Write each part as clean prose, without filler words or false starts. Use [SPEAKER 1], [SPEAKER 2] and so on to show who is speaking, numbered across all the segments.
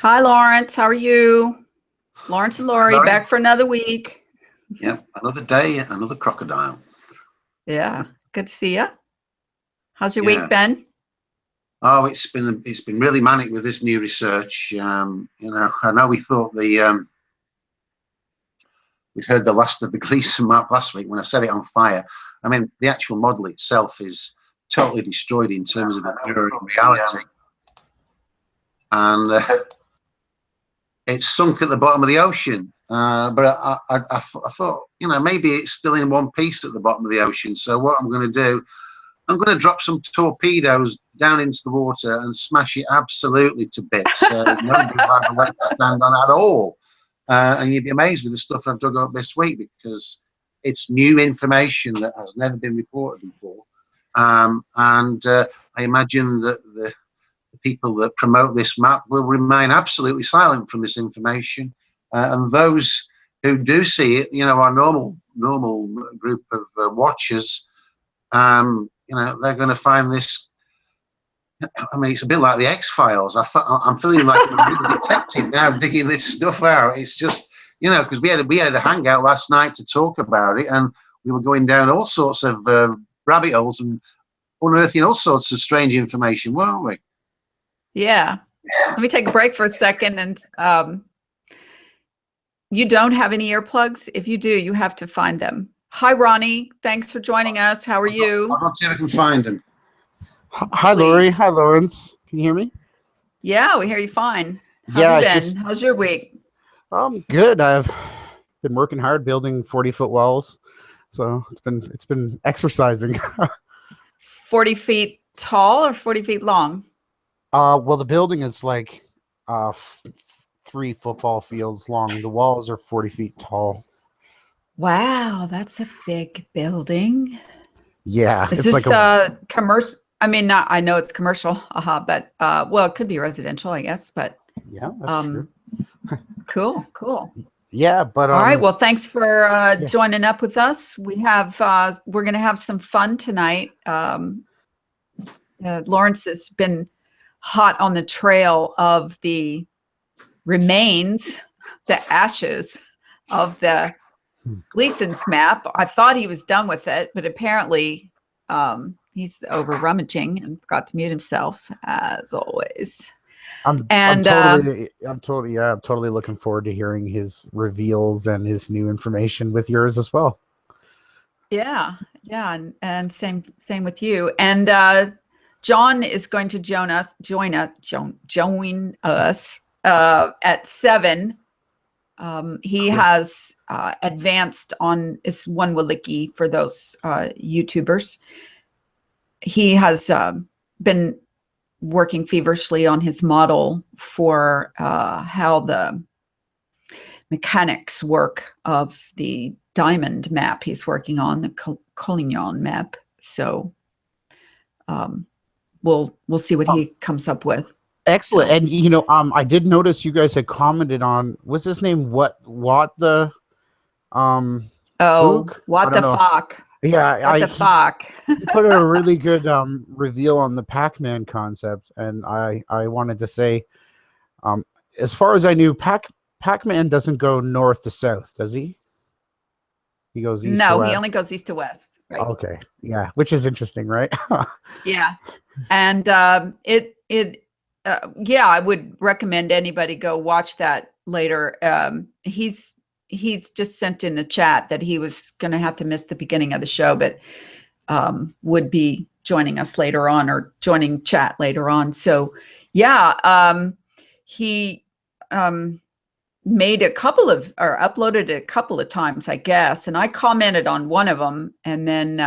[SPEAKER 1] Hi, Lawrence. How are you? Lawrence and Lori
[SPEAKER 2] Laurie.
[SPEAKER 1] back for another week.
[SPEAKER 2] Yep, another day, another crocodile.
[SPEAKER 1] Yeah, good to see you. How's your
[SPEAKER 2] Yeah.
[SPEAKER 1] week been?
[SPEAKER 2] Oh, it's been really manic with this new research. I know we thought we'd heard the last of the Gleason Map last week when I set it on fire. I mean, the actual model itself is totally destroyed in terms of mirroring reality, and it's sunk at the bottom of the ocean. But I thought, maybe it's still in one piece at the bottom of the ocean. So what I'm going to do, I'm going to drop some torpedoes down into the water and smash it absolutely to bits. So nobody will have a leg to stand on at all. And you'd be amazed with the stuff I've dug up this week, because it's new information that has never been reported before. I imagine that the people that promote this map will remain absolutely silent from this information. And those who do see it, our normal group of watchers, they're going to find this. I mean, it's a bit like the X-Files. I'm feeling like I'm a real detective now, digging this stuff out. It's just, because we had a hangout last night to talk about it, and we were going down all sorts of rabbit holes and unearthing all sorts of strange information, weren't we?
[SPEAKER 1] Yeah. Let me take a break for a second. And you don't have any earplugs? If you do, you have to find them. Hi, Ronnie. Thanks for joining us. How are you?
[SPEAKER 2] I'll see if I can find them.
[SPEAKER 3] Hi, Lori. Hi, Lawrence. Can you hear me?
[SPEAKER 1] Yeah, we hear you fine. How have you been? How's your week?
[SPEAKER 3] Good. I've been working hard building 40-foot walls, so it's been exercising.
[SPEAKER 1] 40 feet tall or 40 feet long?
[SPEAKER 3] Well, the building is like 3 football fields long. The walls are 40 feet tall.
[SPEAKER 1] Wow, that's a big building.
[SPEAKER 3] Yeah,
[SPEAKER 1] is this like commercial? I mean, I know it's commercial, but well, it could be residential, I guess. But
[SPEAKER 3] yeah, that's true.
[SPEAKER 1] Cool.
[SPEAKER 3] Yeah, but
[SPEAKER 1] all right. Well, thanks for joining up with us. We're going to have some fun tonight. Lawrence has been hot on the trail of the remains, the ashes of the Gleason's map. I thought he was done with it, but apparently he's over rummaging and forgot to mute himself, as always.
[SPEAKER 3] I'm totally looking forward to hearing his reveals and his new information with yours as well.
[SPEAKER 1] Yeah, and same with you. And John is going to join us at 7. He has advanced on is one Walliki for those YouTubers. He has been working feverishly on his model for how the mechanics work of the diamond map he's working on, the Collignon map. So we'll see what he comes up with.
[SPEAKER 3] Excellent. And I did notice you guys had commented on, what's his name? What the Fook?
[SPEAKER 1] What the fuck?
[SPEAKER 3] Yeah,
[SPEAKER 1] what the fuck?
[SPEAKER 3] He put a really good reveal on the Pac-Man concept, and I wanted to say, as far as I knew, Pac-Man doesn't go north to south, does he? He goes east to west.
[SPEAKER 1] He only goes east to west. Right.
[SPEAKER 3] Okay, yeah, which is interesting, right?
[SPEAKER 1] Yeah, and I would recommend anybody go watch that later. He's just sent in the chat that he was going to have to miss the beginning of the show, but would be joining us later on, or joining chat later on. So yeah, he made uploaded a couple of times, I guess. And I commented on one of them. And then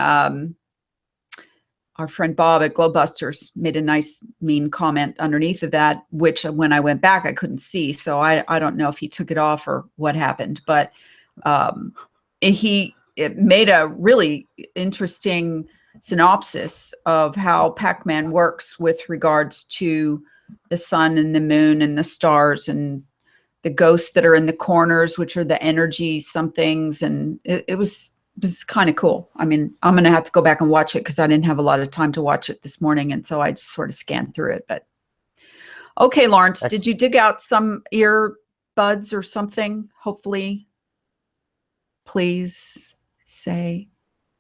[SPEAKER 1] our friend Bob at Glowbusters made a nice mean comment underneath of that, which when I went back, I couldn't see. So I don't know if he took it off or what happened, but it made a really interesting synopsis of how Pac-Man works with regards to the sun and the moon and the stars and the ghosts that are in the corners, which are the energy somethings. And it was kind of cool. I mean, I'm going to have to go back and watch it because I didn't have a lot of time to watch it this morning. And so I just sort of scanned through it. But Okay, Lawrence, did you dig out some earbuds or something? Hopefully, please say.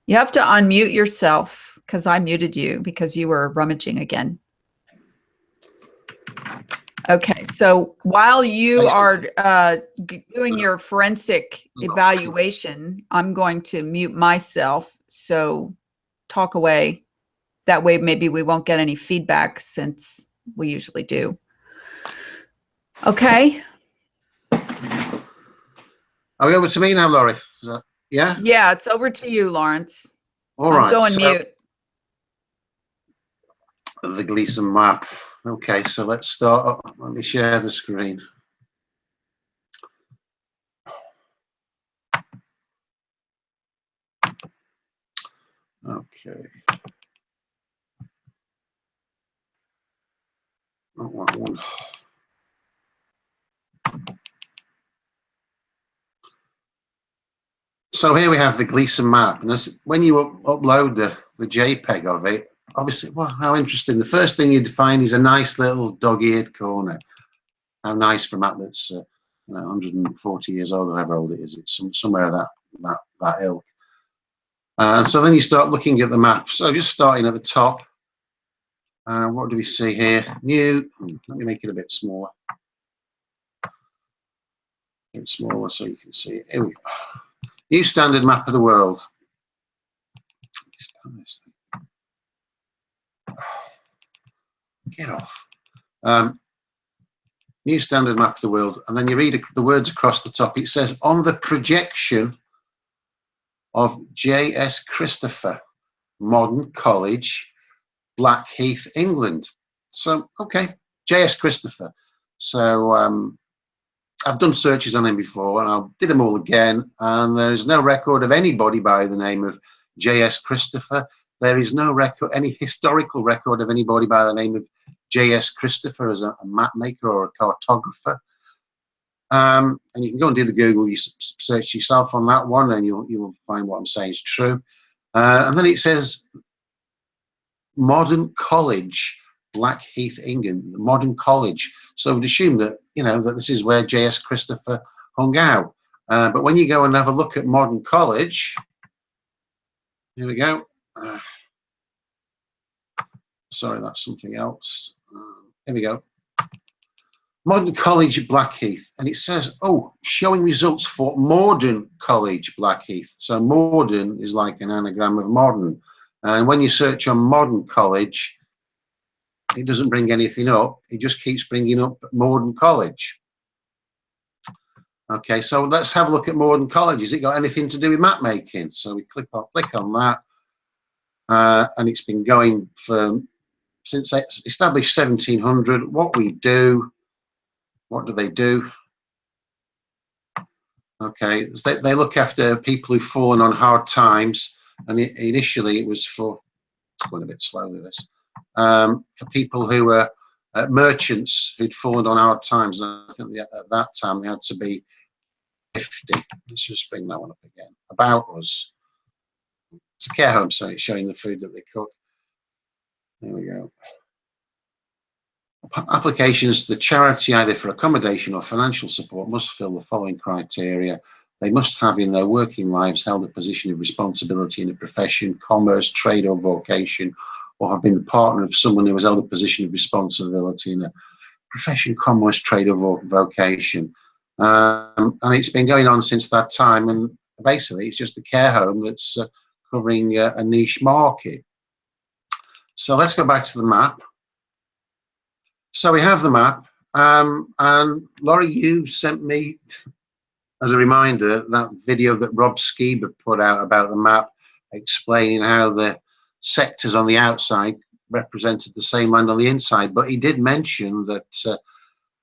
[SPEAKER 1] You have to unmute yourself because I muted you because you were rummaging again. Okay, so while you are doing your forensic evaluation, I'm going to mute myself. So talk away. That way, maybe we won't get any feedback since we usually do. Okay.
[SPEAKER 2] Are we over to me now, Laurie? Is that, yeah?
[SPEAKER 1] Yeah, it's over to you, Lawrence.
[SPEAKER 2] All
[SPEAKER 1] I'll
[SPEAKER 2] right.
[SPEAKER 1] go and mute.
[SPEAKER 2] The Gleason map. Okay, so let's start. Let me share the screen. Okay. Not that one. So here we have the Gleason map, and when you upload the JPEG of it, obviously, well, how interesting. The first thing you'd find is a nice little dog-eared corner. How nice for a map that's 140 years old, however old it is. It's somewhere of that ilk. So then you start looking at the map. So just starting at the top, what do we see here? New. Let me make it a bit smaller. It's smaller so you can see it. Here we go. New standard map of the world. Get off. New standard map of the world, and then you read the words across the top. It says, on the projection of J.S. Christopher, Modern College, Blackheath, England. So, okay, J.S. Christopher. So I've done searches on him before, and I did them all again, and there is no record of anybody by the name of J.S. Christopher. There is no record, any historical record of anybody by the name of J.S. Christopher as a map maker or a cartographer. And you can go and do the Google, you search yourself on that one, and you'll find what I'm saying is true. And then it says Modern College, Blackheath, England, Modern College. So we'd assume that, that this is where J.S. Christopher hung out. But when you go and have a look at Modern College, here we go. Sorry, that's something else. Here we go. Modern College, Blackheath. And it says, showing results for Morden College, Blackheath. So Morden is like an anagram of modern. And when you search on Modern College, it doesn't bring anything up. It just keeps bringing up Morden College. Okay, so let's have a look at Morden College. Has it got anything to do with map making? So we click on that. And it's been going since established 1700. What do they do? Okay, they look after people who've fallen on hard times, and initially it was for, it's going a bit slowly this, for people who were merchants who'd fallen on hard times. And I think at that time they had to be 50. Let's just bring that one up again. About Us. It's a care home, so it's showing the food that they cook. There we go. Applications to the charity, either for accommodation or financial support, must fill the following criteria. They must have in their working lives held a position of responsibility in a profession, commerce, trade or vocation, or have been the partner of someone who has held a position of responsibility in a profession, commerce, trade or vocation. And it's been going on since that time, and basically it's just a care home that's covering a niche market. So let's go back to the map. So we have the map, and Laurie, you sent me, as a reminder, that video that Rob Skiba put out about the map, explaining how the sectors on the outside represented the same land on the inside. But he did mention that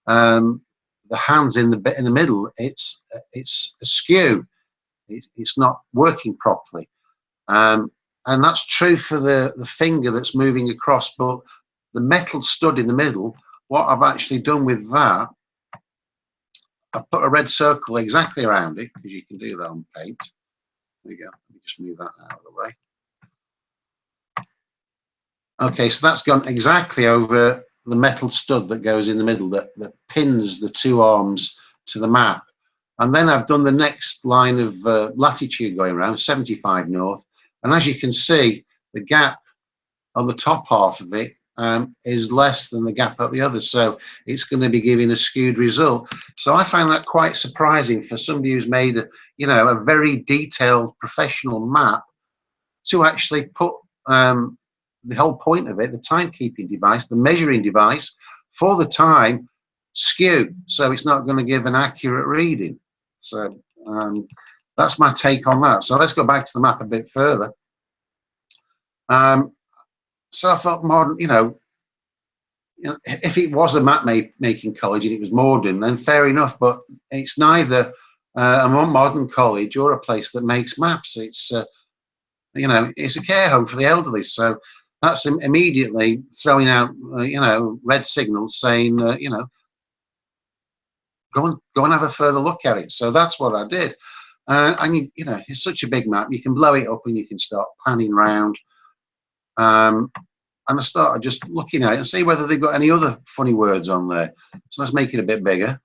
[SPEAKER 2] the hands in the middle, it's askew, it's not working properly, and that's true for the finger that's moving across. But the metal stud in the middle, what I've actually done with that, I've put a red circle exactly around it, because you can do that on paint. There we go. Let me just move that out of the way. Okay, so that's gone exactly over the metal stud that goes in the middle that pins the two arms to the map. And then I've done the next line of latitude going around, 75 north. And as you can see, the gap on the top half of it is less than the gap at the other. So it's going to be giving a skewed result. So I find that quite surprising for somebody who's made a very detailed professional map to actually put the whole point of it, the timekeeping device, the measuring device for the time skew. So it's not going to give an accurate reading. So that's my take on that. So let's go back to the map a bit further. So I thought modern, if it was a map making college and it was modern, then fair enough. But it's neither a modern college or a place that makes maps. It's it's a care home for the elderly. So that's immediately throwing out red signals saying go and have a further look at it. So that's what I did. And it's such a big map. You can blow it up and you can start panning around. And I started just looking at it and see whether they've got any other funny words on there. So let's make it a bit bigger.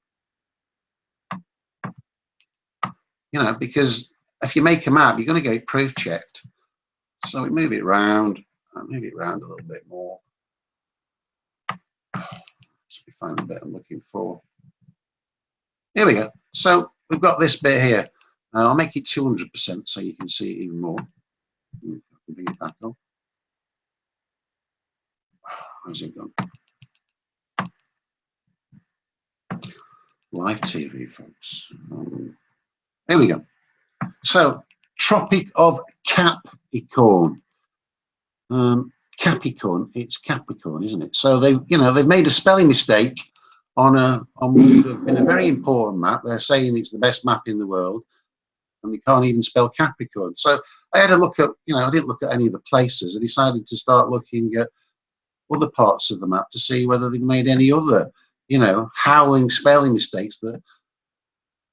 [SPEAKER 2] Because if you make a map, you're going to get it proof checked. So we move it around, a little bit more. Let me find the bit I'm looking for. Here we go. So we've got this bit here. I'll make it 200% so you can see it even more. Bring it back up. How's it gone? Live TV, folks. There we go. So, Tropic of Capricorn. Capricorn. It's Capricorn, isn't it? So they've made a spelling mistake on what would have been a very important map. They're saying it's the best map in the world, and they can't even spell Capricorn. So I had a look at, I didn't look at any of the places. I decided to start looking at other parts of the map to see whether they've made any other, howling spelling mistakes that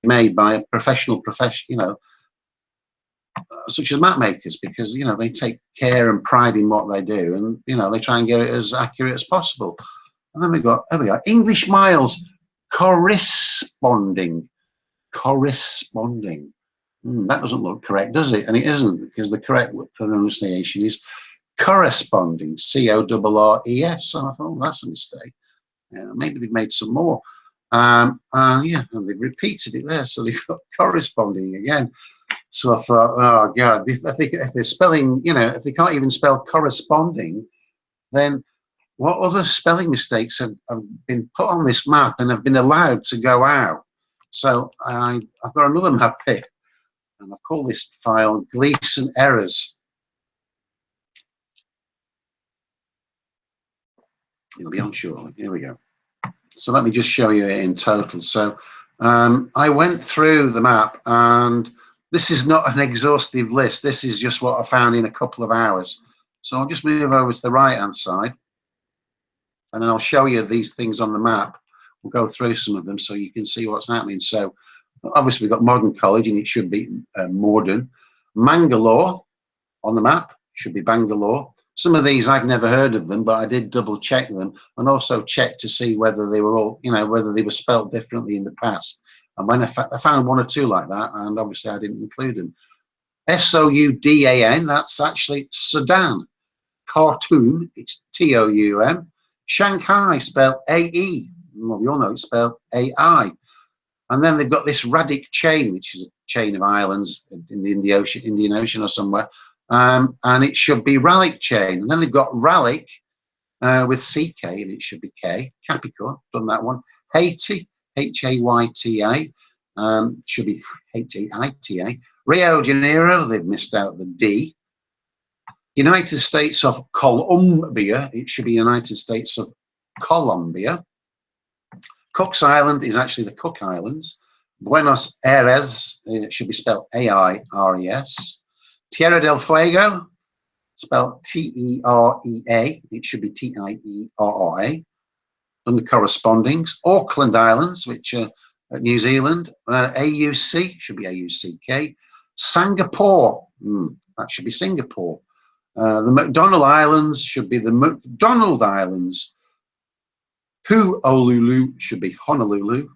[SPEAKER 2] made by a professional, such as map makers, because they take care and pride in what they do, and they try and get it as accurate as possible. And then we got English miles corresponding. That doesn't look correct, does it? And it isn't, because the correct pronunciation is corresponding, C-O-R-R-E-S. So I thought, that's a mistake. Maybe they've made some more. And they've repeated it there, so they've got corresponding again. So I thought, oh God, if they're spelling, if they can't even spell corresponding, then what other spelling mistakes have been put on this map and have been allowed to go out? So I've got another map here, and I've called this file Gleason Errors. It'll be on shortly. Here we go. So let me just show you it in total. So I went through the map, and this is not an exhaustive list. This is just what I found in a couple of hours. So I'll just move over to the right-hand side, and then I'll show you these things on the map. We'll go through some of them so you can see what's happening. So obviously we've got Modern College, and it should be Morden. Mangalore on the map should be Bangalore. Some of these I've never heard of them, but I did double check them and also check to see whether they were all, whether they were spelled differently in the past. And when I found one or two like that, and obviously I didn't include them. S-O-U-D-A-N, that's actually Sudan. Khartoum, it's T-O-U-M. Shanghai, spelled A-E. Well, we all know it's spelled A-I. And then they've got this Radic chain, which is a chain of islands in the Indian Ocean or somewhere. And it should be Rallic chain. And then they've got Rallic with C-K, and it should be K. Capricorn, done that one. Haiti, H-A-Y-T-A, should be H-A-I-T-A. Rio de Janeiro, they've missed out the D. United States of Colombia, it should be United States of Colombia. Cook's Island is actually the Cook Islands. Buenos Aires, it should be spelled A-I-R-E-S. Tierra del Fuego, spelled T-E-R-E-A, it should be T-I-E-R-R-A. And the correspondings. Auckland Islands, which are New Zealand, A-U-C, should be A-U-C-K. Singapore, that should be Singapore. The McDonald Islands should be the McDonald Islands. Honolulu should be Honolulu.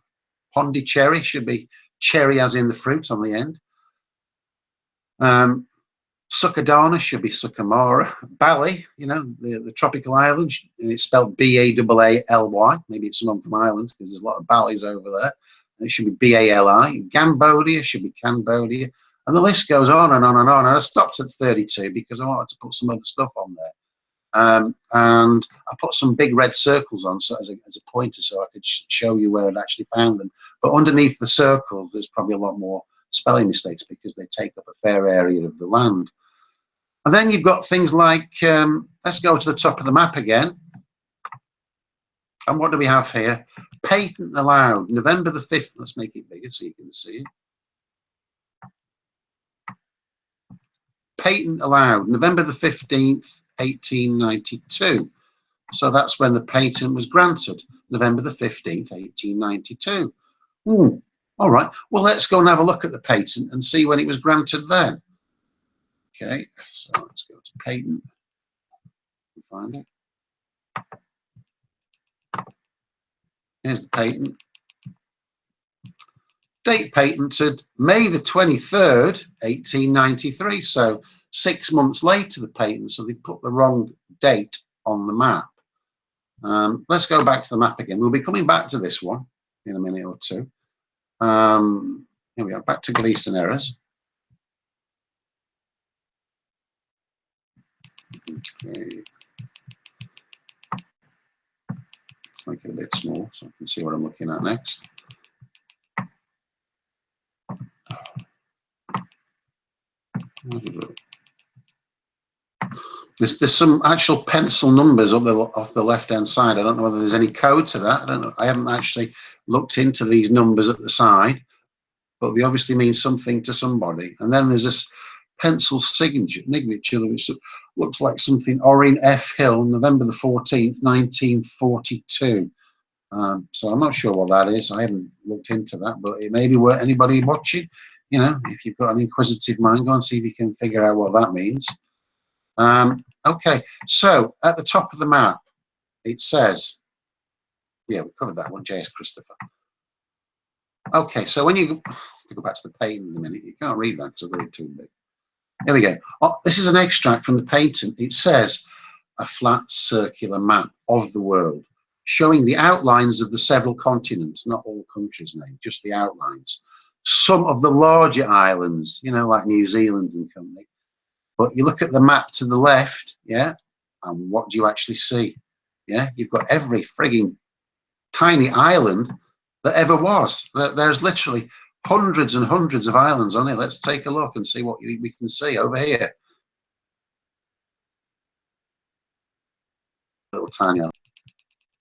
[SPEAKER 2] Pondicherry should be cherry as in the fruit on the end. Sukadana should be Sukamara. Bali, you know, the tropical island, it's spelled B-A-L-A-L-Y. Maybe it's someone from Ireland because there's a lot of Balis over there. And it should be B-A-L-I. Cambodia should be Cambodia. And the list goes on and on and on. And I stopped at 32 because I wanted to put some other stuff on there. And I put some big red circles on so as a pointer so I could show you where I'd actually found them. But underneath the circles, there's probably a lot more spelling mistakes because they take up a fair area of the land. And then you've got things like, let's go to the top of the map again. And what do we have here? Patent allowed, November the 5th. Let's make it bigger so you can see it. Patent allowed, November the 15th, 1892. So that's when the patent was granted, November the 15th, 1892. All right, well, let's go and have a look at the patent and see when it was granted then. Okay, so let's go to patent and find it. Here's the patent. Date patented May the 23rd, 1893. So 6 months later, the patent. So they put the wrong date on the map. Let's go back to the map again. We'll be coming back to this one in a minute or two. Here we are, back to Gleason errors. Okay. Let's make it a bit small so I can see what I'm looking at next. There's some actual pencil numbers up off the left hand side. I don't know whether there's any code to that. I don't know. I haven't actually looked into these numbers at the side, but they obviously mean something to somebody. And then there's this pencil signature which looks like something. Orrin F. Hill, November the 14th, 1942. So I'm not sure what that is. I haven't looked into that, but it may be worth anybody watching. You know, if you've got an inquisitive mind, go and see if you can figure out what that means. Okay, so at the top of the map, it says, yeah, we covered that one, J.S. Christopher. Okay, so when you go back to the patent in a minute, you can't read that because I've got it too big. Here we go. Oh, this is an extract from the patent. It says a flat circular map of the world showing the outlines of the several continents, not all countries named, just the outlines. Some of the larger islands, you know, like New Zealand and company. But you look at the map to the left, yeah, and what do you actually see? Yeah, you've got every frigging tiny island that ever was. There's literally hundreds and hundreds of islands on it. Let's take a look and see what we can see over here. Little tiny island.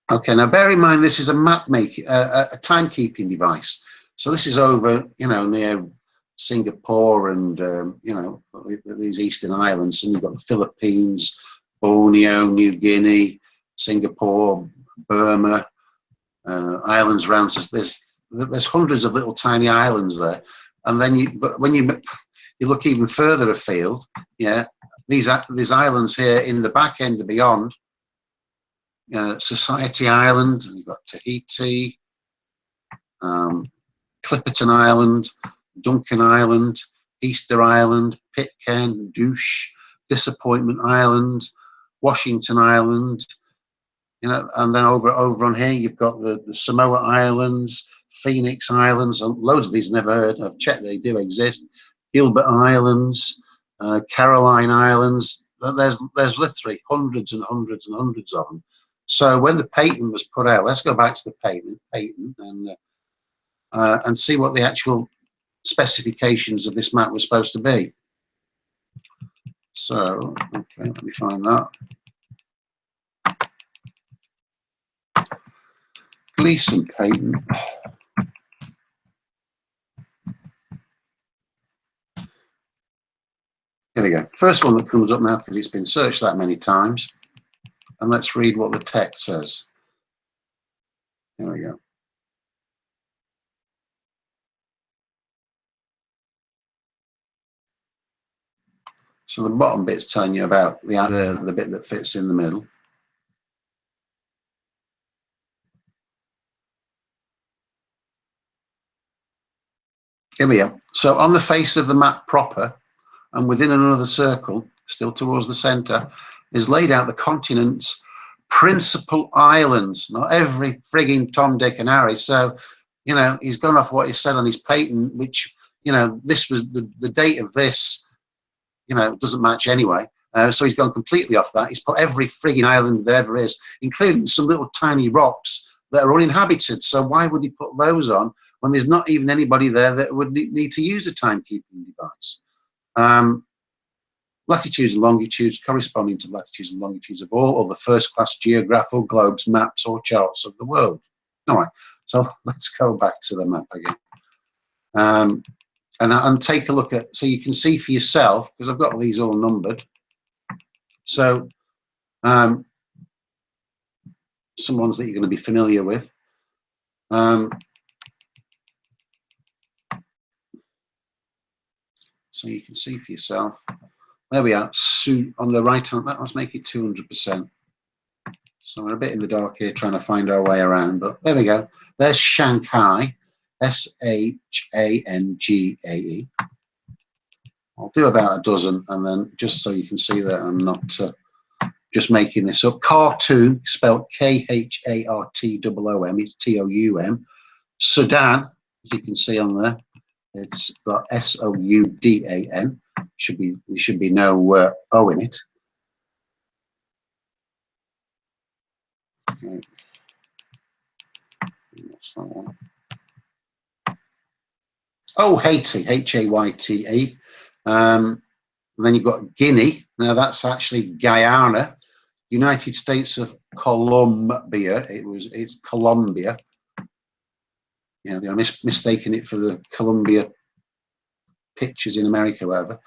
[SPEAKER 2] Okay, now bear in mind this is a map making, a timekeeping device. So this is over, you know, near Singapore and you know, these eastern islands, and you've got the Philippines, Borneo, New Guinea, Singapore, Burma, islands around. So there's hundreds of little tiny islands there, and then but when you look even further afield, yeah, these islands here in the back end and beyond, Society Island, and you've got Tahiti, Clipperton Island, Duncan Island, Easter Island, Pitcairn, Douche, Disappointment Island, Washington Island, you know, and then over on here you've got the Samoa Islands, Phoenix Islands, and loads of these I've never heard. I've checked they do exist. Gilbert Islands, Caroline Islands. There's literally hundreds and hundreds and hundreds of them. So when the patent was put out, let's go back to the patent and see what the actual specifications of this map was supposed to be. So, okay, let me find that. Gleason patent. Here we go. First one that comes up now because it's been searched that many times. And let's read what the text says. Here we go. So the bottom bit's telling you about the bit that fits in the middle. Here we are. So on the face of the map proper, and within another circle, still towards the centre, is laid out the continent's principal islands. Not every frigging Tom, Dick and Harry. So, you know, he's gone off what he said on his patent, which, you know, this was the date of this, you know, doesn't match anyway. So he's gone completely off that. He's put every frigging island there ever is, including some little tiny rocks that are uninhabited. So why would he put those on when there's not even anybody there that would need to use a timekeeping device? Latitudes and longitudes corresponding to latitudes and longitudes of all other first-class geographical globes, maps or charts of the world. All right, so let's go back to the map again. And take a look at, so you can see for yourself, because I've got these all numbered. So some ones that you're going to be familiar with. So you can see for yourself. There we are. So on the right hand, let's make it 200%. So we're a bit in the dark here trying to find our way around, but there we go. There's Shanghai, S-H-A-N-G-A-E. I'll do about a dozen, and then just so you can see that I'm not just making this up. Khartoum, spelled K-H-A-R-T-O-O-M, it's T-O-U-M. Sudan, as you can see on there, it's got S-O-U-D-A-N. There should be no O in it. Okay. What's that one? Oh, Haiti, H-A-Y-T-E. And then you've got Guinea. Now that's actually Guyana. United States of Colombia. It's Colombia. Yeah, they're mistaking it for the Columbia pictures in America, or whatever.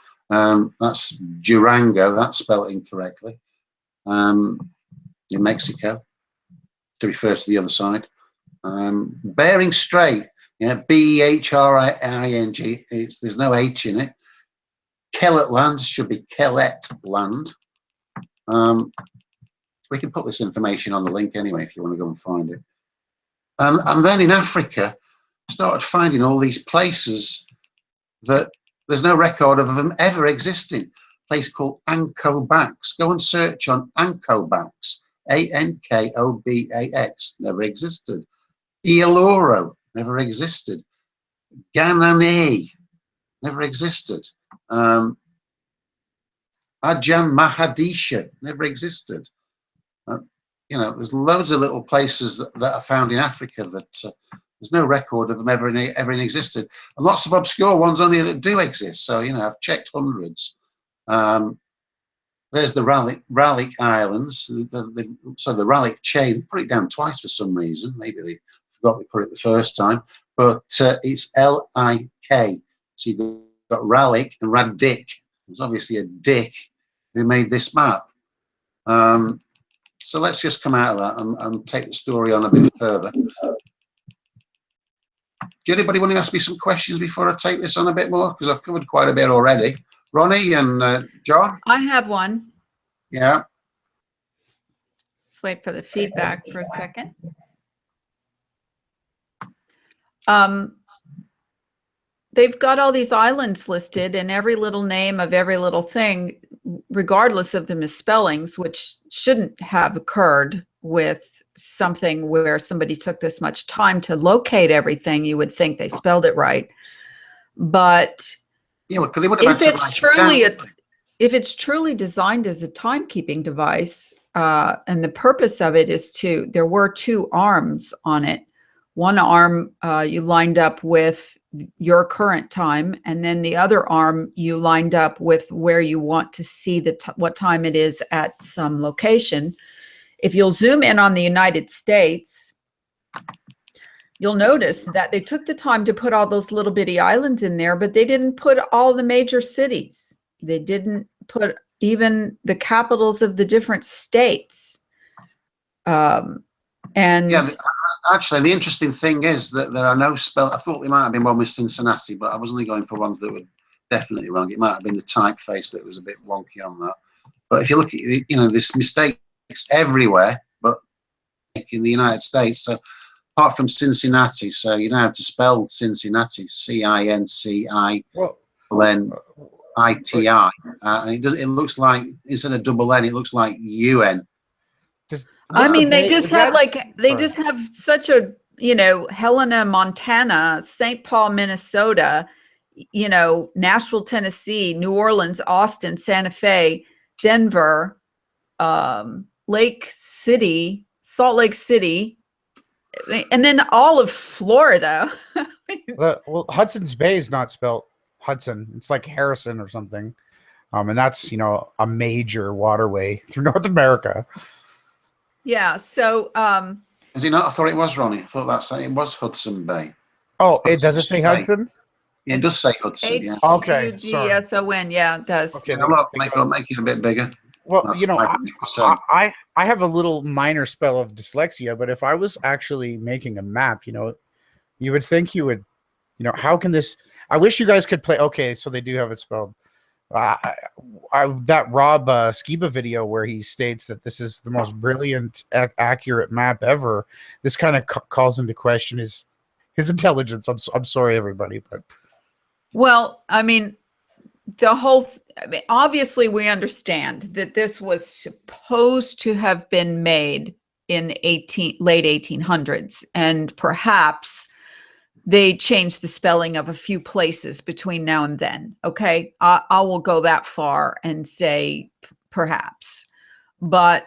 [SPEAKER 2] That's Durango. That's spelled incorrectly. In Mexico, to refer to the other side. Bering Strait. Yeah, B-E-H-R-I-N-G. There's no H in it. Kellet Land should be Kellet Land. We can put this information on the link anyway if you want to go and find it. And then in Africa, I started finding all these places that there's no record of them ever existing. A place called Ankobax. Go and search on Ankobax. A-N-K-O-B-A-X. Never existed. Ialoro. Never existed. Ganane. Never existed. Ajahn Mahadisha. Never existed. You know, there's loads of little places that are found in Africa that there's no record of them ever in existed, and lots of obscure ones only that do exist. So, you know, I've checked hundreds. There's the Ralik Islands. So the Ralik chain, put it down twice for some reason. Maybe they forgot to put it the first time, but it's L-I-K. So you've got Ralik and Raddik. There's obviously a dick who made this map. So let's just come out of that and take the story on a bit further. Do anybody want to ask me some questions before I take this on a bit more? Because I've covered quite a bit already. Ronnie and John?
[SPEAKER 1] I have one.
[SPEAKER 2] Yeah.
[SPEAKER 1] Let's wait for the feedback for a second. They've got all these islands listed, and every little name of every little thing, regardless of the misspellings, which shouldn't have occurred with something where somebody took this much time to locate everything. You would think they spelled it right. But
[SPEAKER 2] yeah, well, they would have
[SPEAKER 1] if it's truly designed as a timekeeping device, and the purpose of it is there were two arms on it. One arm you lined up with your current time, and then the other arm you lined up with where you want to see what time it is at some location. If you'll zoom in on the United States, you'll notice that they took the time to put all those little bitty islands in there, but they didn't put all the major cities. They didn't put even the capitals of the different states. And
[SPEAKER 2] yeah, actually, the interesting thing is that there are no I thought there might have been one with Cincinnati, but I was only going for ones that were definitely wrong. It might have been the typeface that was a bit wonky on that. But if you look at, you know, this mistakes everywhere, but in the United States. So apart from Cincinnati. So you know how to spell Cincinnati, C-I-N-C-I-N-I-T-I.
[SPEAKER 3] Well,
[SPEAKER 2] And it does. It looks like instead of double N, it looks like UN.
[SPEAKER 1] I mean, they just have
[SPEAKER 3] sorry.
[SPEAKER 1] just have such a, you know, Helena, Montana, St. Paul, Minnesota, you know, Nashville, Tennessee, New Orleans, Austin, Santa Fe, Denver, Lake City, Salt Lake City, and then all of Florida.
[SPEAKER 3] Well, Hudson's Bay is not spelled Hudson. It's like Harrison or something. And that's, you know, a major waterway through North America.
[SPEAKER 1] Yeah. So,
[SPEAKER 2] Is it not? I thought it was, Ronnie. I thought it was Hudson Bay.
[SPEAKER 3] Oh, it does it say
[SPEAKER 2] Bay.
[SPEAKER 3] Hudson?
[SPEAKER 2] Yeah, it does say Hudson. Yeah.
[SPEAKER 3] Okay, sorry.
[SPEAKER 1] Hudson. Yeah, it does.
[SPEAKER 3] Okay,
[SPEAKER 2] Yeah, look, make it a bit bigger.
[SPEAKER 3] Well,
[SPEAKER 2] That's
[SPEAKER 3] you know,
[SPEAKER 2] 500%.
[SPEAKER 3] I have a little minor spell of dyslexia, but if I was actually making a map, you know, you would think you would, you know, how can this? I wish you guys could play. Okay, so they do have it spelled. That Rob Skiba video where he states that this is the most brilliant, accurate map ever. This kind of calls into question his intelligence. I'm sorry, everybody, but
[SPEAKER 1] Well, I mean, obviously we understand that this was supposed to have been made in late 1800s, and perhaps they changed the spelling of a few places between now and then. Okay, I will go that far and say perhaps, but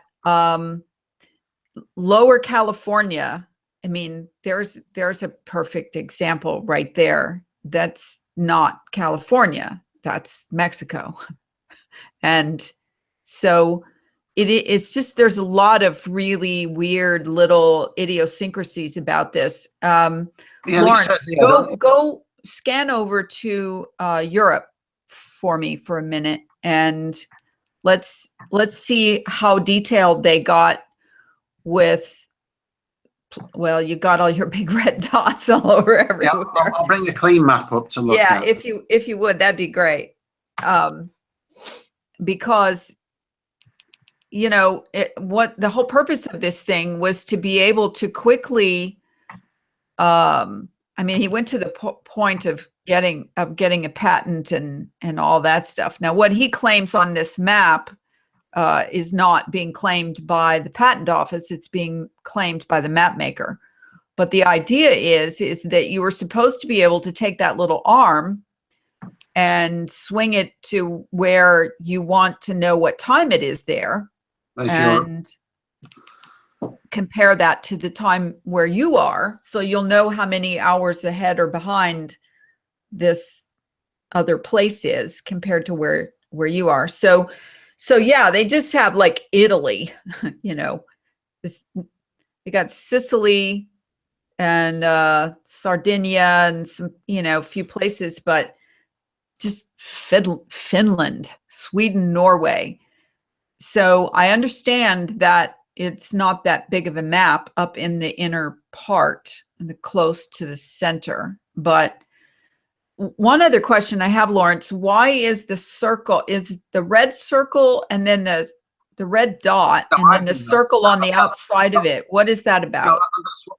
[SPEAKER 1] Lower California, I mean, there's a perfect example right there. That's not California, that's Mexico. And so it's just, there's a lot of really weird little idiosyncrasies about this. Lawrence, go scan over to Europe for me for a minute, and let's see how detailed they got with. Well, you got all your big red dots all over everywhere.
[SPEAKER 2] Yeah, I'll bring a clean map up to look at.
[SPEAKER 1] Yeah, if you would, that'd be great. Because, you know, what the whole purpose of this thing was to be able to quickly, I mean, he went to the point of getting a patent and all that stuff. Now, what he claims on this map is not being claimed by the patent office. It's being claimed by the map maker. But the idea is that you were supposed to be able to take that little arm and swing it to where you want to know what time it is there, and compare that to the time where you are, so you'll know how many hours ahead or behind this other place is compared to where you are. So yeah, they just have like Italy, you know, they got Sicily and Sardinia and some, you know, a few places, but just Finland, Sweden, Norway. So I understand that it's not that big of a map up in the inner part, close to the center. But one other question I have, Lawrence, why is the circle, is the red circle and then the red dot and then the circle on the outside of it, what is that about?
[SPEAKER 2] No,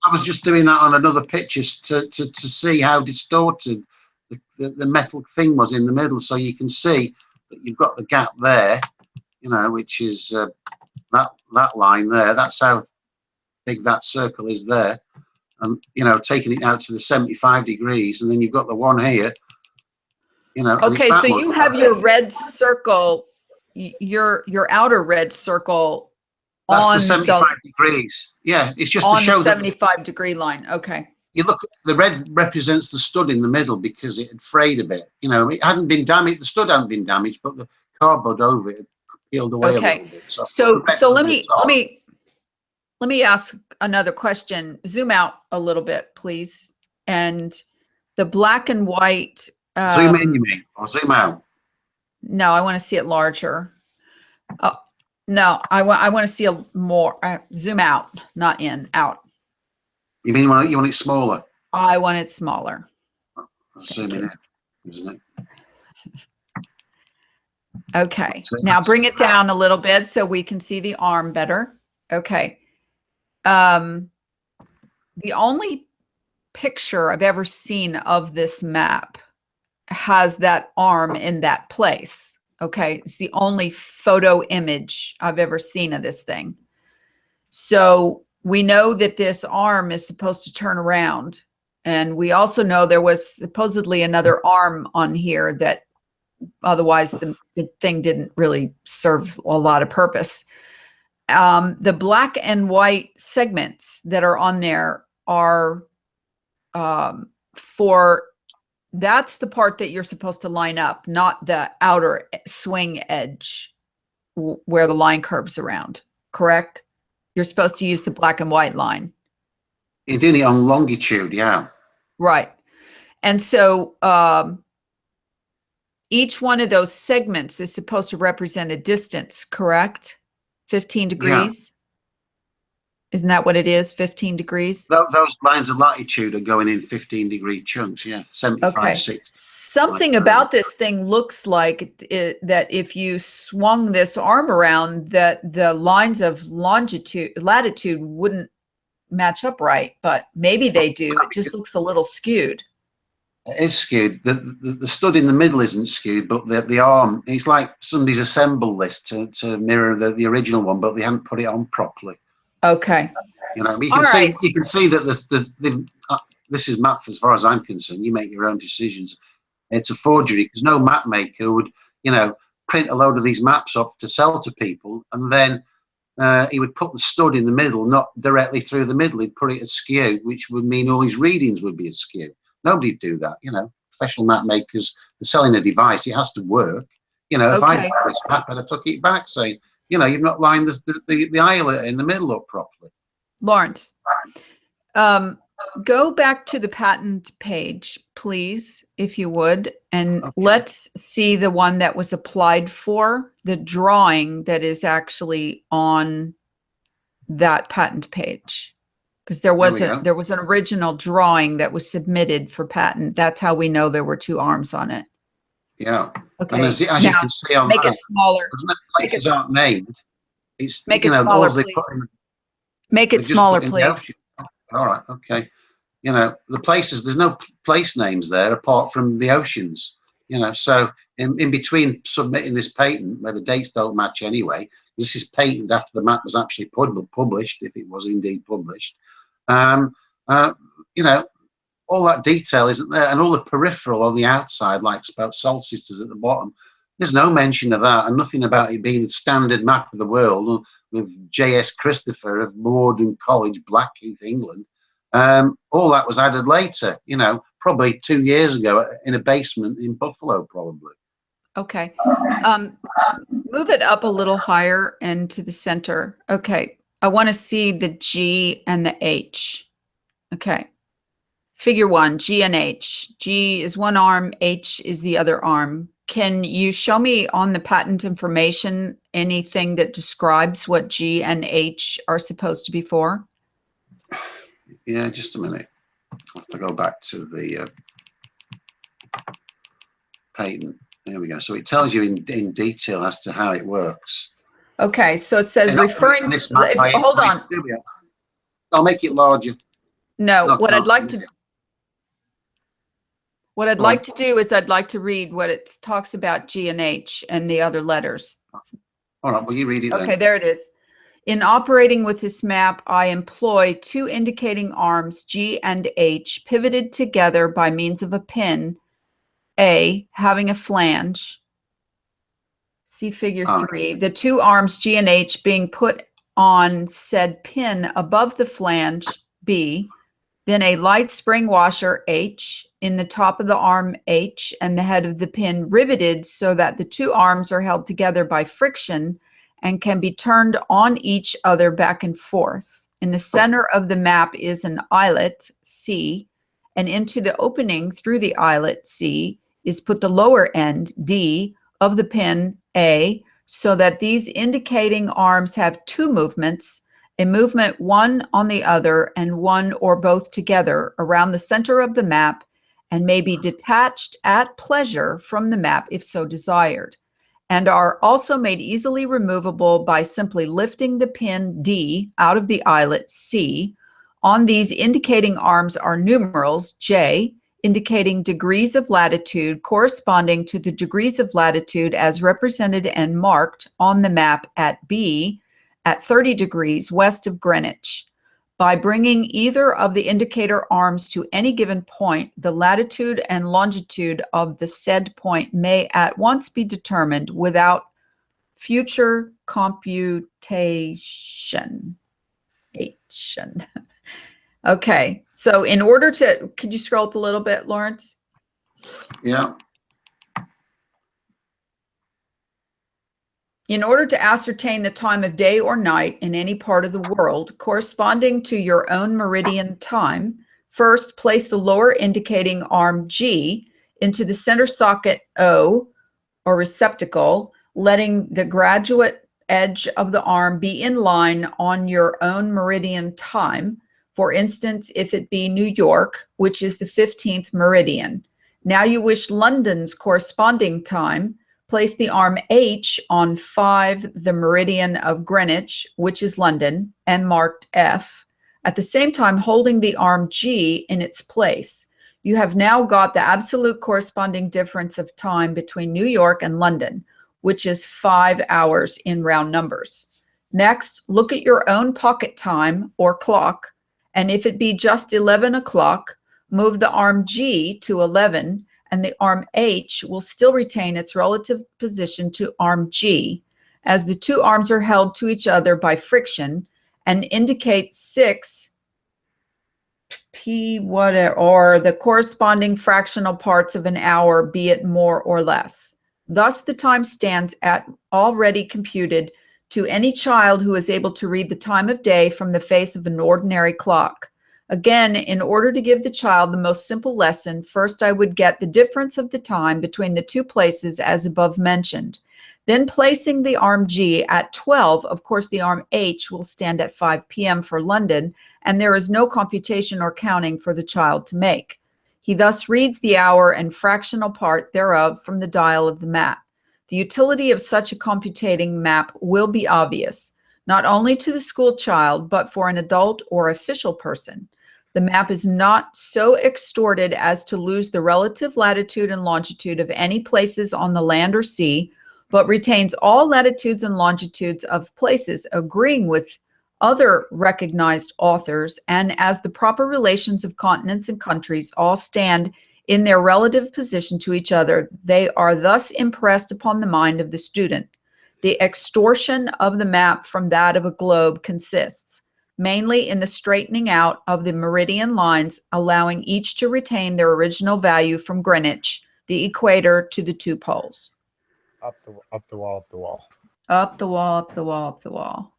[SPEAKER 2] I was just doing that on another picture to see how distorted the metal thing was in the middle, so you can see that you've got the gap there, you know, which is that line there. That's how big that circle is there, and you know, taking it out to the 75 degrees, and then you've got the one here, you know.
[SPEAKER 1] Okay, so you have your red circle, your outer red circle.
[SPEAKER 2] That's the 75 degrees. Yeah, it's just to show
[SPEAKER 1] the 75 degree line. Okay.
[SPEAKER 2] You look, the red represents the stud in the middle because it had frayed a bit. You know, it hadn't been damaged. The stud hadn't been damaged, but the cardboard over it had peeled away a little bit.
[SPEAKER 1] So let me ask another question. Zoom out a little bit, please. And the black and white.
[SPEAKER 2] Zoom in, you mean, or zoom out?
[SPEAKER 1] No, I want to see it larger. No, I want to see a more. Zoom out, not in, out.
[SPEAKER 2] You mean you want it smaller?
[SPEAKER 1] I want it smaller.
[SPEAKER 2] Zooming in, isn't it?
[SPEAKER 1] Okay. Now bring it down a little bit so we can see the arm better. Okay. the only picture I've ever seen of this map has that arm in that place. Okay, it's the only photo image I've ever seen of this thing. So we know that this arm is supposed to turn around. And we also know there was supposedly another arm on here that otherwise the thing didn't really serve a lot of purpose. The black and white segments that are on there are that's the part that you're supposed to line up, not the outer swing edge where the line curves around, correct? You're supposed to use the black and white line.
[SPEAKER 2] You're doing it on longitude, yeah.
[SPEAKER 1] Right. And so each one of those segments is supposed to represent a distance, correct? 15 degrees? Yeah. Isn't that what it is, 15 degrees?
[SPEAKER 2] Those lines of latitude are going in 15-degree chunks, yeah, 75,
[SPEAKER 1] okay.
[SPEAKER 2] 60.
[SPEAKER 1] Something about this thing looks like that if you swung this arm around, that the lines of latitude wouldn't match up right, but maybe they do. It just looks a little skewed.
[SPEAKER 2] It is skewed. The stud in the middle isn't skewed, but the arm, it's like somebody's assembled this to mirror the original one, but they haven't put it on properly.
[SPEAKER 1] Okay.
[SPEAKER 2] You know, you can see that this is map as far as I'm concerned. You make your own decisions. It's a forgery because no map maker would, you know, print a load of these maps off to sell to people, and then he would put the stud in the middle, not directly through the middle. He'd put it askew, which would mean all his readings would be askew. Nobody'd do that, you know. Professional map makers, they're selling a device, it has to work. You know, if I had this map, I'd have took it back saying, you know, you've not lined the eyelet in the middle up properly.
[SPEAKER 1] Lawrence, go back to the patent page, please, if you would, and let's see the one that was applied for, the drawing that is actually on that patent page. Because there was an original drawing that was submitted for patent. That's how we know there were two arms on it.
[SPEAKER 2] Yeah.
[SPEAKER 1] Okay.
[SPEAKER 2] And as you can see on
[SPEAKER 1] make it smaller.
[SPEAKER 2] Places aren't named. It's
[SPEAKER 1] make it smaller, please. Make it smaller, please.
[SPEAKER 2] All right. Okay. You know, the places, there's no place names there apart from the oceans. You know, so in between submitting this patent, where the dates don't match anyway, this is patent after the map was actually published, if it was indeed published. You know, all that detail isn't there, and all the peripheral on the outside, like about solstices at the bottom, there's no mention of that, and nothing about it being the standard map of the world with J.S. Christopher of Morden College, Blackheath, England. All that was added later, you know, probably 2 years ago in a basement in Buffalo, probably.
[SPEAKER 1] Okay. Move it up a little higher and to the center. Okay. I want to see the G and the H. Okay. Figure 1, G and H. G is one arm, H is the other arm. Can you show me on the patent information anything that describes what G and H are supposed to be for?
[SPEAKER 2] Yeah, just a minute. I'll have to go back to the patent. There we go. So it tells you in detail as to how it works.
[SPEAKER 1] Okay, so it says referring. Hold on.
[SPEAKER 2] I'll make it larger.
[SPEAKER 1] No, what I'd like to. What I'd like to do is I'd like to read what it talks about G and H and the other letters.
[SPEAKER 2] All right, well, you read it then.
[SPEAKER 1] Okay, there it is. In operating with this map, I employ two indicating arms, G and H, pivoted together by means of a pin, A, having a flange. See figure 3. The two arms, G and H, being put on said pin above the flange, B, then a light spring washer, H, in the top of the arm, H, and the head of the pin riveted so that the two arms are held together by friction and can be turned on each other back and forth. In the center of the map is an eyelet, C, and into the opening through the eyelet, C, is put the lower end, D, of the pin, A, so that these indicating arms have two movements, a movement one on the other and one or both together around the center of the map, and may be detached at pleasure from the map if so desired, and are also made easily removable by simply lifting the pin D out of the eyelet C On these indicating arms are numerals J, indicating degrees of latitude corresponding to the degrees of latitude as represented and marked on the map at B at 30 degrees west of Greenwich. By bringing either of the indicator arms to any given point, the latitude and longitude of the said point may at once be determined without future computation. Okay, so in order to, could you scroll up a little bit, Lawrence?
[SPEAKER 2] Yeah.
[SPEAKER 1] In order to ascertain the time of day or night in any part of the world corresponding to your own meridian time, first place the lower indicating arm G into the center socket O or receptacle, letting the graduate edge of the arm be in line on your own meridian time. For instance, if it be New York, which is the 15th meridian. Now you wish London's corresponding time, place the arm H on 5, the meridian of Greenwich, which is London, and marked F, at the same time holding the arm G in its place. You have now got the absolute corresponding difference of time between New York and London, which is 5 hours in round numbers. Next, look at your own pocket time or clock, and if it be just 11 o'clock, move the arm G to 11, and the arm H will still retain its relative position to arm G, as the two arms are held to each other by friction and indicate 6 p whatever, or the corresponding fractional parts of an hour, be it more or less. Thus, the time stands at already computed to any child who is able to read the time of day from the face of an ordinary clock. Again, in order to give the child the most simple lesson, first I would get the difference of the time between the two places as above mentioned. Then placing the arm G at 12, of course the arm H will stand at 5 p.m. for London, and there is no computation or counting for the child to make. He thus reads the hour and fractional part thereof from the dial of the map. The utility of such a computating map will be obvious, not only to the school child, but for an adult or official person. The map is not so extorted as to lose the relative latitude and longitude of any places on the land or sea, but retains all latitudes and longitudes of places agreeing with other recognized authors, and as the proper relations of continents and countries all stand in their relative position to each other, they are thus impressed upon the mind of the student. The extortion of the map from that of a globe consists mainly in the straightening out of the meridian lines, allowing each to retain their original value from Greenwich, the equator, to the two poles.
[SPEAKER 3] Up the wall, up the wall.
[SPEAKER 1] Up the wall, up the wall, up the wall.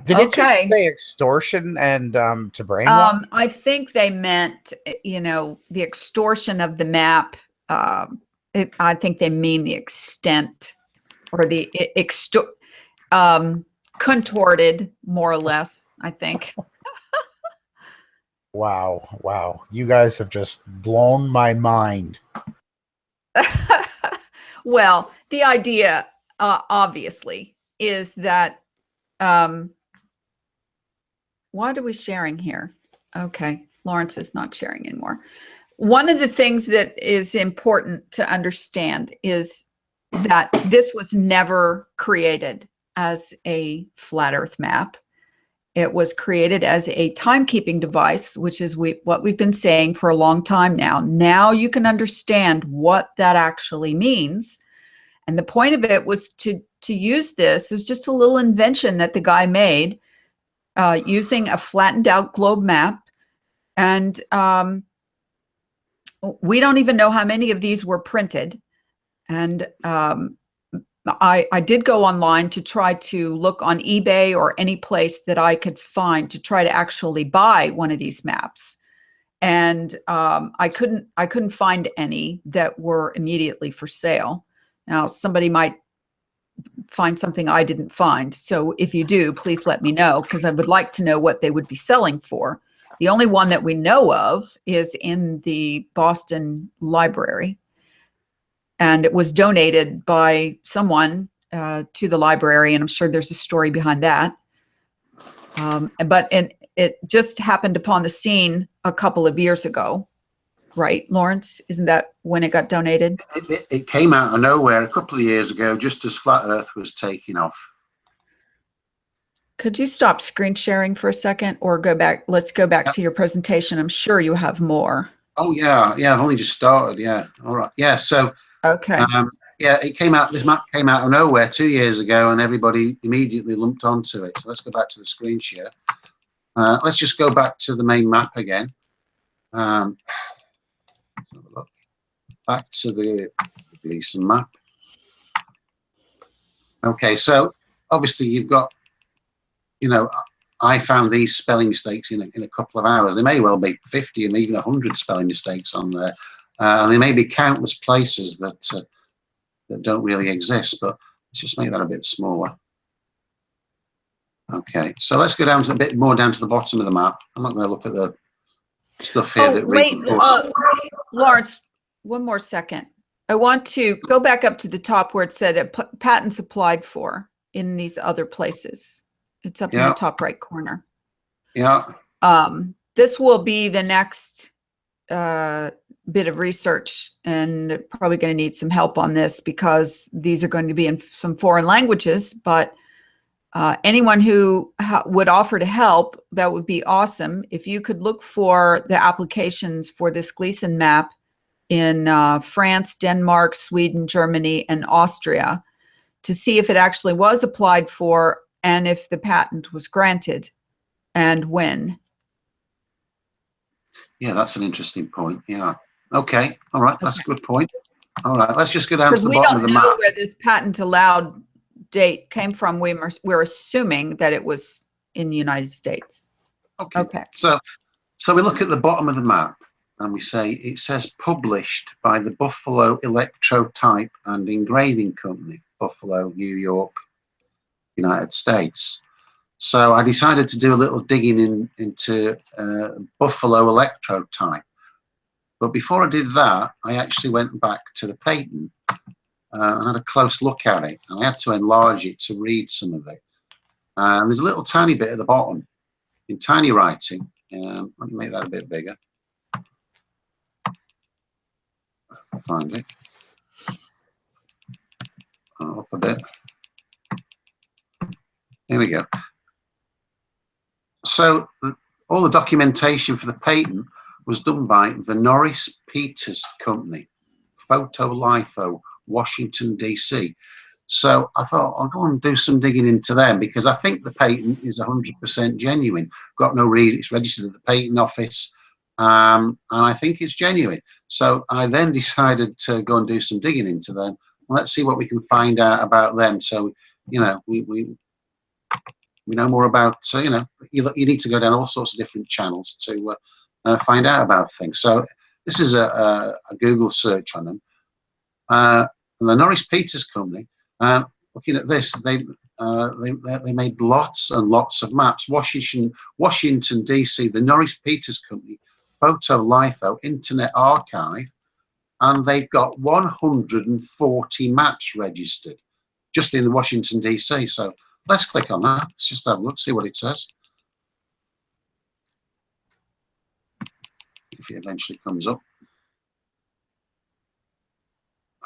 [SPEAKER 3] Did it just say extortion and to brainwash?
[SPEAKER 1] I think they meant, the extortion of the map. I think they mean the extent or the contorted, more or less, I think.
[SPEAKER 3] Wow. You guys have just blown my mind.
[SPEAKER 1] Well, the idea, obviously, is that what are we sharing here? Okay, Lawrence is not sharing anymore. One of the things that is important to understand is that this was never created as a flat Earth map. It was created as a timekeeping device, which is what we've been saying for a long time now. Now you can understand what that actually means. And the point of it was to use this. It was just a little invention that the guy made using a flattened out globe map. And we don't even know how many of these were printed. And I did go online to try to look on eBay or any place that I could find to try to actually buy one of these maps. And I couldn't find any that were immediately for sale. Now, somebody might find something I didn't find. So if you do, please let me know, because I would like to know what they would be selling for. The only one that we know of is in the Boston Library. And it was donated by someone to the library, and I'm sure there's a story behind that. But it just happened upon the scene a couple of years ago, right, Lawrence? Isn't that when it got donated?
[SPEAKER 2] It came out of nowhere a couple of years ago, just as Flat Earth was taking off.
[SPEAKER 1] Could you stop screen sharing for a second or go back? Let's go back to your presentation. I'm sure you have more.
[SPEAKER 2] Oh yeah, I've only just started. Yeah, all right. Yeah, so
[SPEAKER 1] Okay.
[SPEAKER 2] yeah, it came out. This map came out of nowhere 2 years ago, and everybody immediately lumped onto it. So let's go back to the screen share. Let's just go back to the main map again. Let's have a look. Back to the Gleason map. Okay, so obviously you've got, you know, I found these spelling mistakes in a couple of hours. There may well be 50 and even 100 spelling mistakes on there. And there may be countless places that that don't really exist, but let's just make that a bit smaller. Okay, so let's go down to a bit more down to the bottom of the map. I'm not going to look at the stuff here that
[SPEAKER 1] wait,
[SPEAKER 2] reinforces.
[SPEAKER 1] Lawrence, one more second. I want to go back up to the top where it said patents applied for in these other places. It's up in the top right corner.
[SPEAKER 2] Yeah.
[SPEAKER 1] This will be the next bit of research, and probably going to need some help on this because these are going to be in some foreign languages, but anyone who would offer to help, that would be awesome. If you could look for the applications for this Gleason map in France, Denmark, Sweden, Germany, and Austria to see if it actually was applied for and if the patent was granted and when.
[SPEAKER 2] Yeah, that's an interesting point. Yeah. Okay. All right. That's a good point. All right. Let's just go down to the bottom of the map.
[SPEAKER 1] We don't know where this patent allowed date came from. We're assuming that it was in the United States.
[SPEAKER 2] Okay. So we look at the bottom of the map and we say it says published by the Buffalo Electrotype and Engraving Company, Buffalo, New York, United States. So I decided to do a little digging into Buffalo Electrotype. But before I did that, I actually went back to the patent and had a close look at it. And I had to enlarge it to read some of it. And there's a little tiny bit at the bottom in tiny writing. Let me make that a bit bigger. I'll find it. Up a bit. Here we go. So all the documentation for the patent was done by the Norris Peters Company, Photolitho, Washington, D.C. So I thought I'll go and do some digging into them because I think the patent is 100% genuine. Got no reason. It's registered at the patent office, and I think it's genuine. So I then decided to go and do some digging into them. Let's see what we can find out about them. So, you know, we know more about, you know, you need to go down all sorts of different channels to find out about things. So this is a Google search on them. And the Norris Peters Company, looking at this, they made lots and lots of maps. Washington, D.C., the Norris Peters Company, Photolitho, Internet Archive, and they've got 140 maps registered just in the Washington, D.C. So let's click on that. Let's just have a look, see what it says. If it eventually comes up.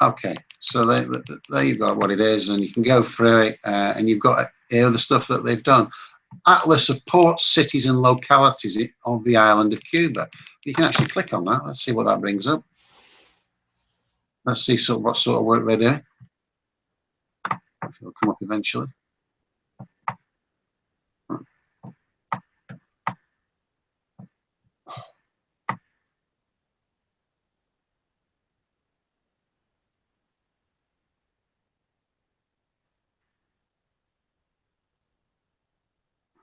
[SPEAKER 2] Okay, so there you've got what it is, and you can go through it, and you've got here the stuff that they've done. Atlas of ports, cities, and localities of the island of Cuba. You can actually click on that. Let's see what that brings up. Let's see what sort of work they're doing. It'll come up eventually.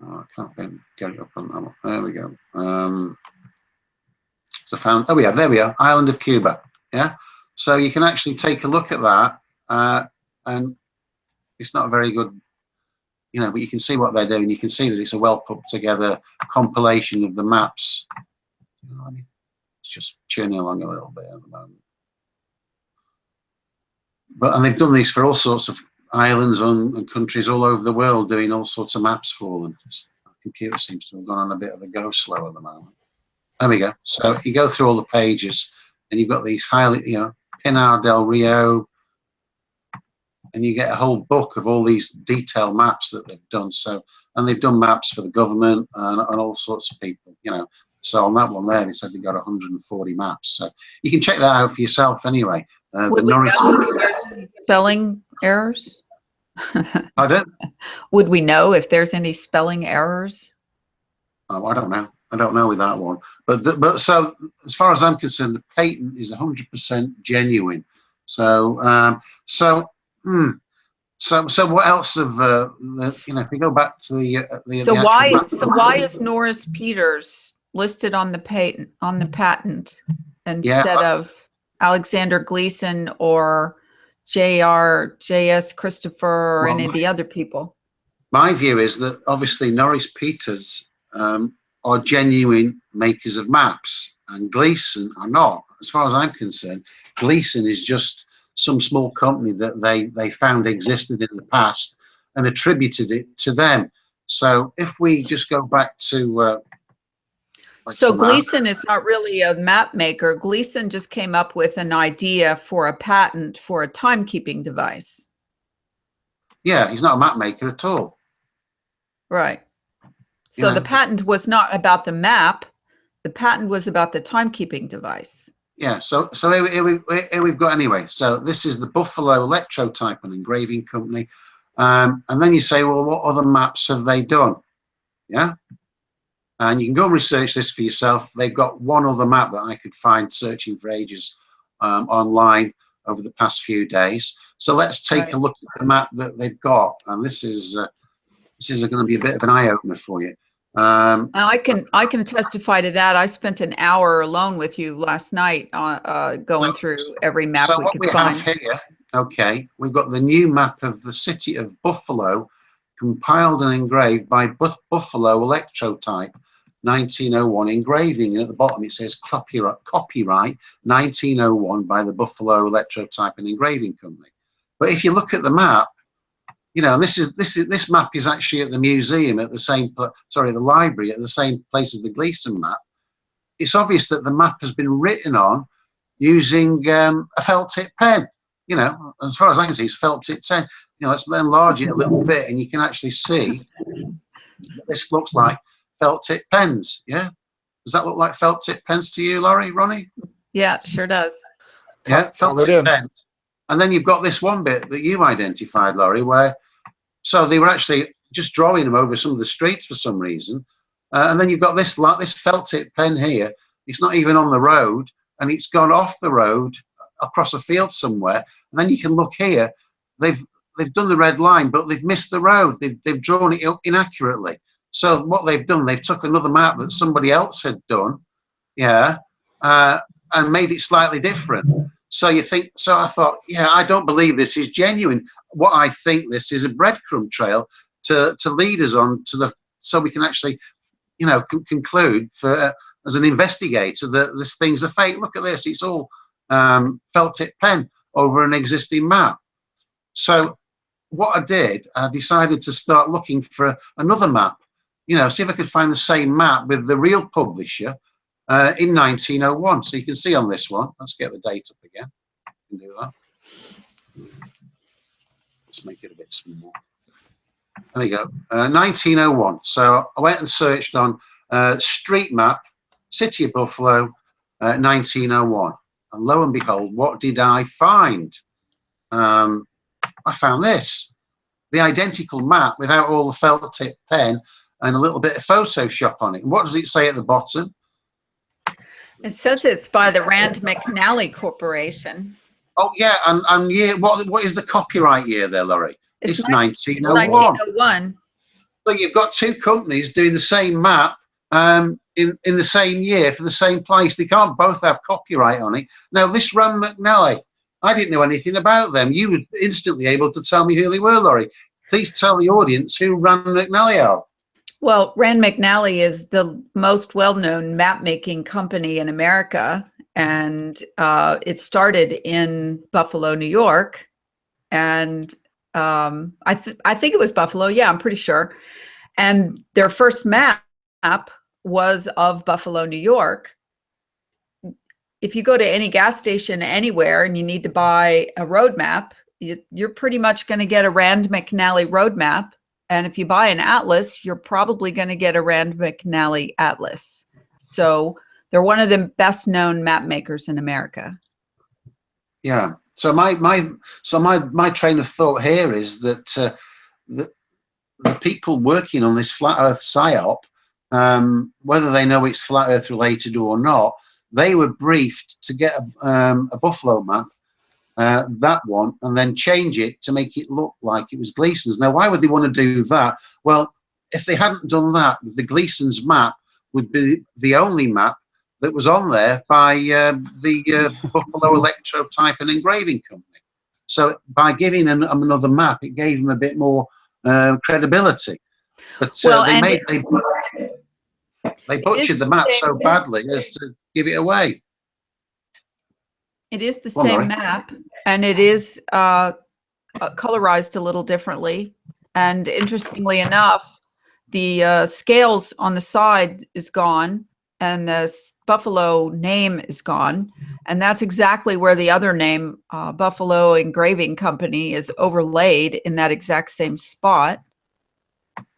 [SPEAKER 2] Oh, I can't get it up on that one. There we go. So found. Oh yeah, there we are. Island of Cuba. Yeah. So you can actually take a look at that, and it's not very good, you know, but you can see what they're doing. You can see that it's a well put together compilation of the maps. You know what I mean? It's just churning along a little bit at the moment. And they've done these for all sorts of islands and countries all over the world, doing all sorts of maps for them. computer seems to have gone on a bit of a go slow at the moment. There we go. So you go through all the pages, and you've got these highly, Pinar del Rio, and you get a whole book of all these detailed maps that they've done. So, and they've done maps for the government and all sorts of people, So on that one there, they said they got 140 maps. So you can check that out for yourself anyway.
[SPEAKER 1] Would we know if there's any spelling errors?
[SPEAKER 2] Pardon?
[SPEAKER 1] Would we know if there's any spelling errors?
[SPEAKER 2] Oh, I don't know. I don't know with that one. But so as far as I'm concerned, the patent is 100% genuine. So so what else have if we go back to the
[SPEAKER 1] so why is Norris Peters listed on the patent instead of Alexander Gleason or J.S. Christopher or any of the other people?
[SPEAKER 2] My view is that obviously Norris Peters are genuine makers of maps, and Gleason are not. As far as I'm concerned, Gleason is just some small company that they found existed in the past and attributed it to them. So if we just go back to
[SPEAKER 1] so Gleason is not really a map maker. Gleason just came up with an idea for a patent for a timekeeping device.
[SPEAKER 2] Yeah, he's not a map maker at all.
[SPEAKER 1] Right. So the patent was not about the map. The patent was about the timekeeping device.
[SPEAKER 2] Yeah, so here we've got anyway. So this is the Buffalo Electrotype and Engraving Company. And then you say, well, what other maps have they done? Yeah. And you can go and research this for yourself. They've got one other map that I could find searching for ages online over the past few days. So let's take a look at the map that they've got. And this is going to be a bit of an eye-opener for you.
[SPEAKER 1] I can testify to that. I spent an hour alone with you last night going through every map we could find.
[SPEAKER 2] Have here, okay, we've got the new map of the city of Buffalo, compiled and engraved by Buffalo Electrotype, 1901 engraving. And at the bottom it says copyright 1901 by the Buffalo Electrotype and Engraving Company. But if you look at the map, this map is actually at the museum at the library at the same place as the Gleason map. It's obvious that the map has been written on using a felt tip pen. As far as I can see, it's felt tip pen. Let's enlarge it a little bit, and you can actually see this looks like felt tip pens. Yeah, does that look like felt tip pens to you, Ronnie?
[SPEAKER 1] Yeah, sure does.
[SPEAKER 2] Yeah, felt tip pens. And then you've got this one bit that you identified, Laurie, where so they were actually just drawing them over some of the streets for some reason. And then you've got this felt tip pen here. It's not even on the road, and it's gone off the road across a field somewhere. And then you can look here. They've done the red line, but they've missed the road. They've drawn it inaccurately. So what they've done, they've took another map that somebody else had done, and made it slightly different. So I thought, I don't believe this is genuine. What I think this is a breadcrumb trail to lead us on so we can actually, conclude as an investigator that this thing's a fake. Look at this. It's all felt tip pen over an existing map. So what I did, I decided to start looking for another map, see if I could find the same map with the real publisher in 1901. So you can see on this one, let's get the date up again. You can do that. Let's make it a bit smaller. There you go, 1901. So I went and searched on street map, City of Buffalo, 1901. And lo and behold, what did I find? I found this, the identical map without all the felt tip pen and a little bit of Photoshop on it. And what does it say at the bottom?
[SPEAKER 1] It says it's by the Rand McNally Corporation.
[SPEAKER 2] Oh yeah, and year, what is the copyright year there, Laurie? It's 1901.
[SPEAKER 1] 1901.
[SPEAKER 2] So you've got two companies doing the same map in the same year for the same place. They can't both have copyright on it. Now this Rand McNally, I didn't know anything about them. You were instantly able to tell me who they were, Laurie. Please tell the audience who Rand McNally are.
[SPEAKER 1] Well, Rand McNally is the most well-known map-making company in America, and it started in Buffalo, New York, and I think it was Buffalo. Yeah, I'm pretty sure. And their first map was of Buffalo, New York. If you go to any gas station anywhere and you need to buy a road map, you're pretty much going to get a Rand McNally road map. And if you buy an atlas, you're probably going to get a Rand McNally atlas. So they're one of the best known map makers in America.
[SPEAKER 2] Yeah. So my train of thought here is that the people working on this flat Earth psyop, whether they know it's flat Earth related or not, they were briefed to get a Buffalo map, that one, and then change it to make it look like it was Gleason's. Now, why would they want to do that? Well, if they hadn't done that, the Gleason's map would be the only map that was on there by the Buffalo Electrotype and Engraving Company. So by giving them another map, it gave them a bit more credibility. But
[SPEAKER 1] Well,
[SPEAKER 2] they butchered the map so badly as to give it away.
[SPEAKER 1] It is the same map, and it is colorized a little differently. And interestingly enough, the scales on the side is gone, and the Buffalo name is gone. And that's exactly where the other name, Buffalo Engraving Company, is overlaid in that exact same spot.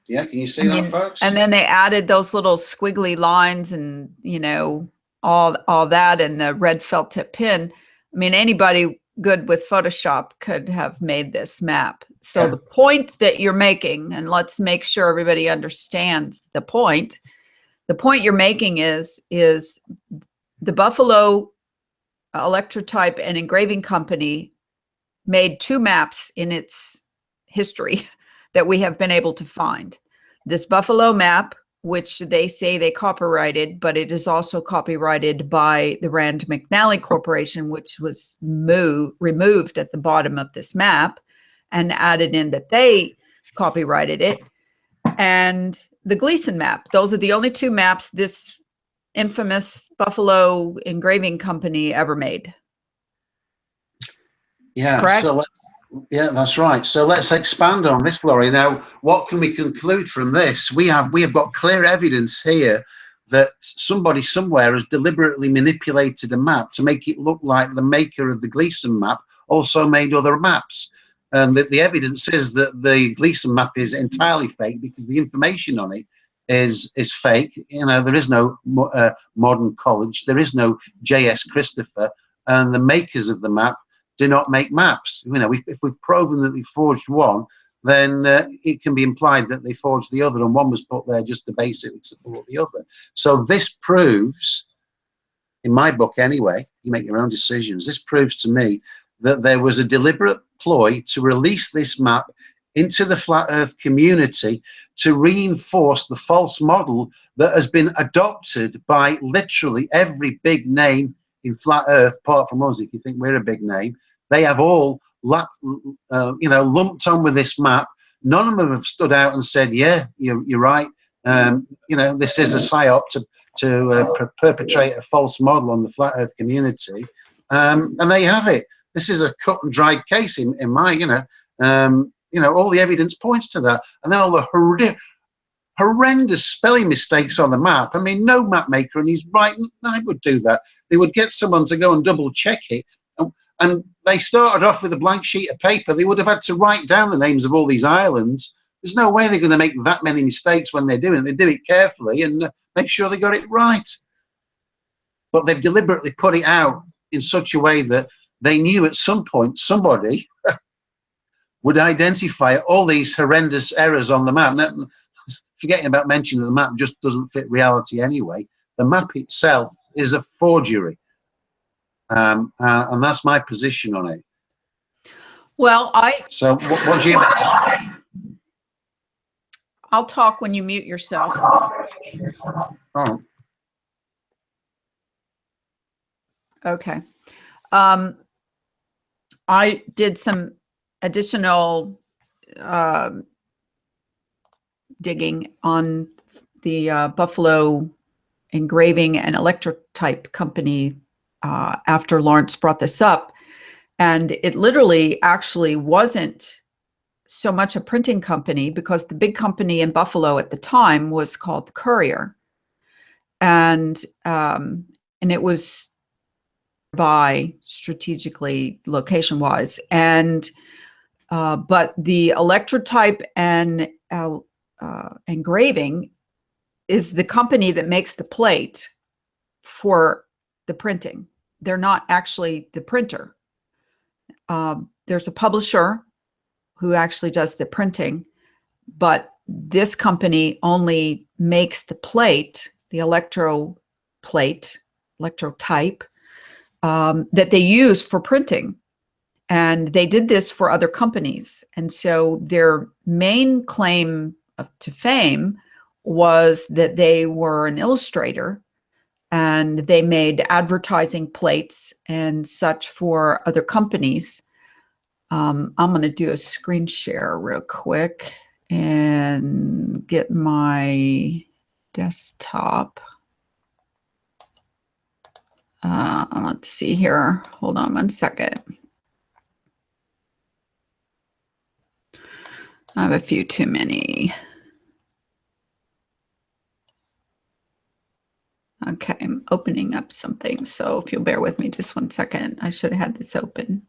[SPEAKER 2] Yeah, can you see that, folks?
[SPEAKER 1] And then they added those little squiggly lines and, you know, all that, and the red felt tip pin. I mean, anybody good with Photoshop could have made this map. So the point that you're making, and let's make sure everybody understands the point. The point you're making is the Buffalo Electrotype and Engraving Company made two maps in its history that we have been able to find. This Buffalo map, which they say they copyrighted, but it is also copyrighted by the Rand McNally Corporation, which was removed at the bottom of this map and added in that they copyrighted it. And the Gleason map. Those are the only two maps this infamous Buffalo Engraving Company ever made.
[SPEAKER 2] Yeah,
[SPEAKER 1] correct?
[SPEAKER 2] So yeah, that's right. So let's expand on this, Laurie. Now, what can we conclude from this? We have got clear evidence here that somebody somewhere has deliberately manipulated a map to make it look like the maker of the Gleason map also made other maps. And the evidence is that the Gleason map is entirely fake because the information on it is fake. You know, there is no modern college, there is no J.S. Christopher, and the makers of the map do not make maps. You know, if we've proven that they forged one, then it can be implied that they forged the other, and one was put there just to basically support the other. So this proves, in my book anyway, you make your own decisions, this proves to me that there was a deliberate ploy to release this map into the flat earth community to reinforce the false model that has been adopted by literally every big name in flat earth, apart from us. If you think we're a big name, they have all lumped on with this map. None of them have stood out and said, yeah, you're right, this is a psyop to perpetrate a false model on the flat earth community. And there you have it. This is a cut and dried case in my, all the evidence points to that. And then all the horrendous spelling mistakes on the map. I mean, no map maker in his right mind would do that. They would get someone to go and double check it. And they started off with a blank sheet of paper. They would have had to write down the names of all these islands. There's no way they're going to make that many mistakes when they're doing it. They do it carefully and make sure they got it right. But they've deliberately put it out in such a way that they knew at some point somebody would identify all these horrendous errors on the map. Now, forgetting about mentioning that the map just doesn't fit reality anyway. The map itself is a forgery. And that's my position on it.
[SPEAKER 1] Well,
[SPEAKER 2] So what do you...
[SPEAKER 1] I'll talk when you mute yourself.
[SPEAKER 2] Oh.
[SPEAKER 1] Okay. I did some additional digging on the Buffalo Engraving and Electrotype Company after Lawrence brought this up. And it literally actually wasn't so much a printing company because the big company in Buffalo at the time was called the Courier, and it was by strategically location wise, and but the electrotype and engraving is the company that makes the plate for the printing. They're not actually the printer. There's a publisher who actually does the printing, but this company only makes the plate, the electrotype, that they use for printing. And they did this for other companies. And so their main claim to fame was that they were an illustrator and they made advertising plates and such for other companies. I'm going to do a screen share real quick and get my desktop. Let's see here. Hold on one second. I have a few too many. Okay, I'm opening up something. So if you'll bear with me just one second, I should have had this open.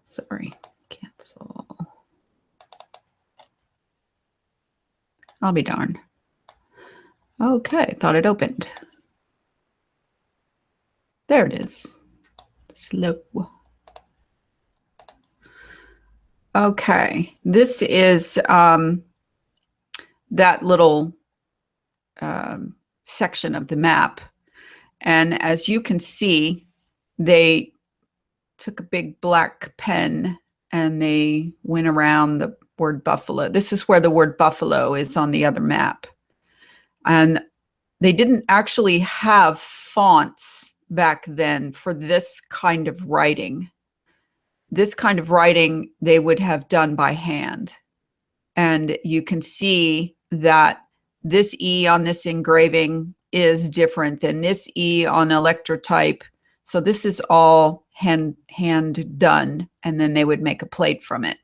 [SPEAKER 1] Sorry, cancel. I'll be darned. Okay, thought it opened. There it is. Slow. Okay, this is that little section of the map. And as you can see, they took a big black pen and they went around the word buffalo. This is where the word buffalo is on the other map. And they didn't actually have fonts back then for this kind of writing. This kind of writing they would have done by hand. And you can see that this E on this engraving is different than this E on electrotype. So this is all hand done, and then they would make a plate from it.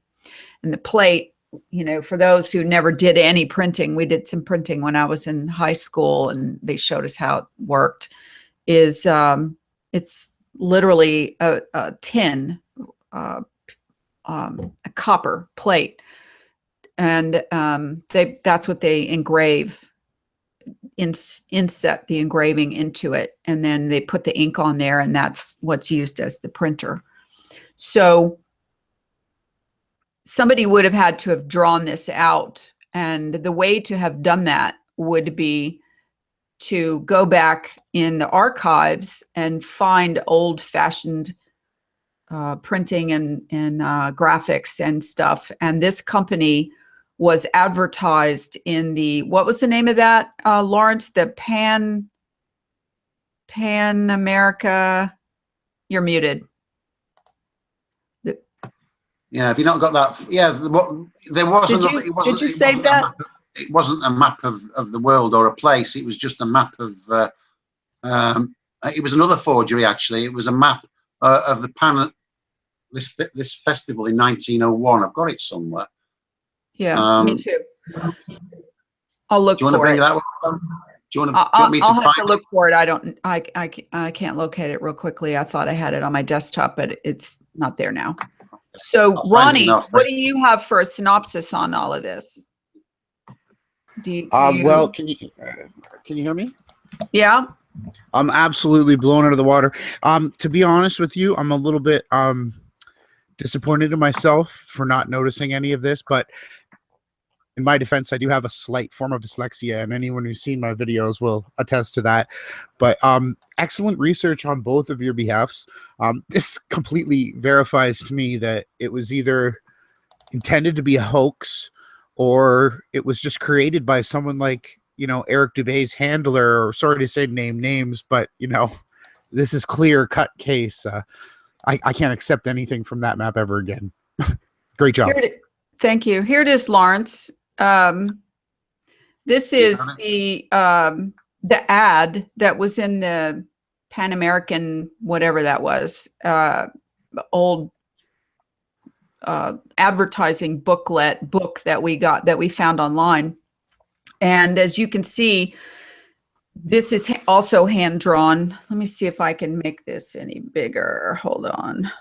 [SPEAKER 1] And the plate, you know, for those who never did any printing, we did some printing when I was in high school and they showed us how it worked, is it's literally a tin, a copper plate. And that's what they engrave, inset the engraving into it, and then they put the ink on there, and that's what's used as the printer. So somebody would have had to have drawn this out, and the way to have done that would be to go back in the archives and find old-fashioned printing and graphics and stuff. And this company was advertised in the, what was the name of that, Lawrence? The Pan America. You're muted.
[SPEAKER 2] Yeah, have you not got that? Yeah, there wasn't.
[SPEAKER 1] Did you save that?
[SPEAKER 2] It wasn't a map of the world or a place. It was just a map of. It was another forgery, actually. It was a map of the Pan. This festival in 1901. I've got it somewhere.
[SPEAKER 1] Yeah, me too. I'll look for it. Do you want to bring that one?
[SPEAKER 2] Do you want me to
[SPEAKER 1] I'll have
[SPEAKER 2] find
[SPEAKER 1] to look for it. I can't locate it real quickly. I thought I had it on my desktop, but it's not there now. So Ronnie, what do you have for a synopsis on all of this?
[SPEAKER 3] Well, can you hear me?
[SPEAKER 1] Yeah.
[SPEAKER 3] I'm absolutely blown out of the water. To be honest with you, I'm a little bit disappointed in myself for not noticing any of this, but in my defense, I do have a slight form of dyslexia, and anyone who's seen my videos will attest to that. But excellent research on both of your behalfs. This completely verifies to me that it was either intended to be a hoax or it was just created by someone like, you know, Eric Dubé's handler, or sorry to say name names, but, you know, this is clear-cut case. I can't accept anything from that map ever again. Great job.
[SPEAKER 1] Thank you. Here it is, Lawrence. This is the ad that was in the Pan American, whatever that was, old advertising book that we found online. And as you can see, this is also hand drawn. Let me see if I can make this any bigger. Hold on.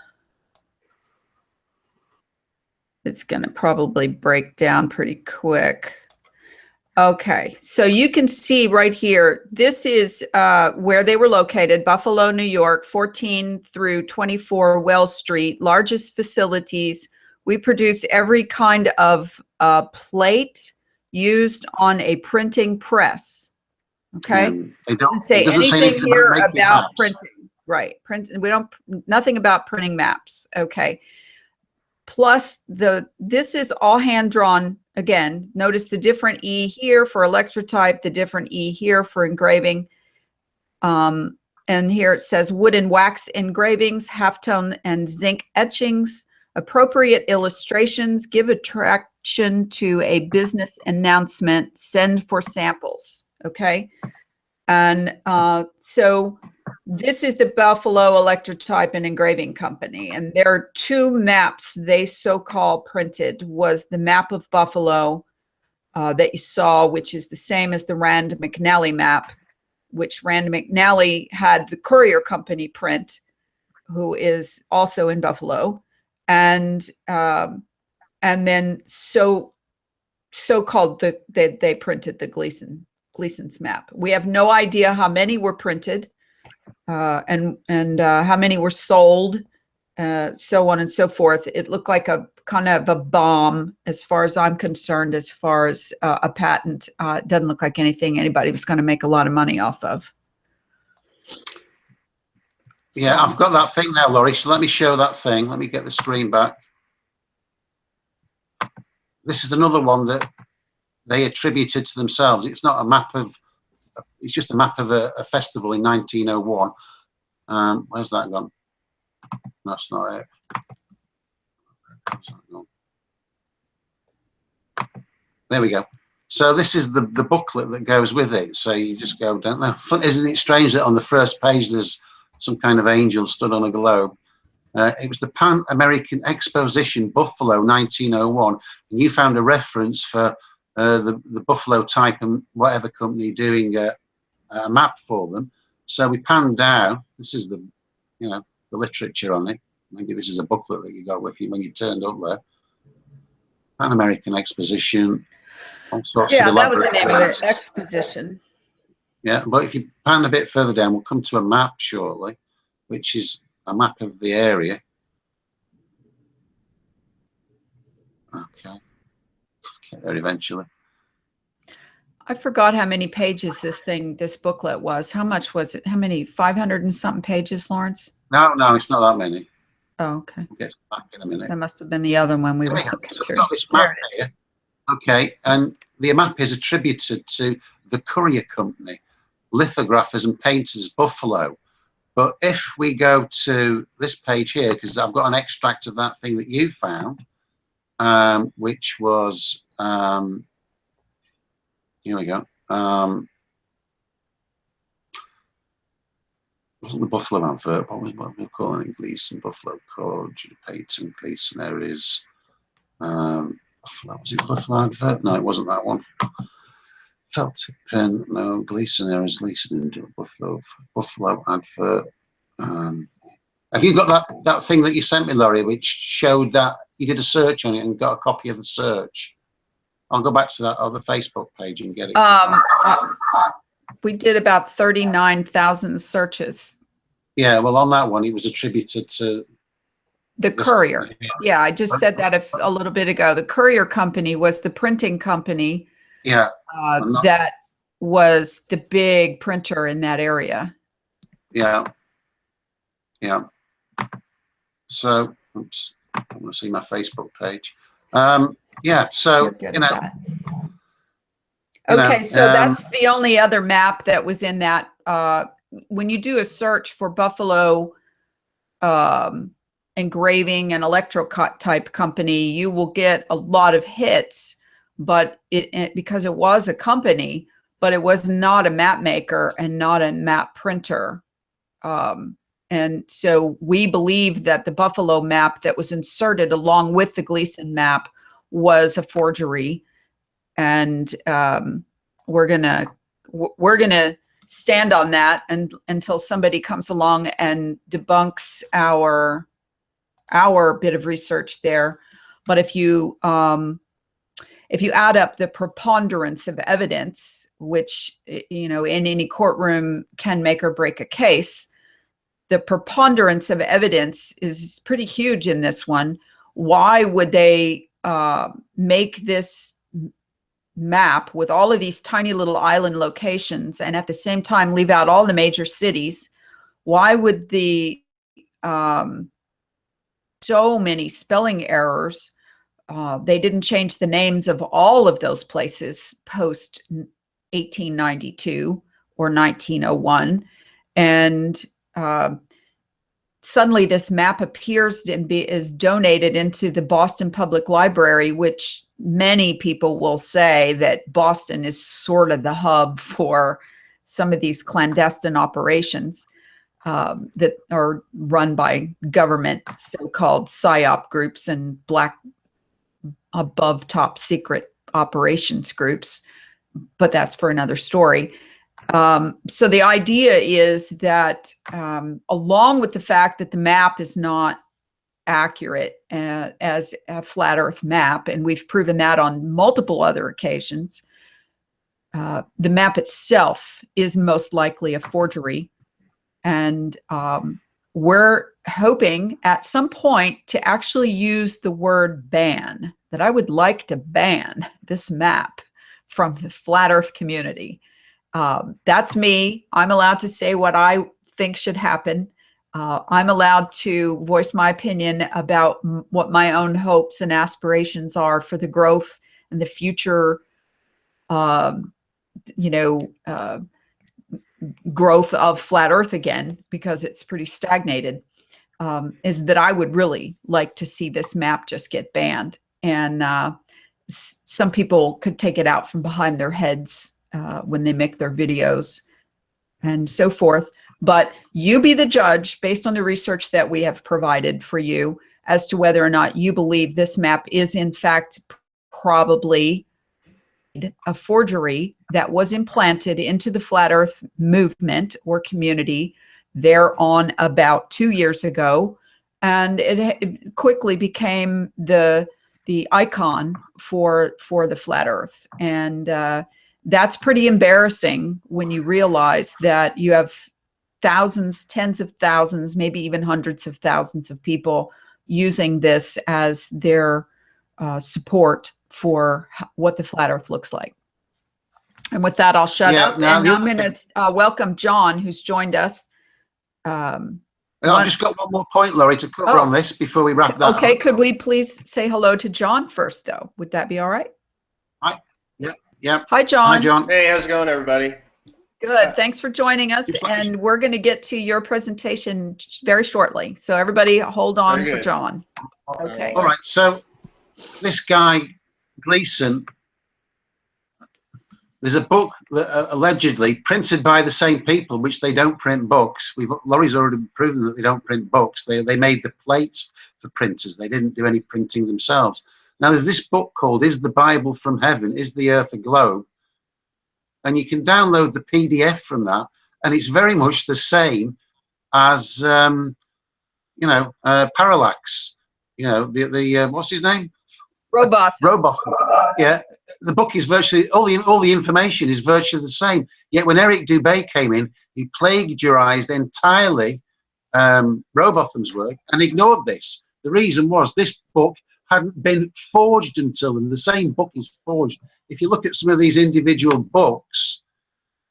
[SPEAKER 1] It's going to probably break down pretty quick. Okay, so you can see right here, this is where they were located, Buffalo, New York, 14 through 24 Wells Street, largest facilities. We produce every kind of plate used on a printing press. Okay,
[SPEAKER 2] It
[SPEAKER 1] doesn't say anything here about printing. Right, we don't, nothing about printing maps. Okay. Plus this is all hand drawn. Again, notice the different E here for electrotype, the different E here for engraving. And here it says wood and wax engravings, halftone and zinc etchings, appropriate illustrations, give attraction to a business announcement, send for samples. Okay. And so this is the Buffalo Electrotype and Engraving Company, and there are two maps they so-called printed. Was the map of Buffalo that you saw, which is the same as the Rand McNally map, which Rand McNally had the Courier Company print, who is also in Buffalo, and then so-called they printed the Gleason's map. We have no idea how many were printed. And how many were sold, so on and so forth. It looked like a kind of a bomb as far as I'm concerned, as far as a patent. It doesn't look like anything anybody was going to make a lot of money off of.
[SPEAKER 2] Yeah, I've got that thing now, Laurie, so let me show that thing. Let me get the screen back. This is another one that they attributed to themselves. It's not a map of, it's just a map of a festival in 1901. Where's that gone? That's not it. There we go. So this is the booklet that goes with it. So you just go, don't know. Isn't it strange that on the first page there's some kind of angel stood on a globe? It was the Pan American Exposition, Buffalo, 1901. And you found a reference for the Buffalo type and whatever company doing a map for them. So we panned down. This is the, the literature on it. Maybe this is a booklet that you got with you when you turned up there. Pan American Exposition. All sorts of
[SPEAKER 1] that was the
[SPEAKER 2] elaborate
[SPEAKER 1] name of it, Exposition.
[SPEAKER 2] Yeah, but if you pan a bit further down, we'll come to a map shortly, which is a map of the area. Okay, get there eventually.
[SPEAKER 1] I forgot how many pages this booklet was. How much was it? How many? 500 and something pages, Lawrence?
[SPEAKER 2] No, it's not that many.
[SPEAKER 1] Oh, okay.
[SPEAKER 2] We'll get back in a minute.
[SPEAKER 1] That must have been the other one we were looking
[SPEAKER 2] so
[SPEAKER 1] through.
[SPEAKER 2] We've got this map here. Okay, and the map is attributed to the Courier Company, lithographers and painters, Buffalo. But if we go to this page here, because I've got an extract of that thing that you found, which was, here we go. Wasn't the Buffalo advert? What were we calling it? Gleason, Buffalo Code, patent, Gleason areas. Buffalo, was it Buffalo advert? No, it wasn't that one. Felted pen, no. Gleason areas, Gleason Buffalo advert. Have you got that thing that you sent me, Laurie, which showed that you did a search on it and got a copy of the search? I'll go back to that other Facebook page and get it.
[SPEAKER 1] We did about 39,000 searches.
[SPEAKER 2] Yeah, well, on that one, it was attributed to
[SPEAKER 1] the Courier. Yeah, I just said that a little bit ago. The Courier Company was the printing company.
[SPEAKER 2] Yeah.
[SPEAKER 1] That was the big printer in that area.
[SPEAKER 2] Yeah. Yeah. So, oops, I want to see my Facebook page. Yeah, so,
[SPEAKER 1] Okay, so that's the only other map that was in that. When you do a search for Buffalo engraving and electrotype company, you will get a lot of hits, but because it was a company, but it was not a map maker and not a map printer. And so we believe that the Buffalo map that was inserted along with the Gleason map was a forgery. And we're gonna stand on that until somebody comes along and debunks our bit of research there. But if you add up the preponderance of evidence, which, you know, in any courtroom can make or break a case, the preponderance of evidence is pretty huge in this one. Why would they make this map with all of these tiny little island locations and at the same time leave out all the major cities? Why would the so many spelling errors? They didn't change the names of all of those places post 1892 or 1901. And suddenly this map appears and is donated into the Boston Public Library, which many people will say that Boston is sort of the hub for some of these clandestine operations that are run by government, so-called PSYOP groups and black above top secret operations groups. But that's for another story. So the idea is that along with the fact that the map is not accurate as a flat earth map, and we've proven that on multiple other occasions, the map itself is most likely a forgery. And we're hoping at some point to actually use the word ban, that I would like to ban this map from the flat earth community. That's me. I'm allowed to say what I think should happen. I'm allowed to voice my opinion about what my own hopes and aspirations are for the growth and the future, growth of flat earth again, because it's pretty stagnated, is that I would really like to see this map just get banned. And some people could take it out from behind their heads when they make their videos and so forth. But you be the judge based on the research that we have provided for you as to whether or not you believe this map is in fact probably a forgery that was implanted into the flat earth movement or community there on about 2 years ago. And it quickly became the icon for the flat earth. And that's pretty embarrassing when you realize that you have thousands, tens of thousands, maybe even hundreds of thousands of people using this as their support for what the flat earth looks like. And with that, I'll shut up. And I'm going to welcome John, who's joined us.
[SPEAKER 2] I've just got one more point, Laurie, to cover on this before we wrap that
[SPEAKER 1] Okay,
[SPEAKER 2] up.
[SPEAKER 1] could we please say hello to John first, though? Would that be all right?
[SPEAKER 2] Hi. Yeah.
[SPEAKER 1] Hi, John.
[SPEAKER 2] Hi, John.
[SPEAKER 4] Hey, how's it going, everybody?
[SPEAKER 1] Good. Thanks for joining us. And we're going to get to your presentation very shortly. So everybody hold on for John. Okay.
[SPEAKER 2] All right. So this guy, Gleason, there's a book that allegedly printed by the same people, which they don't print books. Laurie's already proven that they don't print books. They made the plates for printers. They didn't do any printing themselves. Now there's this book called "Is the Bible from Heaven? Is the Earth a Globe?" And you can download the PDF from that, and it's very much the same as Parallax. What's his name? Roboth. Yeah, the book is virtually all the information is virtually the same. Yet when Eric Dubé came in, he plagiarized entirely Robotham's work and ignored this. The reason was this book hadn't been forged until, and the same book is forged. If you look at some of these individual books,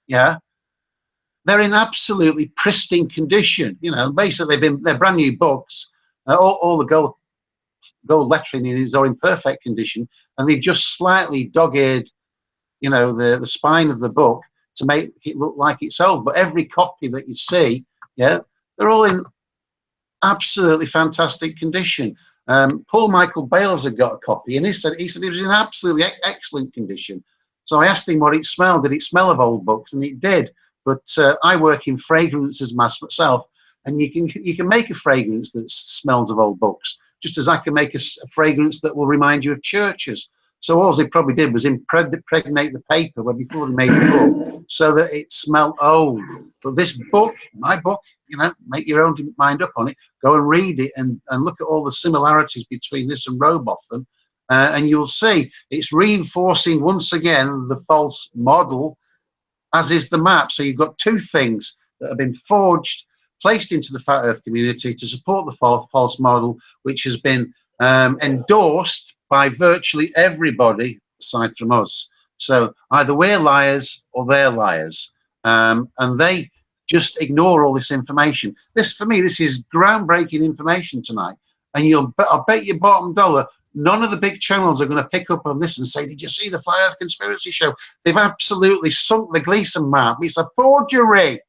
[SPEAKER 2] yeah, they're in absolutely pristine condition. Basically they're brand new books. All the gold lettering is in perfect condition, and they've just slightly dog-eared, the spine of the book to make it look like it's old. But every copy that you see, yeah, they're all in absolutely fantastic condition. Paul Michael Bales had got a copy, and he said it was in absolutely excellent condition. So I asked him what it smelled. Did it smell of old books? And it did. but I work in fragrances myself, and you can make a fragrance that smells of old books, just as I can make a fragrance that will remind you of churches. So all they probably did was impregnate the paper before they made the book so that it smelled old. But this book, my book, you know, make your own mind up on it. Go and read it and look at all the similarities between this and Robotham, and you'll see it's reinforcing once again the false model, as is the map. So you've got two things that have been forged, placed into the Flat Earth community to support the false model, which has been endorsed by virtually everybody aside from us. So either we're liars or they're liars, and they just ignore all this information. This, for me, this is groundbreaking information tonight, and I'll bet your bottom dollar none of the big channels are going to pick up on this and say, did you see the Flat Earth Conspiracy Show? They've absolutely sunk the Gleason Map. It's a forgery.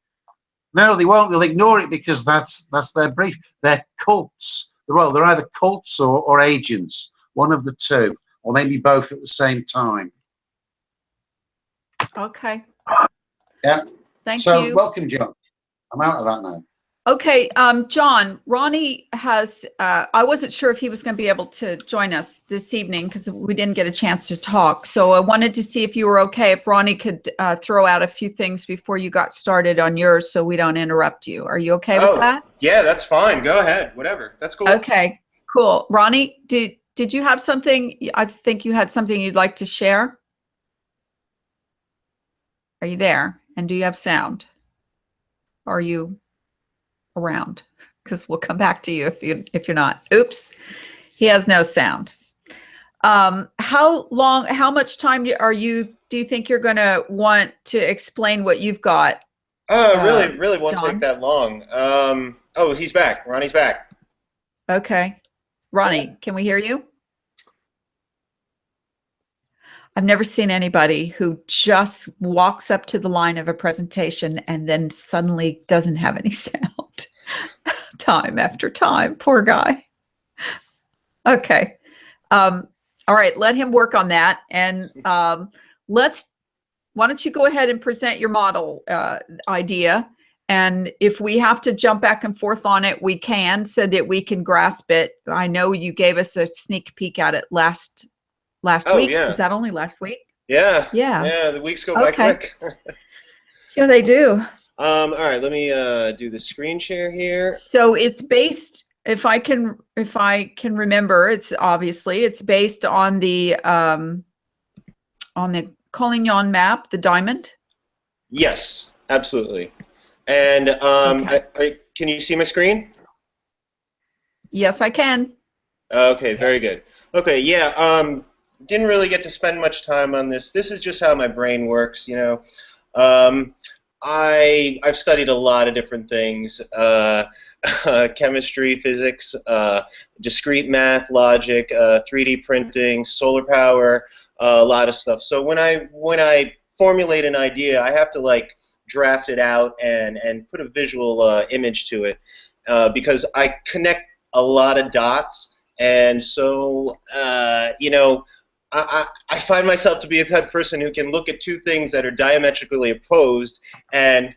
[SPEAKER 2] No, they won't. They'll ignore it because that's their brief. They're cults. Well, they're either cults or agents, one of the two, or maybe both at the same time.
[SPEAKER 1] Okay.
[SPEAKER 2] Yeah.
[SPEAKER 1] Thank
[SPEAKER 2] so,
[SPEAKER 1] you.
[SPEAKER 2] Welcome, John. I'm out of that now.
[SPEAKER 1] Okay, John, Ronnie has, I wasn't sure if he was going to be able to join us this evening because we didn't get a chance to talk. So I wanted to see if you were okay, if Ronnie could throw out a few things before you got started on yours so we don't interrupt you. Are you okay with that?
[SPEAKER 4] Yeah, that's fine. Go ahead. Whatever. That's cool.
[SPEAKER 1] Okay, cool. Ronnie, did you have something? I think you had something you'd like to share. Are you there? And do you have sound? Are you around? Because we'll come back to you if you're not. Oops, he has no sound. How much time do you think you're going to want to explain what you've got?
[SPEAKER 4] Really won't
[SPEAKER 1] John?
[SPEAKER 4] take that long. Oh, he's back. Ronnie's back.
[SPEAKER 1] Okay. Ronnie, can we hear you? I've never seen anybody who just walks up to the line of a presentation and then suddenly doesn't have any sound. Time after time. Poor guy. Okay. All right. Let him work on that. And why don't you go ahead and present your model idea. And if we have to jump back and forth on it, we can, so that we can grasp it. I know you gave us a sneak peek at it last week.
[SPEAKER 4] Yeah.
[SPEAKER 1] Was that only last week?
[SPEAKER 4] Yeah.
[SPEAKER 1] Yeah.
[SPEAKER 4] Yeah, the weeks go by quick.
[SPEAKER 1] Yeah, they do.
[SPEAKER 4] All right, let me do the screen share here.
[SPEAKER 1] So it's based, if I can remember, it's based on the Collignon map, the diamond.
[SPEAKER 4] Yes, absolutely. And
[SPEAKER 1] Okay.
[SPEAKER 4] can you see my screen?
[SPEAKER 1] Yes, I can.
[SPEAKER 4] Okay, very good. Okay, yeah. Didn't really get to spend much time on this. This is just how my brain works, you know. I've studied a lot of different things: chemistry, physics, discrete math, logic, 3D printing, solar power, a lot of stuff. So when I formulate an idea, I have to like draft it out and put a visual image to it, because I connect a lot of dots, and so you know. I find myself to be the type of person who can look at two things that are diametrically opposed and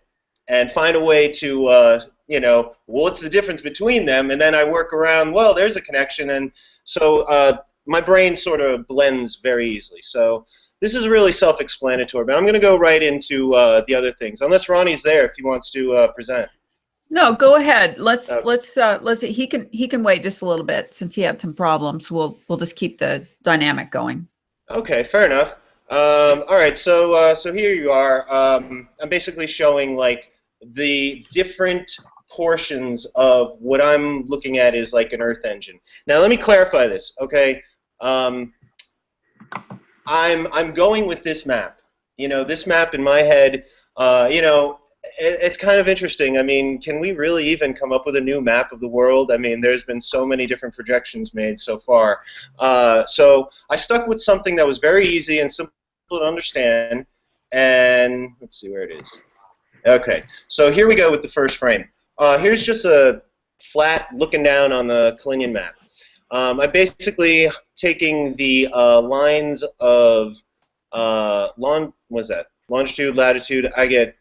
[SPEAKER 4] find a way to, you know, what's the difference between them, and then I work around, well, there's a connection, and so my brain sort of blends very easily. So this is really self-explanatory, but I'm going to go right into the other things, unless Ronnie's there if he wants to present.
[SPEAKER 1] No, go ahead. Let's he can wait just a little bit since he had some problems. We'll just keep the dynamic going.
[SPEAKER 4] Okay, fair enough. All right, so here you are. I'm basically showing like the different portions of what I'm looking at is like an Earth engine. Now let me clarify this, okay? I'm going with this map. You know, this map in my head. You know. It's kind of interesting. I mean, can we really even come up with a new map of the world? I mean, there's been so many different projections made so far. So I stuck with something that was very easy and simple to understand. And let's see where it is. Okay, so here we go with the first frame. Here's just a flat looking down on the Collignon map. I'm basically taking the lines of longitude, latitude. I get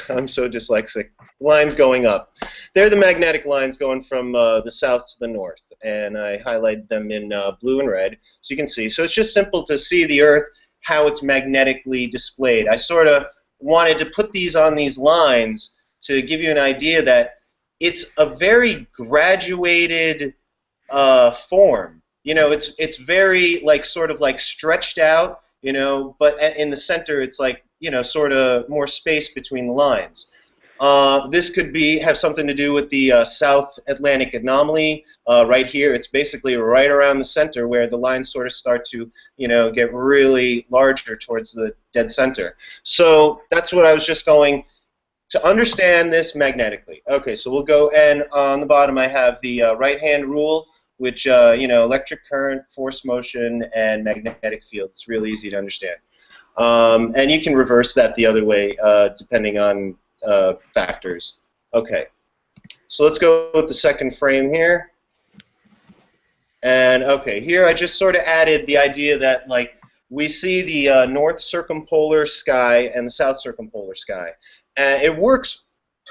[SPEAKER 4] I'm so dyslexic. Lines going up. They're the magnetic lines going from the south to the north, and I highlight them in blue and red, so you can see. So it's just simple to see the Earth, how it's magnetically displayed. I sort of wanted to put these on these lines to give you an idea that it's a very graduated form. You know, it's very like sort of like stretched out, you know, but in the center it's like, you know, sort of more space between the lines. This could have something to do with the South Atlantic anomaly right here. It's basically right around the center where the lines sort of start to, you know, get really larger towards the dead center. So that's what I was just going to understand this magnetically. Okay, so we'll go, and on the bottom I have the right-hand rule, which, you know, electric current, force motion, and magnetic field. It's real easy to understand. And you can reverse that the other way depending on factors. Okay, so let's go with the second frame here. And okay, here I just sort of added the idea that, like, we see the north circumpolar sky and the south circumpolar sky. And it works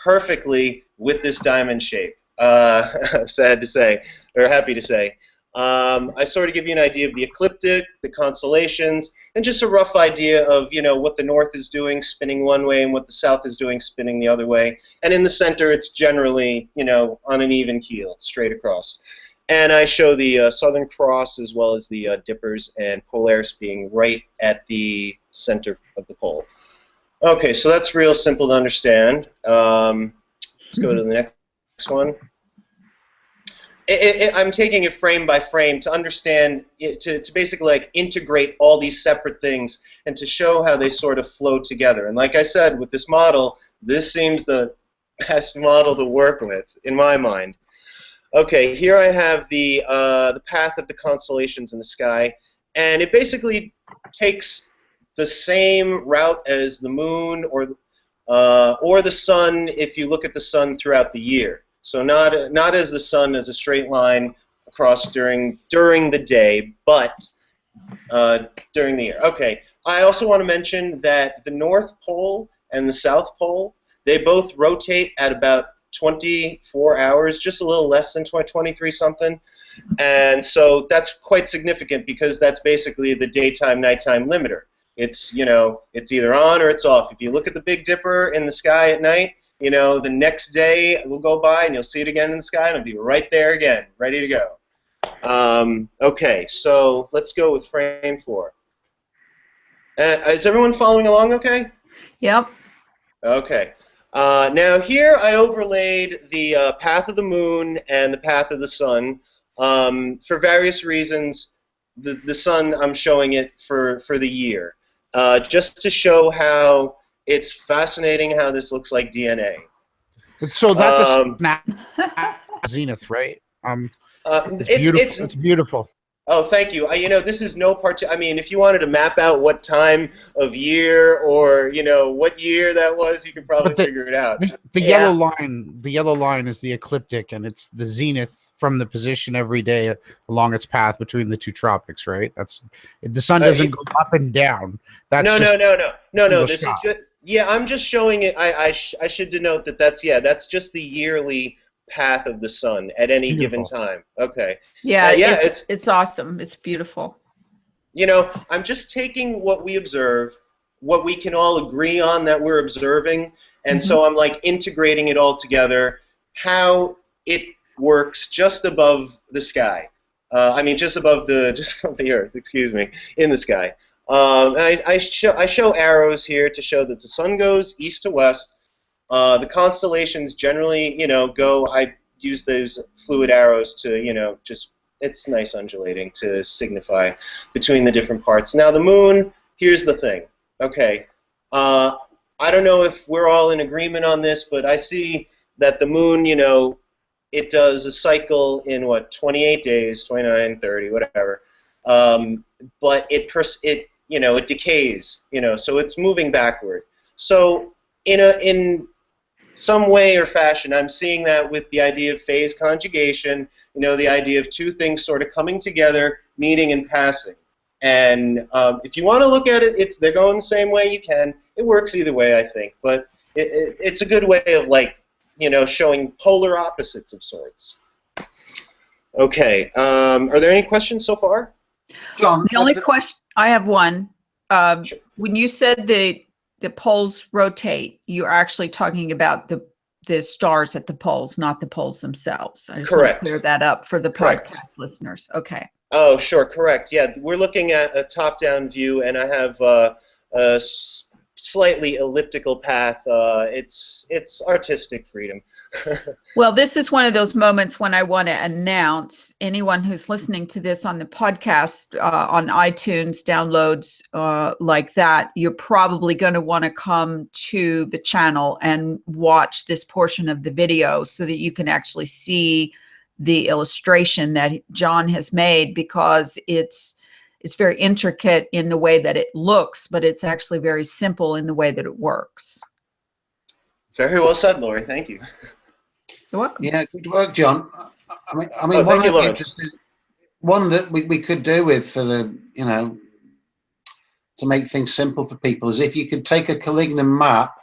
[SPEAKER 4] perfectly with this diamond shape. Sad to say, or happy to say. I sort of give you an idea of the ecliptic, the constellations, and just a rough idea of, you know, what the north is doing, spinning one way, and what the south is doing, spinning the other way. And in the center, it's generally, you know, on an even keel, straight across. And I show the Southern Cross as well as the Dippers and Polaris being right at the center of the pole. Okay, so that's real simple to understand. Let's go to the next one. I'm taking it frame by frame to understand, to basically like integrate all these separate things and to show how they sort of flow together. And like I said, with this model, this seems the best model to work with, in my mind. Okay, here I have the path of the constellations in the sky, and it basically takes the same route as the moon or the sun if you look at the sun throughout the year. So not as the sun as a straight line across during the day, but during the year. Okay. I also want to mention that the North Pole and the South Pole, they both rotate at about 24 hours, just a little less than 23 something. And so that's quite significant because that's basically the daytime-nighttime limiter. It's, you know, it's either on or it's off. If you look at the Big Dipper in the sky at night, you know, the next day will go by and you'll see it again in the sky and it'll be right there again, ready to go. Okay, so let's go with frame 4. Is everyone following along okay?
[SPEAKER 1] Yep.
[SPEAKER 4] Okay. Now here I overlaid the path of the moon and the path of the sun. For various reasons, the sun, I'm showing it for the year. Just to show how it's fascinating how this looks like DNA.
[SPEAKER 3] So that's a snap zenith, right? It's beautiful.
[SPEAKER 4] Oh, thank you. You know, this is no part. I mean, if you wanted to map out what time of year or, you know, what year that was, you could probably figure it out.
[SPEAKER 3] The yellow line is the ecliptic, and it's the zenith from the position every day along its path between the two tropics, right? That's the sun doesn't go up and down. That's
[SPEAKER 4] no. This is just, yeah, I'm just showing it. I should denote that that's just the yearly path of the sun at any given time. Okay.
[SPEAKER 1] Yeah, it's awesome. It's beautiful.
[SPEAKER 4] You know, I'm just taking what we observe, what we can all agree on that we're observing, and so I'm like integrating it all together, how it works just above the sky. I mean, just above the Earth, excuse me, in the sky. I show arrows here to show that the sun goes east to west. The constellations generally, you know, I use those fluid arrows to, you know, just, it's nice undulating to signify between the different parts. Now the moon, here's the thing. Okay, I don't know if we're all in agreement on this, but I see that the moon, you know, it does a cycle in what, 28 days, 29, 30, whatever. But it you know, it decays, you know, so it's moving backward. So in some way or fashion, I'm seeing that with the idea of phase conjugation, you know, the idea of two things sort of coming together, meeting and passing. And if you want to look at it, they're going the same way you can. It works either way, I think. But it's a good way of, like, showing polar opposites of sorts. Okay. Are there any questions so far?
[SPEAKER 2] John,
[SPEAKER 1] The only question I have one.
[SPEAKER 4] Sure.
[SPEAKER 1] When you said the poles rotate, you're actually talking about the stars at the poles, not the poles themselves. I just want
[SPEAKER 4] Correct.
[SPEAKER 1] to clear that up for the
[SPEAKER 4] Correct.
[SPEAKER 1] podcast listeners. Okay.
[SPEAKER 4] Oh, sure, correct. Yeah, we're looking at a top-down view, and I have a slightly elliptical path. It's artistic freedom.
[SPEAKER 1] Well, this is one of those moments when I want to announce anyone who's listening to this on the podcast, on iTunes, downloads like that, you're probably going to want to come to the channel and watch this portion of the video so that you can actually see the illustration that John has made, because it's very intricate in the way that it looks, but it's actually very simple in the way that it works.
[SPEAKER 4] Very well said, Lori. Thank you.
[SPEAKER 1] You're welcome.
[SPEAKER 2] yeah, good work, John. I mean,
[SPEAKER 4] Oh,
[SPEAKER 2] one
[SPEAKER 4] thank you,
[SPEAKER 2] of the
[SPEAKER 4] Lawrence.
[SPEAKER 2] interesting one that we could do with for the to make things simple for people is if you could take a Collignon map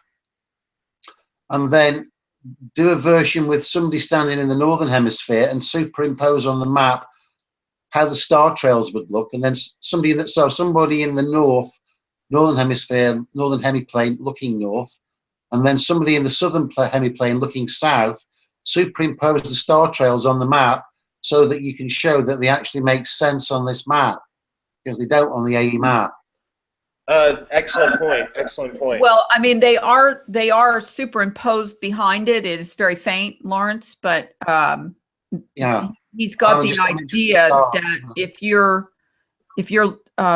[SPEAKER 2] and then do a version with somebody standing in the northern hemisphere and superimpose on the map how the star trails would look, and then somebody in the northern hemisphere, northern hemiplane looking north, and then somebody in the southern hemiplane looking south, superimpose the star trails on the map so that you can show that they actually make sense on this map, because they don't on the AE map.
[SPEAKER 4] Excellent point. Excellent point.
[SPEAKER 1] Well, I mean, they are superimposed behind it. It is very faint, Lawrence, but
[SPEAKER 2] Yeah.
[SPEAKER 1] he's got the
[SPEAKER 2] just wanted to
[SPEAKER 1] idea
[SPEAKER 2] start.
[SPEAKER 1] that if you're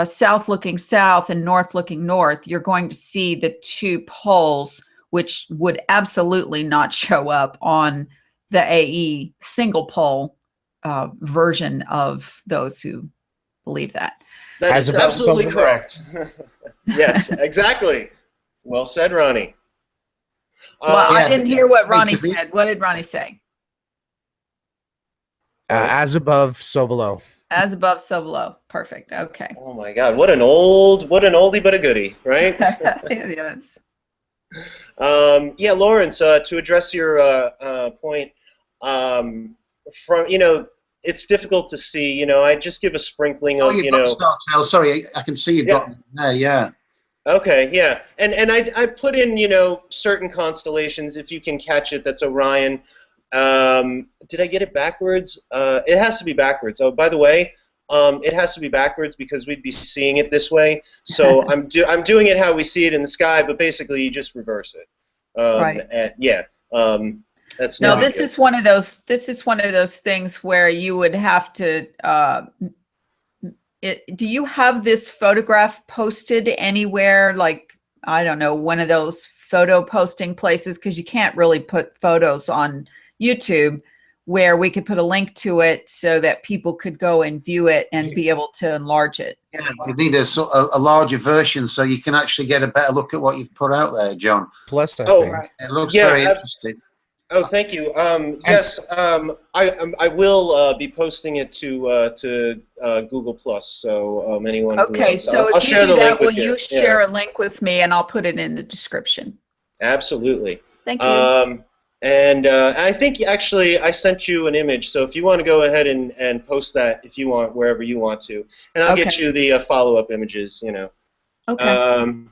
[SPEAKER 1] south looking south and north looking north, you're going to see the two poles, which would absolutely not show up on the AE single pole version of those who believe that.
[SPEAKER 4] That
[SPEAKER 3] As
[SPEAKER 4] is
[SPEAKER 3] above,
[SPEAKER 4] absolutely
[SPEAKER 3] so below.
[SPEAKER 4] correct. Yes, exactly. Well said, Ronnie.
[SPEAKER 1] Well, I
[SPEAKER 2] yeah,
[SPEAKER 1] didn't hear what Ronnie
[SPEAKER 2] because
[SPEAKER 1] said. What did Ronnie say?
[SPEAKER 3] As above, so below.
[SPEAKER 1] As above, so below. Perfect. Okay.
[SPEAKER 4] Oh my God, what an oldie but a goodie, right?
[SPEAKER 1] Yes.
[SPEAKER 4] Yeah, Lawrence, to address your point, it's difficult to see. I just give a sprinkling
[SPEAKER 2] Oh,
[SPEAKER 4] of,
[SPEAKER 2] you've got the star trail. Sorry, I can see you've
[SPEAKER 4] Yeah.
[SPEAKER 2] got them there. Yeah.
[SPEAKER 4] Okay, yeah, and I put in certain constellations. If you can catch it, that's Orion. Did I get it backwards? It has to be backwards. Oh, by the way, it has to be backwards because we'd be seeing it this way. So I'm doing it how we see it in the sky, but basically you just reverse it.
[SPEAKER 1] Right.
[SPEAKER 4] And yeah. That's
[SPEAKER 1] No,
[SPEAKER 4] no
[SPEAKER 1] this
[SPEAKER 4] big
[SPEAKER 1] is one of those. This is one of those things where you would have to. Do you have this photograph posted anywhere? Like, I don't know, one of those photo posting places, because you can't really put photos on YouTube, where we could put a link to it so that people could go and view it and be able to enlarge it.
[SPEAKER 2] Yeah, you need a larger version so you can actually get a better look at what you've put out there, John.
[SPEAKER 3] Plus, I
[SPEAKER 4] Oh,
[SPEAKER 3] think.
[SPEAKER 1] Right.
[SPEAKER 2] It looks
[SPEAKER 4] Yeah,
[SPEAKER 2] very interesting.
[SPEAKER 4] Oh, thank you. Yes, I will be posting it to Google Plus. So anyone. Who
[SPEAKER 1] Okay,
[SPEAKER 4] wants,
[SPEAKER 1] so
[SPEAKER 4] I'll
[SPEAKER 1] if you
[SPEAKER 4] share
[SPEAKER 1] do
[SPEAKER 4] the
[SPEAKER 1] that,
[SPEAKER 4] link
[SPEAKER 1] will
[SPEAKER 4] with
[SPEAKER 1] you
[SPEAKER 4] you.
[SPEAKER 1] share a link with me, and I'll put it in the description.
[SPEAKER 4] Absolutely.
[SPEAKER 1] Thank you.
[SPEAKER 4] And I think actually I sent you an image, so if you want to go ahead and post that if you want, wherever you want to, and I'll get
[SPEAKER 1] Okay.
[SPEAKER 4] you the follow-up images.
[SPEAKER 1] Okay.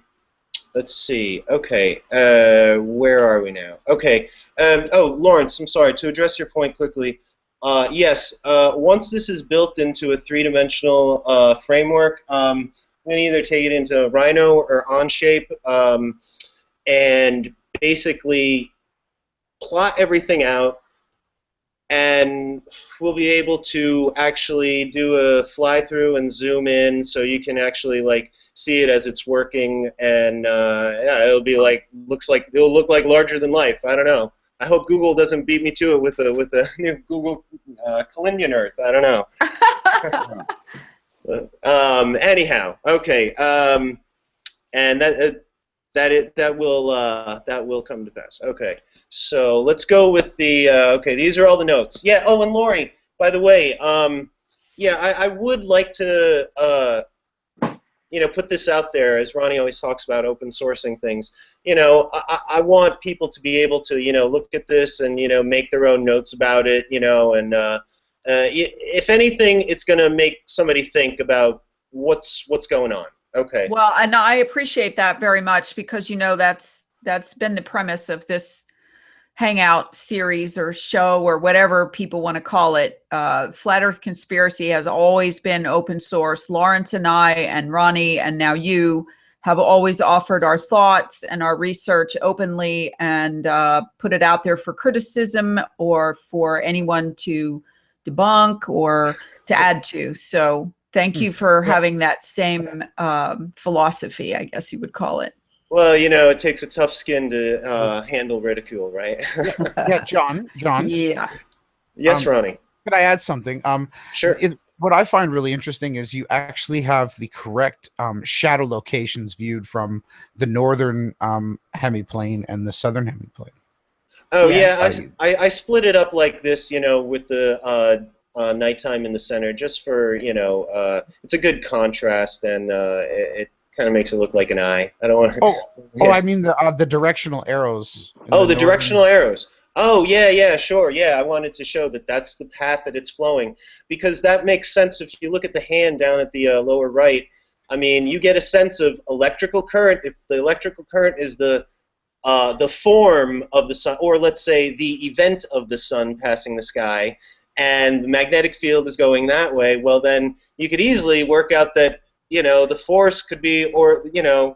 [SPEAKER 4] Let's see. Okay, where are we now? Okay. Oh, Lawrence, I'm sorry. To address your point quickly, yes. Once this is built into a three-dimensional framework, we can either take it into Rhino or Onshape, and basically plot everything out, and we'll be able to actually do a fly-through and zoom in, so you can actually see it as it's working, and yeah, it'll look like larger than life. I don't know. I hope Google doesn't beat me to it with a new Google Collignon Earth. I don't know. Anyhow, okay, and that will come to pass. Okay, so let's go with the. Okay, these are all the notes. Yeah. Oh, and Lori, by the way, yeah, I would like to put this out there, as Ronnie always talks about open sourcing things. I want people to be able to, look at this and, make their own notes about it, and if anything, it's going to make somebody think about what's going on. Okay.
[SPEAKER 1] Well, and I appreciate that very much, because, that's been the premise of this hangout series or show or whatever people want to call it. Flat Earth Conspiracy has always been open source. Lawrence and I and Ronnie and now you have always offered our thoughts and our research openly and put it out there for criticism or for anyone to debunk or to add to. So thank you for having that same philosophy, I guess you would call it.
[SPEAKER 4] Well, it takes a tough skin to handle ridicule, right?
[SPEAKER 3] Yeah, John.
[SPEAKER 1] Yeah.
[SPEAKER 4] Yes, Ronnie.
[SPEAKER 3] Could I add something?
[SPEAKER 4] Sure.
[SPEAKER 3] What I find really interesting is you actually have the correct shadow locations viewed from the northern hemiplane and the southern hemiplane.
[SPEAKER 4] Oh, yeah. I split it up like this, with the nighttime in the center, just for, it's a good contrast, and it kind of makes it look like an eye. I don't want to...
[SPEAKER 3] I mean the directional arrows.
[SPEAKER 4] Oh, the directional arrows. Oh, yeah, sure. Yeah, I wanted to show that that's the path that it's flowing, because that makes sense if you look at the hand down at the lower right. I mean, you get a sense of electrical current. If the electrical current is the form of the sun, or let's say the event of the sun passing the sky, and the magnetic field is going that way, well, then you could easily work out that the force could be, or,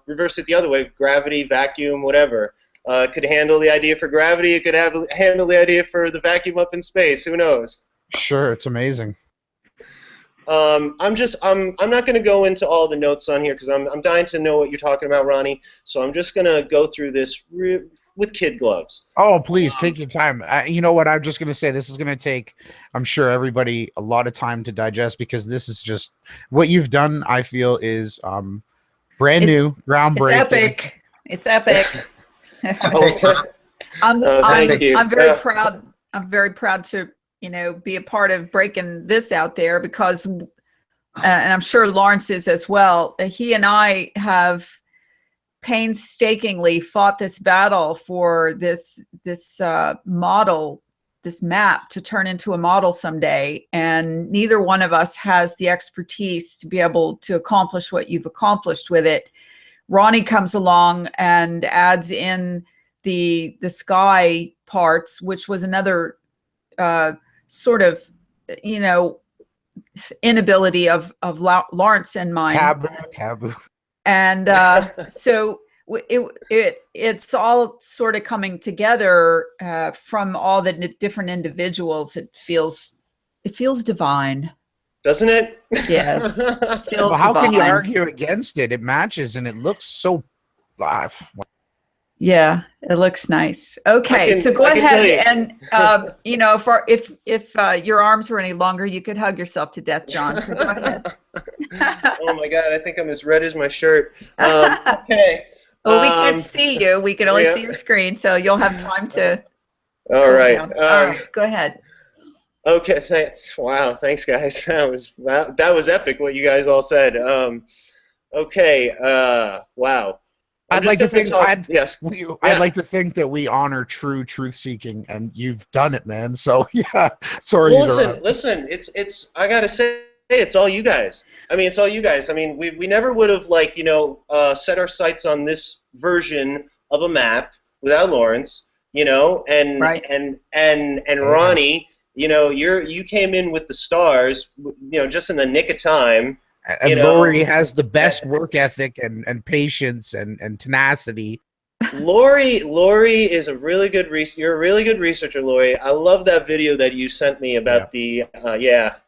[SPEAKER 4] reverse it the other way, gravity, vacuum, whatever. It could handle the idea for gravity. It could handle the idea for the vacuum up in space. Who knows?
[SPEAKER 3] Sure, it's amazing.
[SPEAKER 4] I'm not going to go into all the notes on here because I'm dying to know what you're talking about, Ronnie. So I'm just going to go through this with kid gloves.
[SPEAKER 3] Oh, please take your time. You know what? I'm just going to say this is going to take, I'm sure, everybody a lot of time to digest, because this is just what you've done. I feel is brand new, groundbreaking.
[SPEAKER 1] It's epic. I'm very proud. I'm very proud to be a part of breaking this out there, because, and I'm sure Lawrence is as well. He and I have painstakingly fought this battle for this model, this map, to turn into a model someday, and neither one of us has the expertise to be able to accomplish what you've accomplished with it. Ronnie comes along and adds in the sky parts, which was another sort of inability of Lawrence and mine.
[SPEAKER 3] Taboo.
[SPEAKER 1] And so it's all sort of coming together from all the different individuals. It feels divine,
[SPEAKER 4] doesn't it?
[SPEAKER 1] Yes. Feels
[SPEAKER 3] well, how
[SPEAKER 1] divine.
[SPEAKER 3] can you argue against it? It matches and it looks so live.
[SPEAKER 1] Yeah, it looks nice. Okay, so go ahead and if your arms were any longer, you could hug yourself to death, John. So go ahead.
[SPEAKER 4] Oh my God, I think I'm as red as my shirt. Okay.
[SPEAKER 1] Well, we can't see you. We can only see your screen, so you'll have time to.
[SPEAKER 4] All right.
[SPEAKER 1] All right, go ahead.
[SPEAKER 4] Okay. Wow. Thanks, guys. That was epic. What you guys all said. Okay. Wow.
[SPEAKER 3] I'd like to think
[SPEAKER 4] yes.
[SPEAKER 3] I'd like to think that we honor true truth seeking, and you've done it, man. So yeah. Sorry.
[SPEAKER 4] Well, listen. It's. I gotta say, it's all you guys. I mean, it's all you guys. I mean, we never would have set our sights on this version of a map without Lawrence, and
[SPEAKER 1] right.
[SPEAKER 4] and Ronnie, you came in with the stars, just in the nick of time.
[SPEAKER 3] And Lori has the best work ethic and patience and tenacity.
[SPEAKER 4] Lori is a really good you're a really good researcher, Lori. I love that video that you sent me about the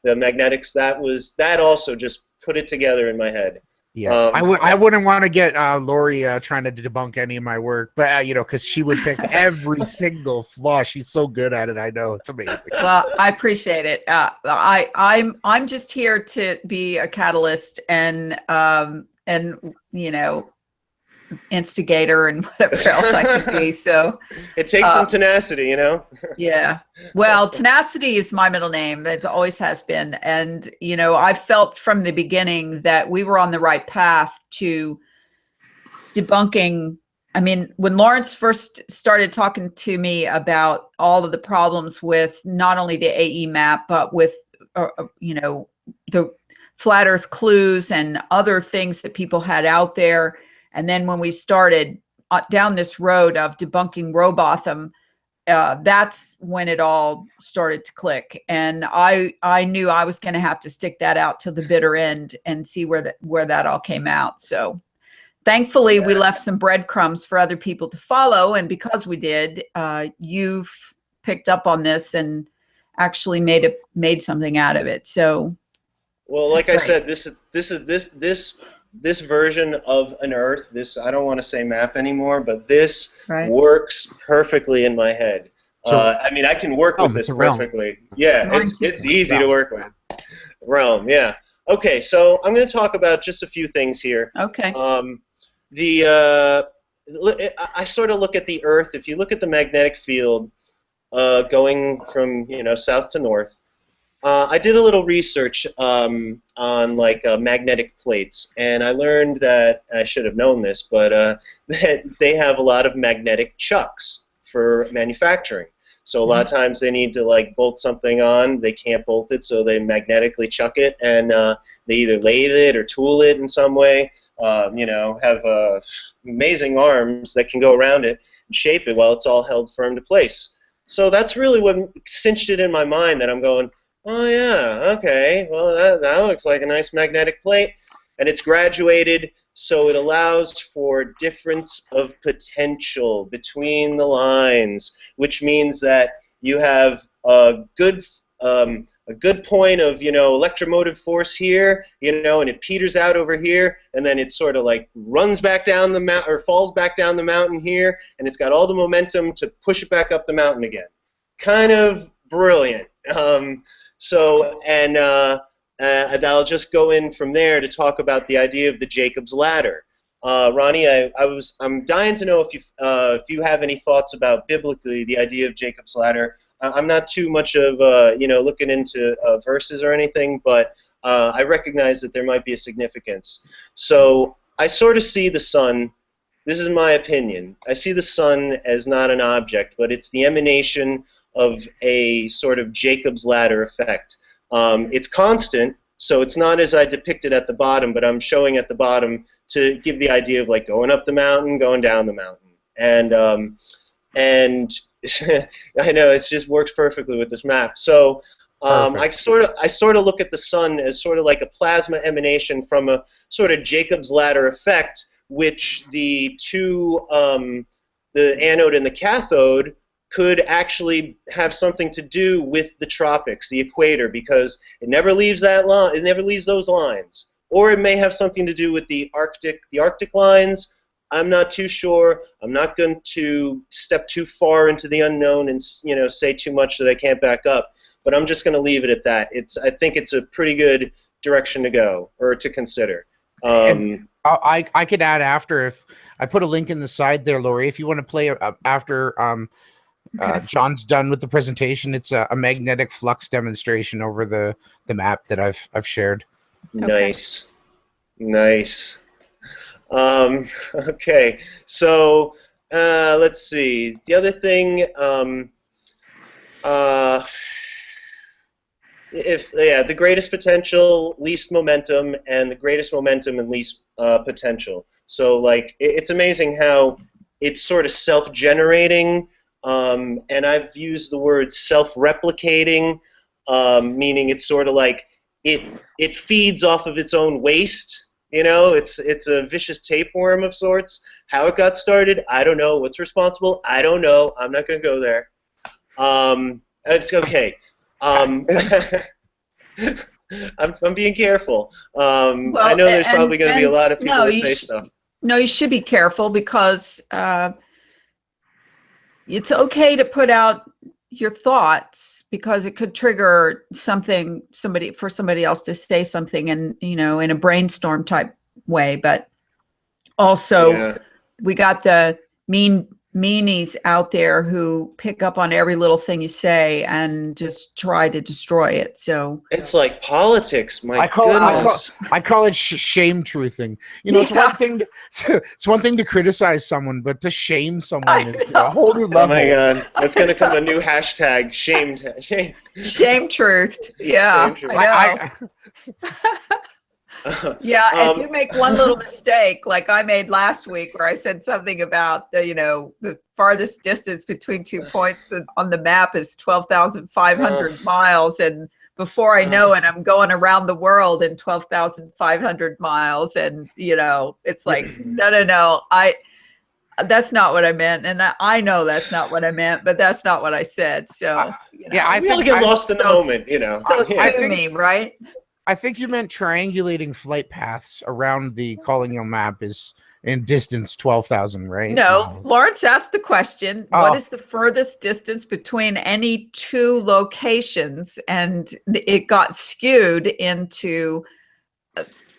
[SPEAKER 4] magnetics. That also just put it together in my head.
[SPEAKER 3] Yeah, I wouldn't want to get Lori trying to debunk any of my work, but because she would pick every single flaw. She's so good at it. I know, it's amazing.
[SPEAKER 1] Well, I appreciate it. I'm just here to be a catalyst and instigator and whatever else I could be. So
[SPEAKER 4] it takes some tenacity, you know?
[SPEAKER 1] yeah. Well, tenacity is my middle name. It always has been. And, you know, I felt from the beginning that we were on the right path to debunking. I mean, when Lawrence first started talking to me about all of the problems with not only the AE map, but with, you know, the flat earth clues and other things that people had out there. And then when we started down this road of debunking Robotham, that's when it all started to click. And I knew I was going to have to stick that out to the bitter end and see where that all came out. So thankfully, we left some breadcrumbs for other people to follow. And because we did, you've picked up on this and actually made something out of it. So,
[SPEAKER 4] well, like I said, this version of an Earth, this, I don't want to say map anymore, but this works perfectly in my head. I mean, I can work with this perfectly. Yeah, it's easy to work with. Realm, yeah. Okay, so I'm going to talk about just a few things here.
[SPEAKER 1] Okay.
[SPEAKER 4] I sort of look at the Earth. If you look at the magnetic field going from, you know, south to north, I did a little research on like magnetic plates, and I learned that, I should have known this, but that they have a lot of magnetic chucks for manufacturing. So a lot of times they need to like bolt something on, they can't bolt it, so they magnetically chuck it, and they either lathe it or tool it in some way. You know, have amazing arms that can go around it and shape it while it's all held firm to place. So that's really what cinched it in my mind, that I'm going, oh yeah, okay, well that looks like a nice magnetic plate, and it's graduated, so it allows for difference of potential between the lines, which means that you have a good point of, you know, electromotive force here, you know, and it peters out over here, and then it sort of like runs back down the mountain, or falls back down the mountain here, and it's got all the momentum to push it back up the mountain again. Kind of brilliant. So, and I'll just go in from there to talk about the idea of the Jacob's ladder. Ronnie, I'm dying to know if you have any thoughts about biblically the idea of Jacob's ladder. I'm not too much of you know, looking into verses or anything, but I recognize that there might be a significance. So I sort of see the sun. This is my opinion. I see the sun as not an object, but it's the emanation of a sort of Jacob's ladder effect. It's constant, so it's not as I depicted at the bottom, but I'm showing at the bottom to give the idea of like going up the mountain, going down the mountain, and I know it just works perfectly with this map. So I sort of look at the sun as sort of like a plasma emanation from a sort of Jacob's ladder effect, which the two, the anode and the cathode, could actually have something to do with the tropics, the equator, because it never leaves that line. It never leaves those lines. Or it may have something to do with the Arctic lines. I'm not too sure. I'm not going to step too far into the unknown and, you know, say too much that I can't back up. But I'm just going to leave it at that. I think it's a pretty good direction to go, or to consider.
[SPEAKER 3] I could add after, if I put a link in the side there, Lori, if you want to play after John's done with the presentation. It's a magnetic flux demonstration over the map that I've shared.
[SPEAKER 4] Nice, nice. Okay, so let's see. The other thing, the greatest potential, least momentum, and the greatest momentum and least potential. So like it's amazing how it's sort of self-generating. And I've used the word self-replicating, meaning it's sort of like it feeds off of its own waste. You know, it's a vicious tapeworm of sorts. How it got started, I don't know. What's responsible, I don't know. I'm not going to go there. It's okay. I'm being careful.
[SPEAKER 1] Well,
[SPEAKER 4] I know there's probably going to be a lot of people that say stuff.
[SPEAKER 1] No, you should be careful, because it's okay to put out your thoughts, because it could trigger somebody else to say something, and, you know, in a brainstorm type way. But also, we got the meanies out there who pick up on every little thing you say and just try to destroy it. So
[SPEAKER 4] It's like politics. My
[SPEAKER 3] I call
[SPEAKER 4] goodness.
[SPEAKER 3] I call it shame truthing. You know, it's
[SPEAKER 1] Yeah.
[SPEAKER 3] one thing it's one thing to criticize someone, but to shame someone is a whole new
[SPEAKER 4] Oh
[SPEAKER 3] level.
[SPEAKER 4] my God, that's gonna come a new hashtag. Shame.
[SPEAKER 1] shame truth. Yeah,
[SPEAKER 4] Shame truth.
[SPEAKER 1] I know. Yeah, if you make one little mistake, like I made last week, where I said something about the farthest distance between 2 points on the map is 12,500 miles, and before I know it, I'm going around the world in 12,500 miles, and it's like no, that's not what I meant, and I know that's not what I meant, but that's not what I said. So
[SPEAKER 4] we all get lost in the moment,
[SPEAKER 1] So sue me, right?
[SPEAKER 3] I think you meant triangulating flight paths around the Collignon map is in distance 12,000, right?
[SPEAKER 1] No,
[SPEAKER 3] Miles.
[SPEAKER 1] Lawrence asked the question, what is the furthest distance between any two locations? And it got skewed into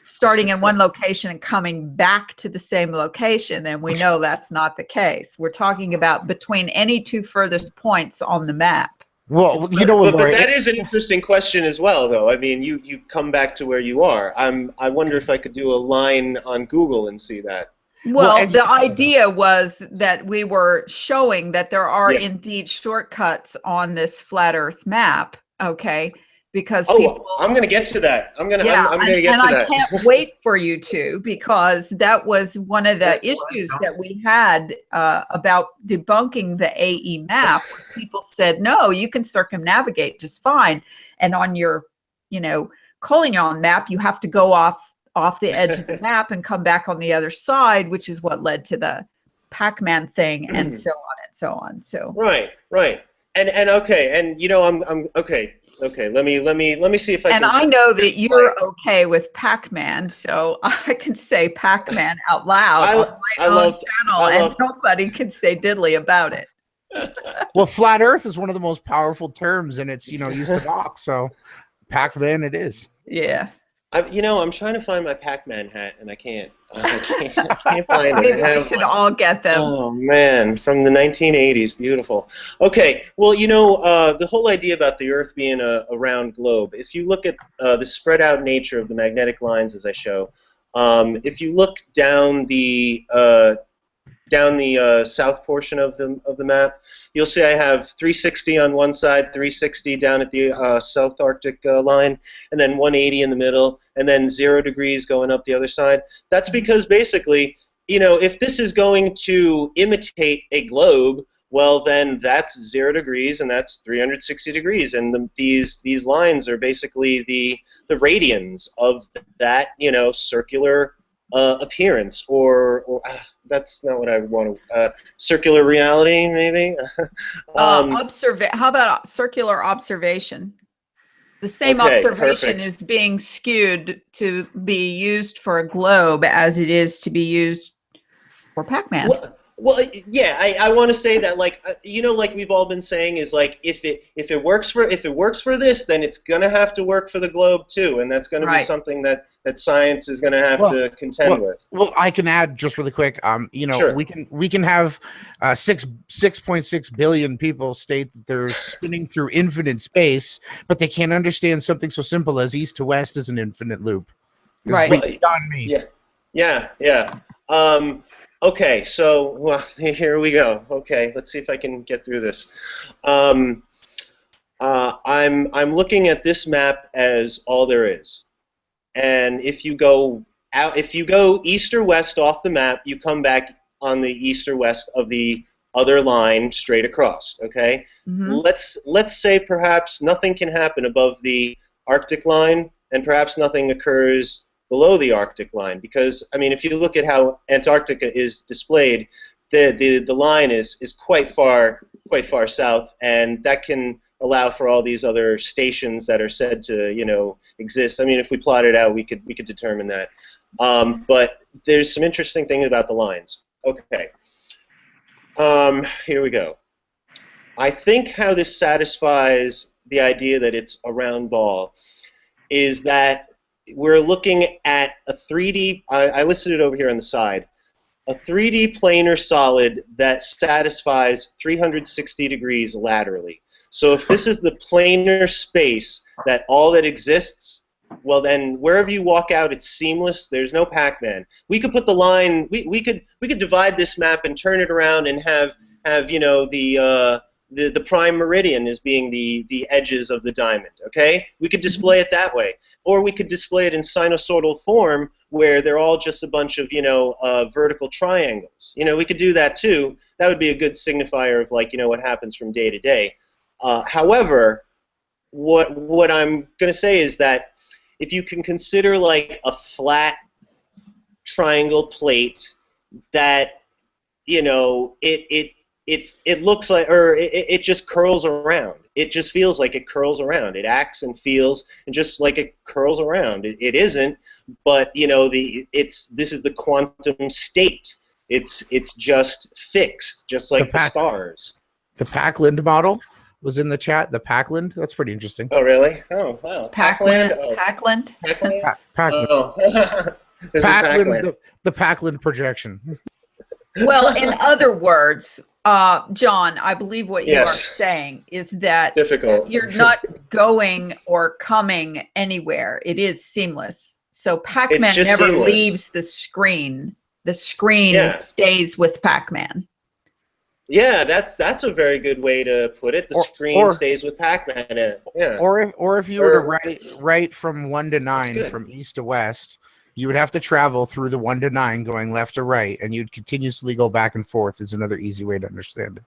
[SPEAKER 1] starting in one location and coming back to the same location. And we know that's not the case. We're talking about between any two furthest points on the map.
[SPEAKER 3] Well, you know what,
[SPEAKER 4] but
[SPEAKER 3] Lori,
[SPEAKER 4] that is an interesting question as well, though. I mean, you come back to where you are. I wonder if I could do a line on Google and see that.
[SPEAKER 1] Well, the idea was that we were showing that there are indeed shortcuts on this flat Earth map. Okay, because
[SPEAKER 4] I'm going to get to that. I'm going to get to that.
[SPEAKER 1] I can't wait for you to, because that was one of the issues that we had about debunking the AE map. Was people said, no, you can circumnavigate just fine, and on your Collignon map, you have to go off the edge of the map and come back on the other side, which is what led to the Pac-Man thing, and so on and so on. So right,
[SPEAKER 4] and okay, and I'm okay. Okay, let me see if I can.
[SPEAKER 1] And I know that you're okay with Pac-Man, so I can say Pac-Man out loud on my own channel, and nobody can say diddly about it.
[SPEAKER 3] Well, flat Earth is one of the most powerful terms, and it's used to mock. So, Pac-Man, it is.
[SPEAKER 1] Yeah.
[SPEAKER 4] I'm trying to find my Pac-Man hat, and I can't. I can't find it.
[SPEAKER 1] Maybe we should all get them.
[SPEAKER 4] Oh man, from the 1980s, beautiful. Okay, well, the whole idea about the Earth being a round globe. If you look at the spread out nature of the magnetic lines, as I show, if you look down the south portion of the map, you'll see I have 360 on one side, 360 down at the South Arctic line, and then 180 in the middle, and then 0 degrees going up the other side. That's because basically, if this is going to imitate a globe, well, then that's 0 degrees, and that's 360 degrees, and these lines are basically the radians of that circular appearance, or that's not what I want to. Circular reality, maybe.
[SPEAKER 1] How about circular observation? The same observation is being skewed to be used for a globe as it is to be used for Pac-Man.
[SPEAKER 4] Well, yeah, I want to say that, like we've all been saying, is like if it works for this, then it's gonna have to work for the globe too, and that's gonna be something that science is gonna have to contend with.
[SPEAKER 3] Well, I can add just really quick.
[SPEAKER 4] Sure.
[SPEAKER 3] we can have 6.6 billion people state that they're spinning through infinite space, but they can't understand something so simple as east to west is an infinite loop.
[SPEAKER 1] Right.
[SPEAKER 3] Beyond me.
[SPEAKER 4] Yeah. Okay, so here we go. Okay, let's see if I can get through this. I'm looking at this map as all there is, and if you go east or west off the map, you come back on the east or west of the other line straight across. Okay, let's say perhaps nothing can happen above the Arctic line, and perhaps nothing occurs below the Arctic line, because I mean, if you look at how Antarctica is displayed, the line is quite far south, and that can allow for all these other stations that are said to exist. I mean, if we plot it out, we could determine that. But there's some interesting things about the lines. Okay, here we go. I think how this satisfies the idea that it's a round ball is that we're looking at a 3D, I listed it over here on the side. a 3D planar solid that satisfies 360 degrees laterally. So if this is the planar space that all that exists, well then wherever you walk out it's seamless. There's no Pac-Man. We could put the line. We could divide this map and turn it around and have you know the prime meridian as being the edges of the diamond. Okay, we could display it that way, or we could display it in sinusoidal form where they're all just a bunch of, you know, vertical triangles. You know, we could do that too. That would be a good signifier of, like, you know, what happens from day to day. However, what I'm going to say is that if you can consider like a flat triangle plate that, you know, it looks like, or it just curls around. It just feels like it curls around. It acts and feels and just like it curls around. It isn't, but you know, this is the quantum state. It's just fixed, just like the stars.
[SPEAKER 3] The Packland model was in the chat. The Packland, that's pretty interesting.
[SPEAKER 4] Oh really? Oh wow.
[SPEAKER 1] Packland.
[SPEAKER 4] Oh.
[SPEAKER 1] Packland.
[SPEAKER 4] Packland.
[SPEAKER 3] Packland.
[SPEAKER 4] Oh. This is Packland.
[SPEAKER 3] The Packland projection.
[SPEAKER 1] Well, in other words, John, I believe what you are saying is that
[SPEAKER 4] difficult.
[SPEAKER 1] You're not going or coming anywhere. It is seamless. So Pac-Man never
[SPEAKER 4] seamless.
[SPEAKER 1] leaves the screen. The screen stays with Pac-Man.
[SPEAKER 4] Yeah, that's a very good way to put it. The screen stays with Pac-Man in it. Yeah.
[SPEAKER 3] Or if you were to write from 1 to 9 from east to west, you would have to travel through the 1 to 9 going left to right, and you'd continuously go back and forth. Is another easy way to understand it.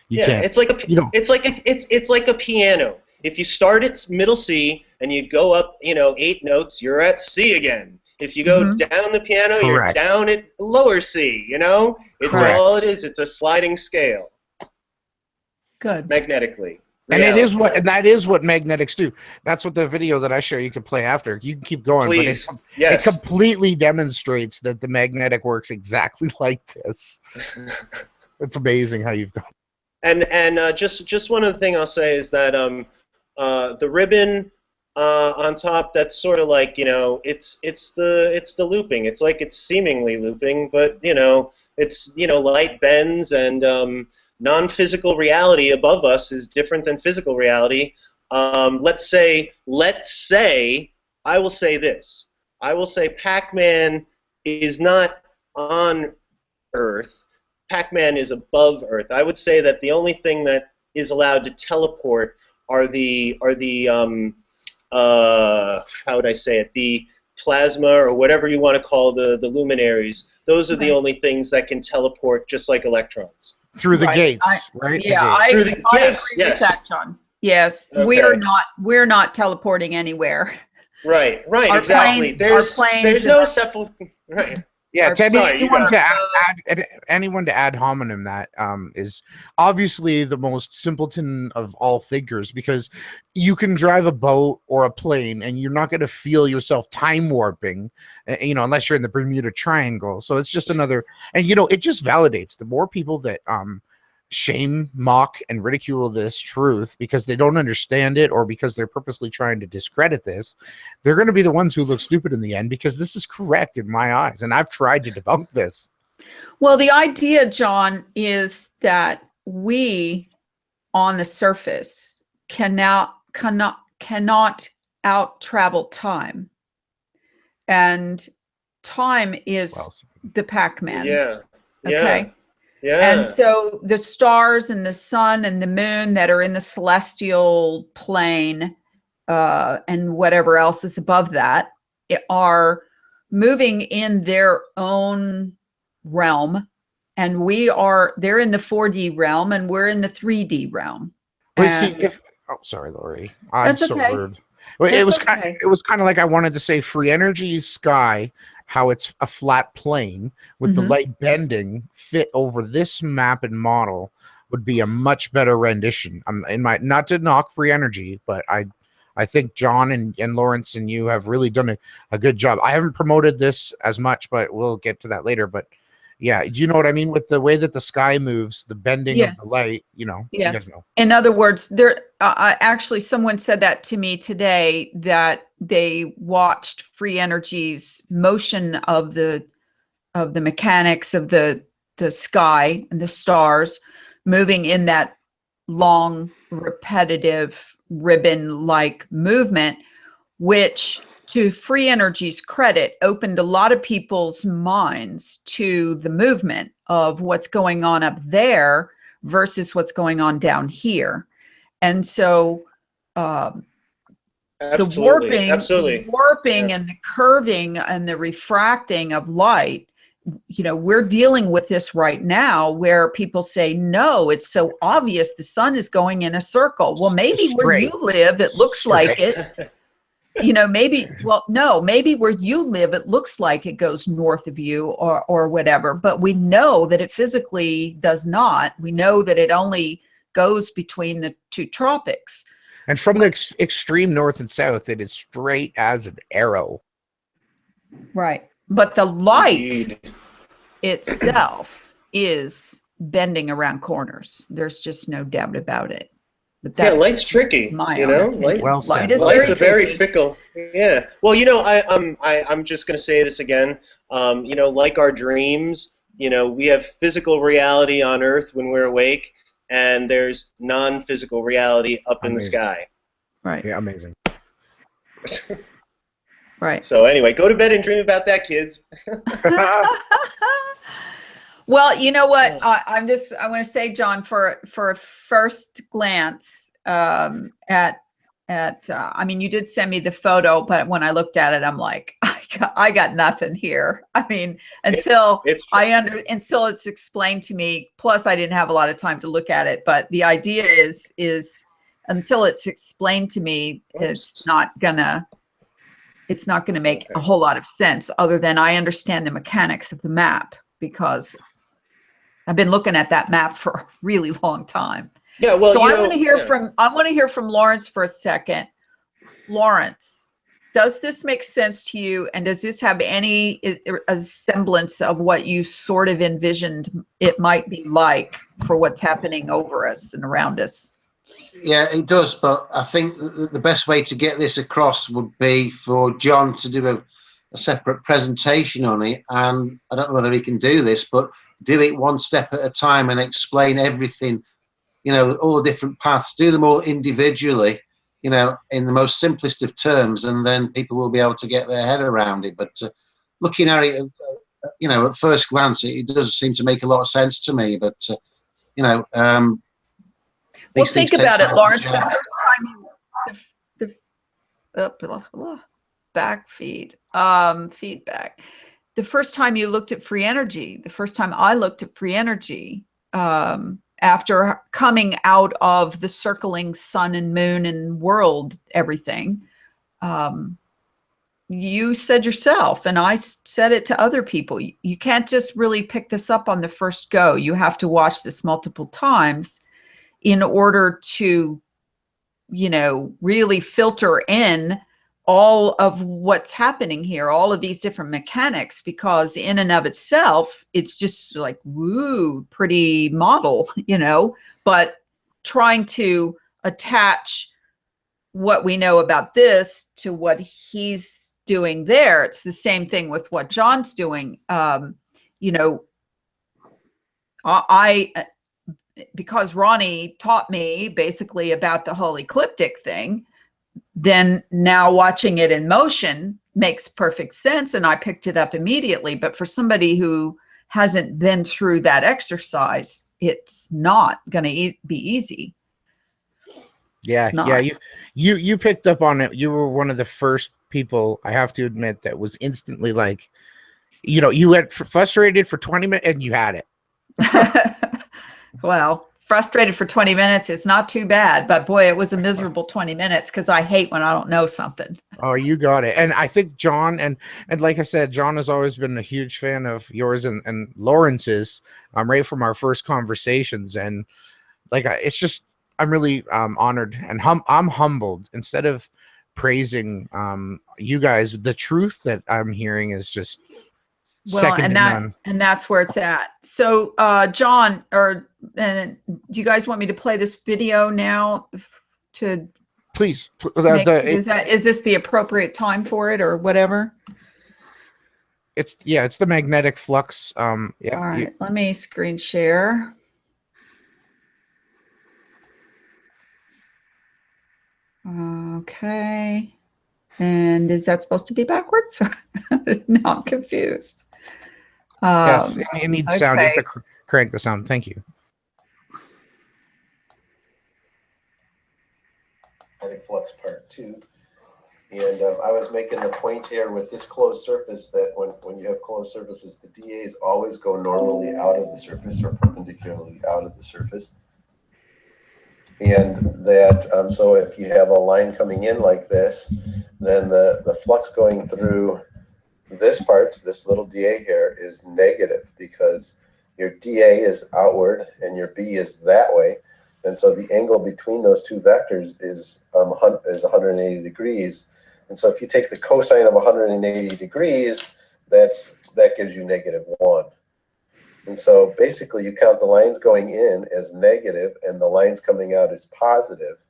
[SPEAKER 3] You can't.
[SPEAKER 4] It's like it's like a piano. If you start at middle C and you go up, you know, 8 notes, you're at C again. If you go down the piano, you're down at lower C. You know, it's all it is. It's a sliding scale.
[SPEAKER 1] Good.
[SPEAKER 4] Magnetically.
[SPEAKER 3] And that is what magnetics do. That's what the video that I show you can play after. You can keep going,
[SPEAKER 4] Please.
[SPEAKER 3] but it completely demonstrates that the magnetic works exactly like this. It's amazing how you've got.
[SPEAKER 4] And just one other thing I'll say is that the ribbon on top, that's sort of like, you know, it's the looping. It's like it's seemingly looping, but you know, it's, you know, light bends, and non-physical reality above us is different than physical reality. Let's say I will say this. I will say Pac-Man is not on Earth. Pac-Man is above Earth. I would say that the only thing that is allowed to teleport are the how would I say it? The plasma, or whatever you want to call the luminaries. Those are the only things that can teleport, just like electrons.
[SPEAKER 3] Through the gates, right?
[SPEAKER 1] Yeah, I agree with that, John. Yes,
[SPEAKER 4] Okay.
[SPEAKER 1] we're not teleporting anywhere.
[SPEAKER 4] Right,
[SPEAKER 1] Our
[SPEAKER 4] exactly.
[SPEAKER 1] planes
[SPEAKER 4] There's no right.
[SPEAKER 3] Yeah, to
[SPEAKER 4] Sorry,
[SPEAKER 3] anyone to add hominem, that is obviously the most simpleton of all thinkers, because you can drive a boat or a plane and you're not going to feel yourself time warping, you know, unless you're in the Bermuda Triangle. So it's just another, and you know, it just validates the more people that shame, mock, and ridicule this truth because they don't understand it, or because they're purposely trying to discredit this, they're going to be the ones who look stupid in the end, because this is correct in my eyes, and I've tried to debunk this.
[SPEAKER 1] Well, the idea, John, is that we on the surface cannot out travel time, and time is the Pac-Man. Okay.
[SPEAKER 4] Yeah.
[SPEAKER 1] And so the stars and the sun and the moon that are in the celestial plane, and whatever else is above that, are moving in their own realm, and they're in the 4D realm, and we're in the 3D realm.
[SPEAKER 3] Sorry, Lori. I'm so rude. It was kind of like I wanted to say free energy sky, how it's a flat plane with the light bending fit over this map and model would be a much better rendition. Not to knock free energy, but I think John and Lawrence and you have really done a good job. I haven't promoted this as much, but we'll get to that later. But yeah, do you know what I mean with the way that the sky moves, the bending of the light? You know, you guys know.
[SPEAKER 1] In other words, there actually someone said that to me today, that they watched free energy's motion of the the mechanics of the sky and the stars moving in that long, repetitive ribbon-like movement, which, to free energy's credit, opened a lot of people's minds to the movement of what's going on up there versus what's going on down here. And so the warping
[SPEAKER 4] Yeah.
[SPEAKER 1] and the curving and the refracting of light, we're dealing with this right now, where people say, no, it's so obvious the sun is going in a circle. Well, maybe where you live, it looks like it. Maybe where you live, it looks like it goes north of you or whatever, but we know that it physically does not. We know that it only goes between the two tropics.
[SPEAKER 3] And from the extreme north and south, it is straight as an arrow.
[SPEAKER 1] Right. But the light
[SPEAKER 4] Indeed.
[SPEAKER 1] itself is bending around corners. There's just no doubt about it. But that's
[SPEAKER 4] light's tricky. Light,
[SPEAKER 3] Well said.
[SPEAKER 1] light is
[SPEAKER 4] light's a very
[SPEAKER 1] tricky.
[SPEAKER 4] fickle. Yeah. Well, I'm just gonna say this again. Like our dreams, we have physical reality on Earth when we're awake, and there's non-physical reality up in the sky.
[SPEAKER 1] Right.
[SPEAKER 3] Yeah, amazing.
[SPEAKER 1] Right.
[SPEAKER 4] So anyway, go to bed and dream about that, kids.
[SPEAKER 1] Well, you know what? I want to say, John, for a first glance I mean, you did send me the photo, but when I looked at it, I'm like, I got nothing here. I mean, until it's explained to me. Plus, I didn't have a lot of time to look at it. But the idea is until it's explained to me, it's not gonna make a whole lot of sense, other than I understand the mechanics of the map, because I've been looking at that map for a really long time.
[SPEAKER 4] Yeah, well,
[SPEAKER 1] so I want to hear from Lawrence for a second. Lawrence, does this make sense to you, and does this have a semblance of what you sort of envisioned it might be like for what's happening over us and around us?
[SPEAKER 2] Yeah, it does, but I think the best way to get this across would be for John to do a separate presentation on it, and I don't know whether he can do this, but do it one step at a time and explain everything, all the different paths, do them all individually, in the most simplest of terms, and then people will be able to get their head around it. But looking at it, at first glance, it does seem to make a lot of sense to me, but,
[SPEAKER 1] well, think about it, Lawrence. The first time feedback. The first time you looked at free energy, the first time I looked at free energy, after coming out of the circling sun and moon and world, everything, you said yourself, and I said it to other people, you can't just really pick this up on the first go. You have to watch this multiple times in order to, really filter in all of what's happening here, all of these different mechanics, because in and of itself, it's just like, woo, pretty model, but trying to attach what we know about this to what he's doing there. It's the same thing with what John's doing. Because Ronnie taught me basically about the whole ecliptic thing, then now watching it in motion makes perfect sense, and I picked it up immediately. But for somebody who hasn't been through that exercise, it's not going to be easy.
[SPEAKER 3] Yeah, you picked up on it. You were one of the first people, I have to admit, that was instantly like, you went frustrated for 20 minutes and you had it.
[SPEAKER 1] Well, frustrated for 20 minutes is not too bad, but boy, it was a miserable 20 minutes because I hate when I don't know something.
[SPEAKER 3] Oh, you got it. And I think John, and like I said, John has always been a huge fan of yours and Lawrence's, right from our first conversations. And like, it's just, I'm really honored, and I'm humbled. Instead of praising you guys, the truth that I'm hearing is just second to none.
[SPEAKER 1] And that's where it's at. So John, do you guys want me to play this video now to
[SPEAKER 3] please?
[SPEAKER 1] Is this the appropriate time for it or whatever?
[SPEAKER 3] it's the magnetic flux. Yeah.
[SPEAKER 1] All right, let me screen share. Okay. And is that supposed to be backwards? Now I'm confused.
[SPEAKER 3] Yes, it needs sound. You have
[SPEAKER 1] Okay.
[SPEAKER 3] to crank the sound. Thank you.
[SPEAKER 5] Magnetic flux part 2. And I was making the point here with this closed surface that when you have closed surfaces, the DAs always go normally out of the surface or perpendicularly out of the surface. And that, so if you have a line coming in like this, then the flux going through this part, this little DA here, is negative because your DA is outward and your B is that way. And so the angle between those two vectors is 180 degrees. And so if you take the cosine of 180 degrees, that gives you -1. And so basically you count the lines going in as negative and the lines coming out as positive.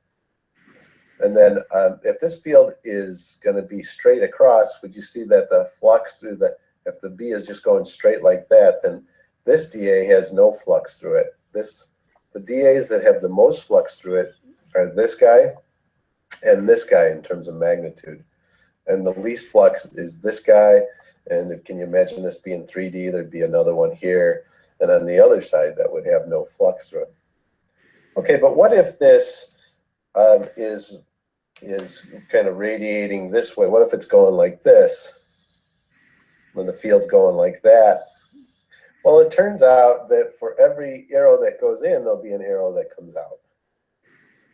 [SPEAKER 5] And then if this field is going to be straight across, would you see that the flux through if the B is just going straight like that, then this DA has no flux through it. The DAs that have the most flux through it are this guy and this guy in terms of magnitude. And the least flux is this guy. And can you imagine this being 3D? There'd be another one here. And on the other side, that would have no flux through it. Okay, but what if this is kind of radiating this way? What if it's going like this when the field's going like that? Well, it turns out that for every arrow that goes in, there'll be an arrow that comes out.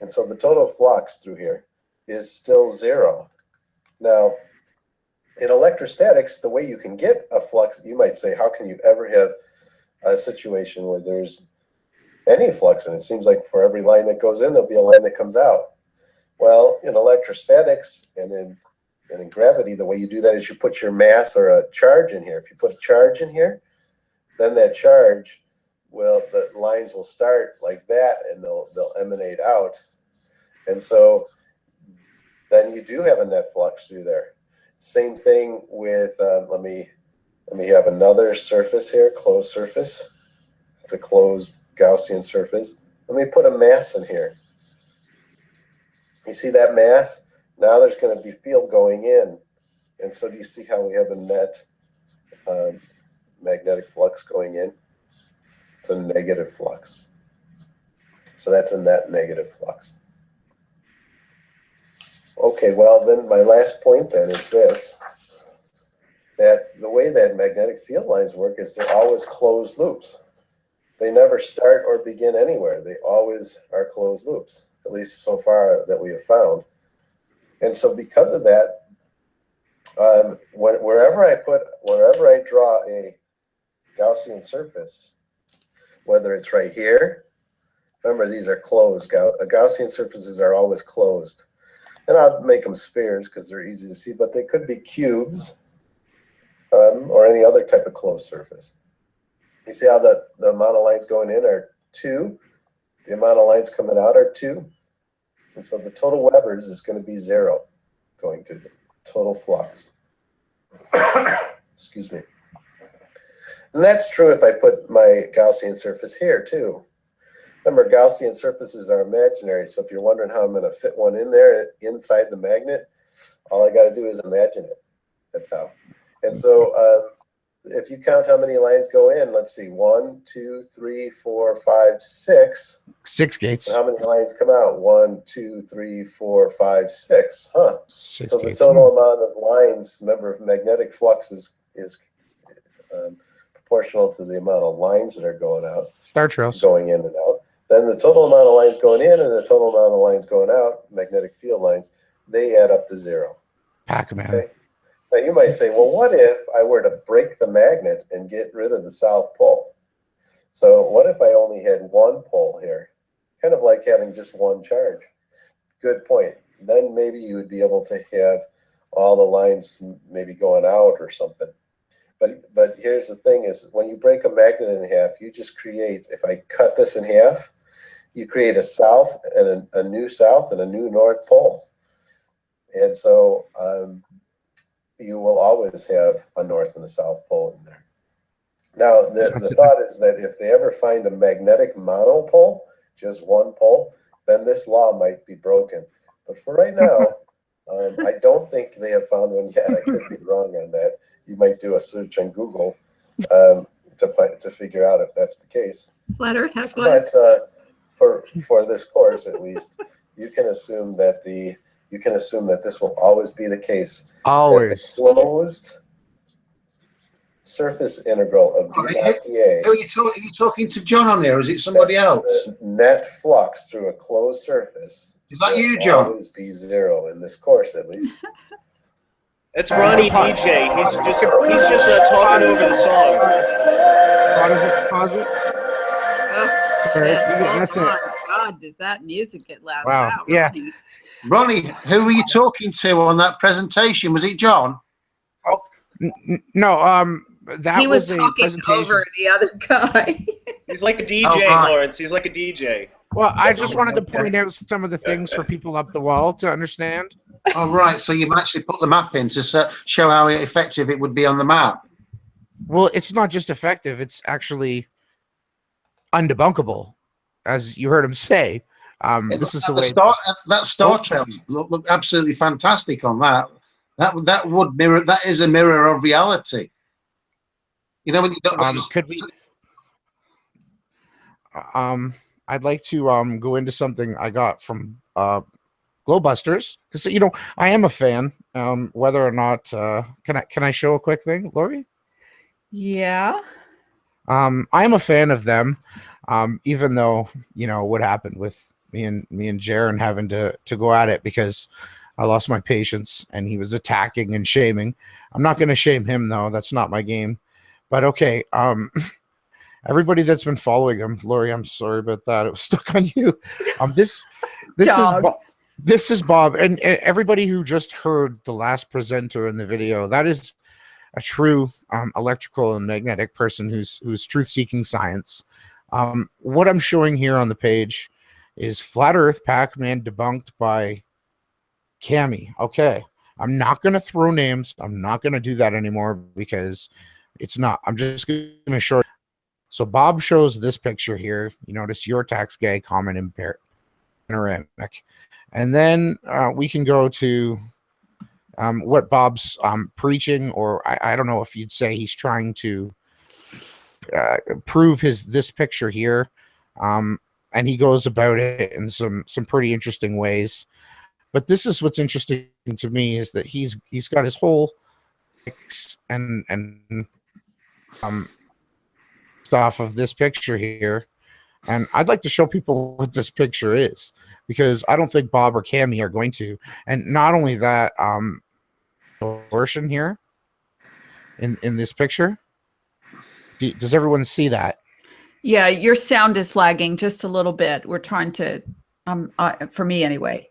[SPEAKER 5] And so the total flux through here is still 0. Now, in electrostatics, the way you can get a flux, you might say, how can you ever have a situation where there's any flux? And it seems like for every line that goes in, there'll be a line that comes out. Well, in electrostatics and in gravity, the way you do that is you put your mass or a charge in here. If you put a charge in here, then that charge the lines will start like that and they'll emanate out. And so then you do have a net flux through there. Same thing with, let me have another surface here, closed surface. It's a closed Gaussian surface. Let me put a mass in here. You see that mass? Now there's going to be field going in. And so do you see how we have a net magnetic flux going in? It's a negative flux. So that's a net negative flux. Okay, well then my last point then is this, that the way that magnetic field lines work is they're always closed loops. They never start or begin anywhere. They always are closed loops, at least so far that we have found. And so because of that, wherever I draw a Gaussian surface, whether it's right here, remember these are closed. Gaussian surfaces are always closed. And I'll make them spheres because they're easy to see, but they could be cubes or any other type of closed surface. You see how the amount of lines going in are 2, the amount of lines coming out are 2, and so the total Webers is going to be 0 going to the total flux. Excuse me. And that's true if I put my Gaussian surface here too. Remember, Gaussian surfaces are imaginary, so if you're wondering how I'm going to fit one in there inside the magnet, all I got to do is imagine it. That's how. And so if you count how many lines go in, let's see, 1, 2, 3, 4, 5, 6.
[SPEAKER 3] 6 gates.
[SPEAKER 5] And how many lines come out? 1, 2, 3, 4, 5 6. Huh.
[SPEAKER 3] 6
[SPEAKER 5] So the
[SPEAKER 3] gates.
[SPEAKER 5] total amount of lines, remember, if magnetic flux is proportional to the amount of lines that are going out,
[SPEAKER 3] Star trails.
[SPEAKER 5] going in and out. Then the total amount of lines going in and the total amount of lines going out, magnetic field lines, they add up to 0.
[SPEAKER 3] Pac-Man.
[SPEAKER 5] Okay. Now you might say, well, what if I were to break the magnet and get rid of the south pole? So what if I only had one pole here? Kind of like having just one charge. Good point. Then maybe you would be able to have all the lines maybe going out or something. But here's the thing is when you break a magnet in half, you just create, if I cut this in half, you create a south and a new south and a new north pole. And so you will always have a north and a south pole in there. Now, the thought is that if they ever find a magnetic monopole, just one pole, then this law might be broken. But for right now, I don't think they have found one yet. I could be wrong on that. You might do a search on Google to figure out if that's the case.
[SPEAKER 1] Flat Earth has one.
[SPEAKER 5] But for this course, at least, you can assume that this will always be the case.
[SPEAKER 3] Always.
[SPEAKER 5] The closed surface integral of d dot dA.
[SPEAKER 2] Are you talking to John on there? Or is it somebody else?
[SPEAKER 5] The net flux through a closed surface.
[SPEAKER 2] Is that you, John?
[SPEAKER 5] Always be zero in this course, at least.
[SPEAKER 4] It's Ronnie DJ. He's just talking over the song.
[SPEAKER 3] Pause it. That's it.
[SPEAKER 1] Oh God, does that music get loud?
[SPEAKER 3] Wow. Yeah.
[SPEAKER 1] Ronnie.
[SPEAKER 2] Ronnie, who were you talking to on that presentation? Was it John?
[SPEAKER 3] Oh, no. That
[SPEAKER 1] He was
[SPEAKER 3] a
[SPEAKER 1] talking
[SPEAKER 3] presentation.
[SPEAKER 1] over the other guy.
[SPEAKER 4] He's like a DJ,
[SPEAKER 2] right.
[SPEAKER 4] Lawrence. He's like a DJ.
[SPEAKER 3] Well, I just wanted to point out some of the things for people up the wall to understand.
[SPEAKER 2] Oh, right. So you've actually put the map in to show how effective it would be on the map.
[SPEAKER 3] Well, it's not just effective; it's actually undebunkable, as you heard him say. This is the way.
[SPEAKER 2] That star trail look absolutely fantastic on that. That would mirror. That is a mirror of reality. You know when you got
[SPEAKER 3] could we? I'd like to go into something I got from Glowbusters, because I am a fan. Whether or not can I show a quick thing, Lori?
[SPEAKER 1] Yeah.
[SPEAKER 3] I am a fan of them, even though what happened with me and Jaron having to go at it because I lost my patience and he was attacking and shaming. I'm not going to shame him though. That's not my game. But okay. Everybody that's been following him, Lori, I'm sorry about that. It was stuck on you. This is Bob, and everybody who just heard the last presenter in the video. That is a true electrical and magnetic person who's truth-seeking science. What I'm showing here on the page is Flat Earth Pac-Man debunked by Cami. Okay, I'm not going to throw names. I'm not going to do that anymore because it's not. I'm just going to show. So Bob shows this picture here. You notice your tax gay common panoramic. And then we can go to what Bob's preaching, or I don't know if you'd say he's trying to prove this picture here. And he goes about it in some pretty interesting ways. But this is what's interesting to me is that he's got his whole and stuff of this picture here, and I'd like to show people what this picture is because I don't think Bob or Cami are going to. And not only that, distortion here in this picture. Does everyone see that?
[SPEAKER 1] Yeah, your sound is lagging just a little bit. We're trying to, for me anyway.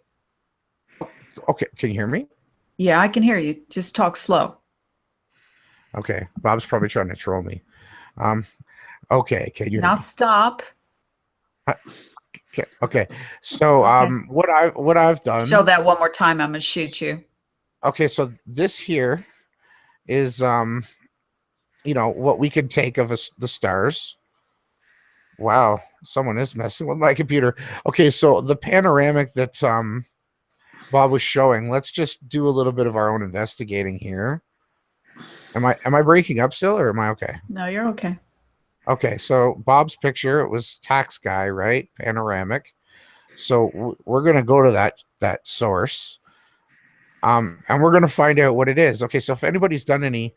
[SPEAKER 3] Okay, can you hear me?
[SPEAKER 1] Yeah, I can hear you. Just talk slow.
[SPEAKER 3] Okay, Bob's probably trying to troll me. Okay, can you
[SPEAKER 1] now stop?
[SPEAKER 3] Okay, so what I've done.
[SPEAKER 1] Show that one more time. I'm gonna shoot you.
[SPEAKER 3] Okay, so this here is what we could take of the stars. Wow, someone is messing with my computer. Okay, so the panoramic that Bob was showing. Let's just do a little bit of our own investigating here. Am I breaking up still, or am I okay?
[SPEAKER 1] No, you're okay.
[SPEAKER 3] Okay, so Bob's picture, it was tax guy, right? Panoramic. So we're going to go to that source. And we're going to find out what it is. Okay, so if anybody's done any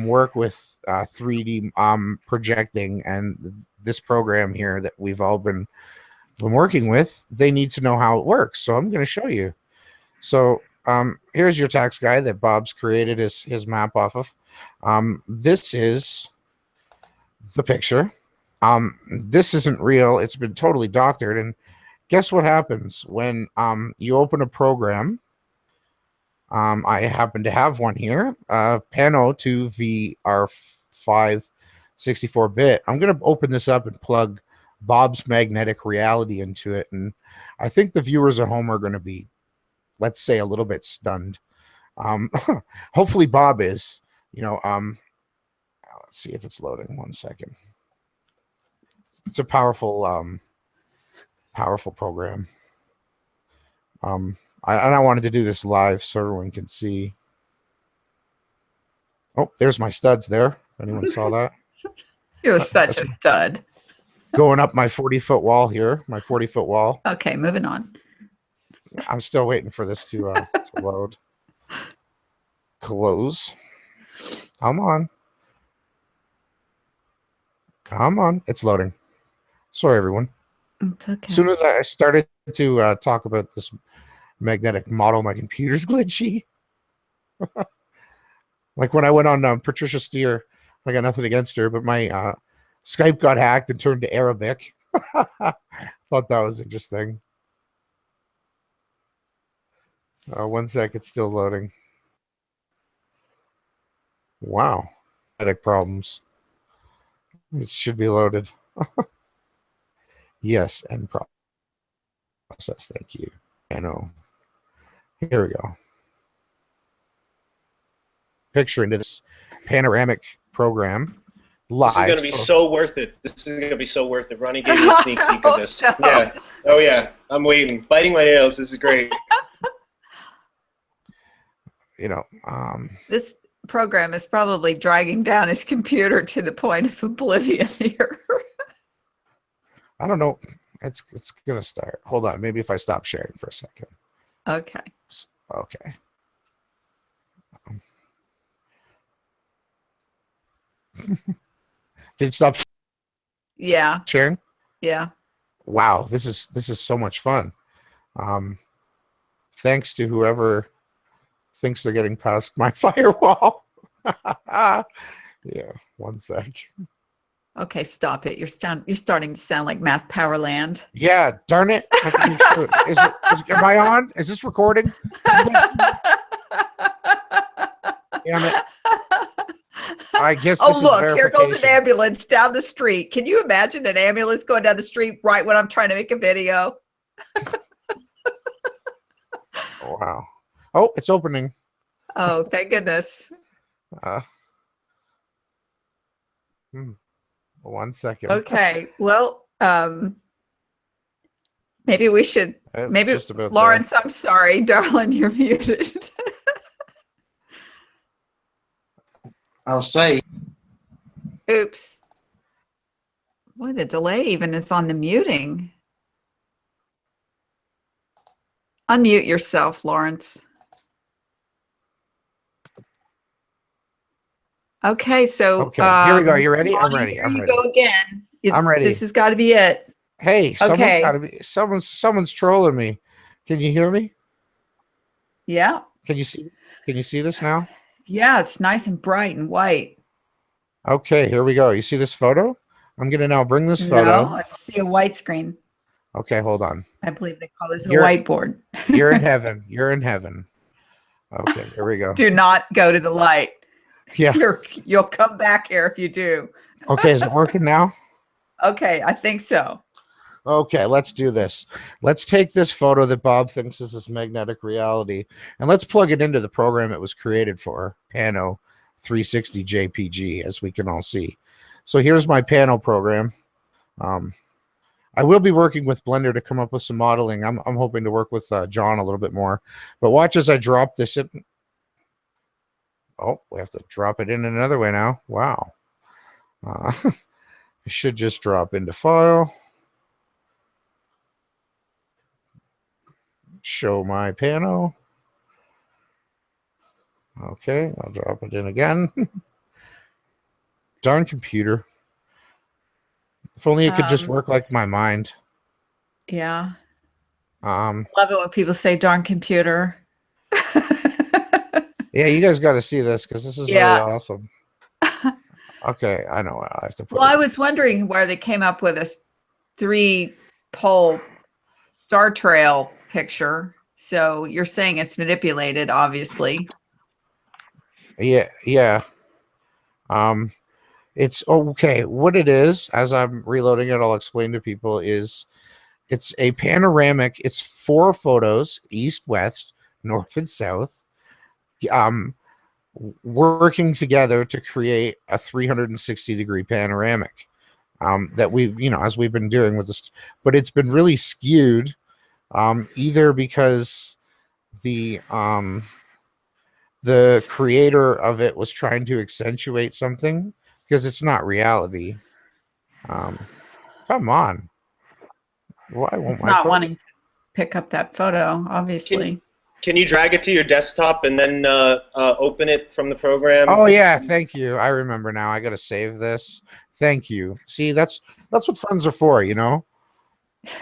[SPEAKER 3] work with 3D projecting and this program here that we've all been working with, they need to know how it works. So I'm going to show you. So here's your tax guy that Bob's created his map off of. This is the picture. This isn't real. It's been totally doctored. And guess what happens when you open a program? I happen to have one here, Pano 2 VR5 64-bit. I'm going to open this up and plug Bob's magnetic reality into it. And I think the viewers at home are going to be, let's say, a little bit stunned. Hopefully Bob is, let's see if it's loading. 1 second. It's a powerful program. I wanted to do this live so everyone can see. Oh, there's my studs there. If anyone saw that.
[SPEAKER 1] You're such a stud.
[SPEAKER 3] Going up my 40-foot wall here, my 40-foot wall.
[SPEAKER 1] Okay, moving on.
[SPEAKER 3] I'm still waiting for this to load. Close. Come on. Come on. It's loading. Sorry, everyone.
[SPEAKER 1] It's okay.
[SPEAKER 3] As soon as I started to talk about this magnetic model, my computer's glitchy. Like when I went on Patricia Steer, I got nothing against her, but my Skype got hacked and turned to Arabic. Thought that was interesting. 1 sec, it's still loading. Wow. Magnetic problems. It should be loaded. Yes, and process. Thank you. I know. Here we go. Picture into this panoramic program live.
[SPEAKER 4] This is going to be so worth it. This is going to be so worth it. Ronnie gave me a sneak peek of this.
[SPEAKER 1] So.
[SPEAKER 4] Yeah. Oh, yeah. I'm waiting. Biting my nails. This is great.
[SPEAKER 1] This program is probably dragging down his computer to the point of oblivion here.
[SPEAKER 3] I don't know. It's gonna start. Hold on. Maybe if I stop sharing for a second.
[SPEAKER 1] Okay.
[SPEAKER 3] Okay. Did it stop
[SPEAKER 1] Yeah.
[SPEAKER 3] sharing?
[SPEAKER 1] Yeah.
[SPEAKER 3] Wow, this is so much fun. Thanks to whoever thinks they're getting past my firewall. Yeah, 1 sec.
[SPEAKER 1] Okay, stop it. You're starting to sound like Math Powerland.
[SPEAKER 3] Yeah, darn it. I have to make sure. Am I on? Is this recording? Damn it. I guess this is
[SPEAKER 1] look, here goes an
[SPEAKER 3] verification.
[SPEAKER 1] ambulance down the street. Can you imagine an ambulance going down the street right when I'm trying to make a video?
[SPEAKER 3] Wow. Oh, it's opening.
[SPEAKER 1] Oh, thank goodness.
[SPEAKER 3] 1 second.
[SPEAKER 1] Okay. Well, maybe we should.
[SPEAKER 3] It's
[SPEAKER 1] Maybe
[SPEAKER 3] just about
[SPEAKER 1] Lawrence, I'm sorry, darling, you're muted.
[SPEAKER 2] I'll say.
[SPEAKER 1] Oops. Boy, the delay even is on the muting. Unmute yourself, Lawrence. Okay, so
[SPEAKER 3] Okay, here we go. You ready? I'm ready.
[SPEAKER 1] Here
[SPEAKER 3] I'm
[SPEAKER 1] you
[SPEAKER 3] ready.
[SPEAKER 1] go again.
[SPEAKER 3] I'm ready.
[SPEAKER 1] This has got to be it.
[SPEAKER 3] Hey,
[SPEAKER 1] Okay.
[SPEAKER 3] someone's trolling me. Can you hear me?
[SPEAKER 1] Yeah.
[SPEAKER 3] Can you see this now?
[SPEAKER 1] Yeah, it's nice and bright and white.
[SPEAKER 3] Okay, here we go. You see this photo? I'm gonna now bring this photo.
[SPEAKER 1] No, I see a white screen.
[SPEAKER 3] Okay, hold on.
[SPEAKER 1] I believe they call this a
[SPEAKER 3] You're-
[SPEAKER 1] whiteboard.
[SPEAKER 3] You're in heaven. You're in heaven. Okay, here we go.
[SPEAKER 1] Do not go to the light.
[SPEAKER 3] Yeah.
[SPEAKER 1] You'll come back here if you do.
[SPEAKER 3] Okay, is it working now?
[SPEAKER 1] Okay, I think so.
[SPEAKER 3] Okay, let's do this. Let's take this photo that Bob thinks is this magnetic reality, and let's plug it into the program it was created for, Pano 360 JPG, as we can all see. So here's my Pano program. I will be working with Blender to come up with some modeling. I'm hoping to work with John a little bit more. But watch as I drop this in. Oh, we have to drop it in another way now. Wow. I should just drop into File. Show my Pano. Okay, I'll drop it in again. Darn computer. If only it could just work like my mind.
[SPEAKER 1] Yeah.
[SPEAKER 3] Love
[SPEAKER 1] Love it when people say darn computer.
[SPEAKER 3] Yeah, you guys got to see this because this is
[SPEAKER 1] Yeah.
[SPEAKER 3] really awesome. Okay, I know I have to put
[SPEAKER 1] Well,
[SPEAKER 3] it.
[SPEAKER 1] I was wondering where they came up with a 3-pole star trail picture. So you're saying it's manipulated, obviously.
[SPEAKER 3] Yeah. It's okay. What it is, as I'm reloading it, I'll explain to people, is it's a panoramic. It's 4 photos, east, west, north, and south. um, working together to create a 360-degree panoramic that we've, as we've been doing with this, but it's been really skewed, either because the creator of it was trying to accentuate something, because it's not reality. Come on. Why won't
[SPEAKER 1] It's
[SPEAKER 3] my
[SPEAKER 1] not
[SPEAKER 3] photo-
[SPEAKER 1] wanting to pick up that photo, obviously.
[SPEAKER 4] Can you drag it to your desktop and then open it from the program?
[SPEAKER 3] Oh yeah, thank you. I remember now. I gotta save this. Thank you. See, that's what friends are for,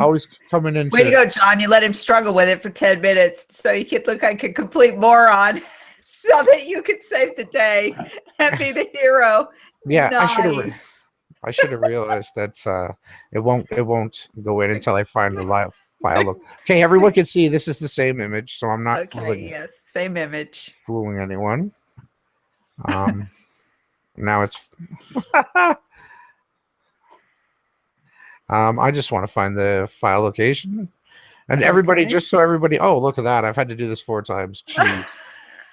[SPEAKER 3] Always coming into.
[SPEAKER 1] Way to go, John. You let him struggle with it for 10 minutes so you could look like a complete moron so that you could save the day and be the hero.
[SPEAKER 3] Yeah,
[SPEAKER 1] Nice.
[SPEAKER 3] I should have realized that it won't go in until I find the live file. Okay, everyone can see this is the same image, so I'm not
[SPEAKER 1] Okay, yes, same image.
[SPEAKER 3] fooling anyone. Now it's I just want to find the file location. And everybody,
[SPEAKER 1] Okay.
[SPEAKER 3] just so everybody, oh, look at that. I've had to do this 4 times. Jeez.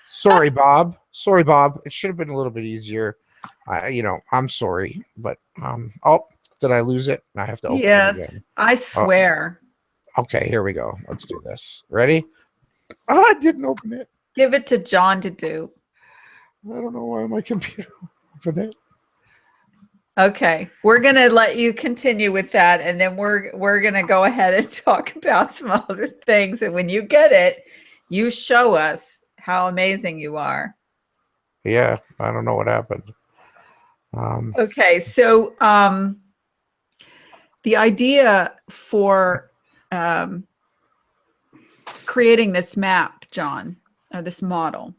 [SPEAKER 3] Sorry, Bob. Sorry, Bob. It should have been a little bit easier. I'm sorry, but oh, did I lose it? I have to open it again.
[SPEAKER 1] Yes, I swear.
[SPEAKER 3] Okay, here we go. Let's do this. Ready? Oh, I didn't open it.
[SPEAKER 1] Give it to John to do.
[SPEAKER 3] I don't know why my computer opened it.
[SPEAKER 1] Okay, we're gonna let you continue with that, and then we're gonna go ahead and talk about some other things. And when you get it, you show us how amazing you are.
[SPEAKER 3] Yeah, I don't know what happened.
[SPEAKER 1] Okay, so the idea for creating this map, John, or this model,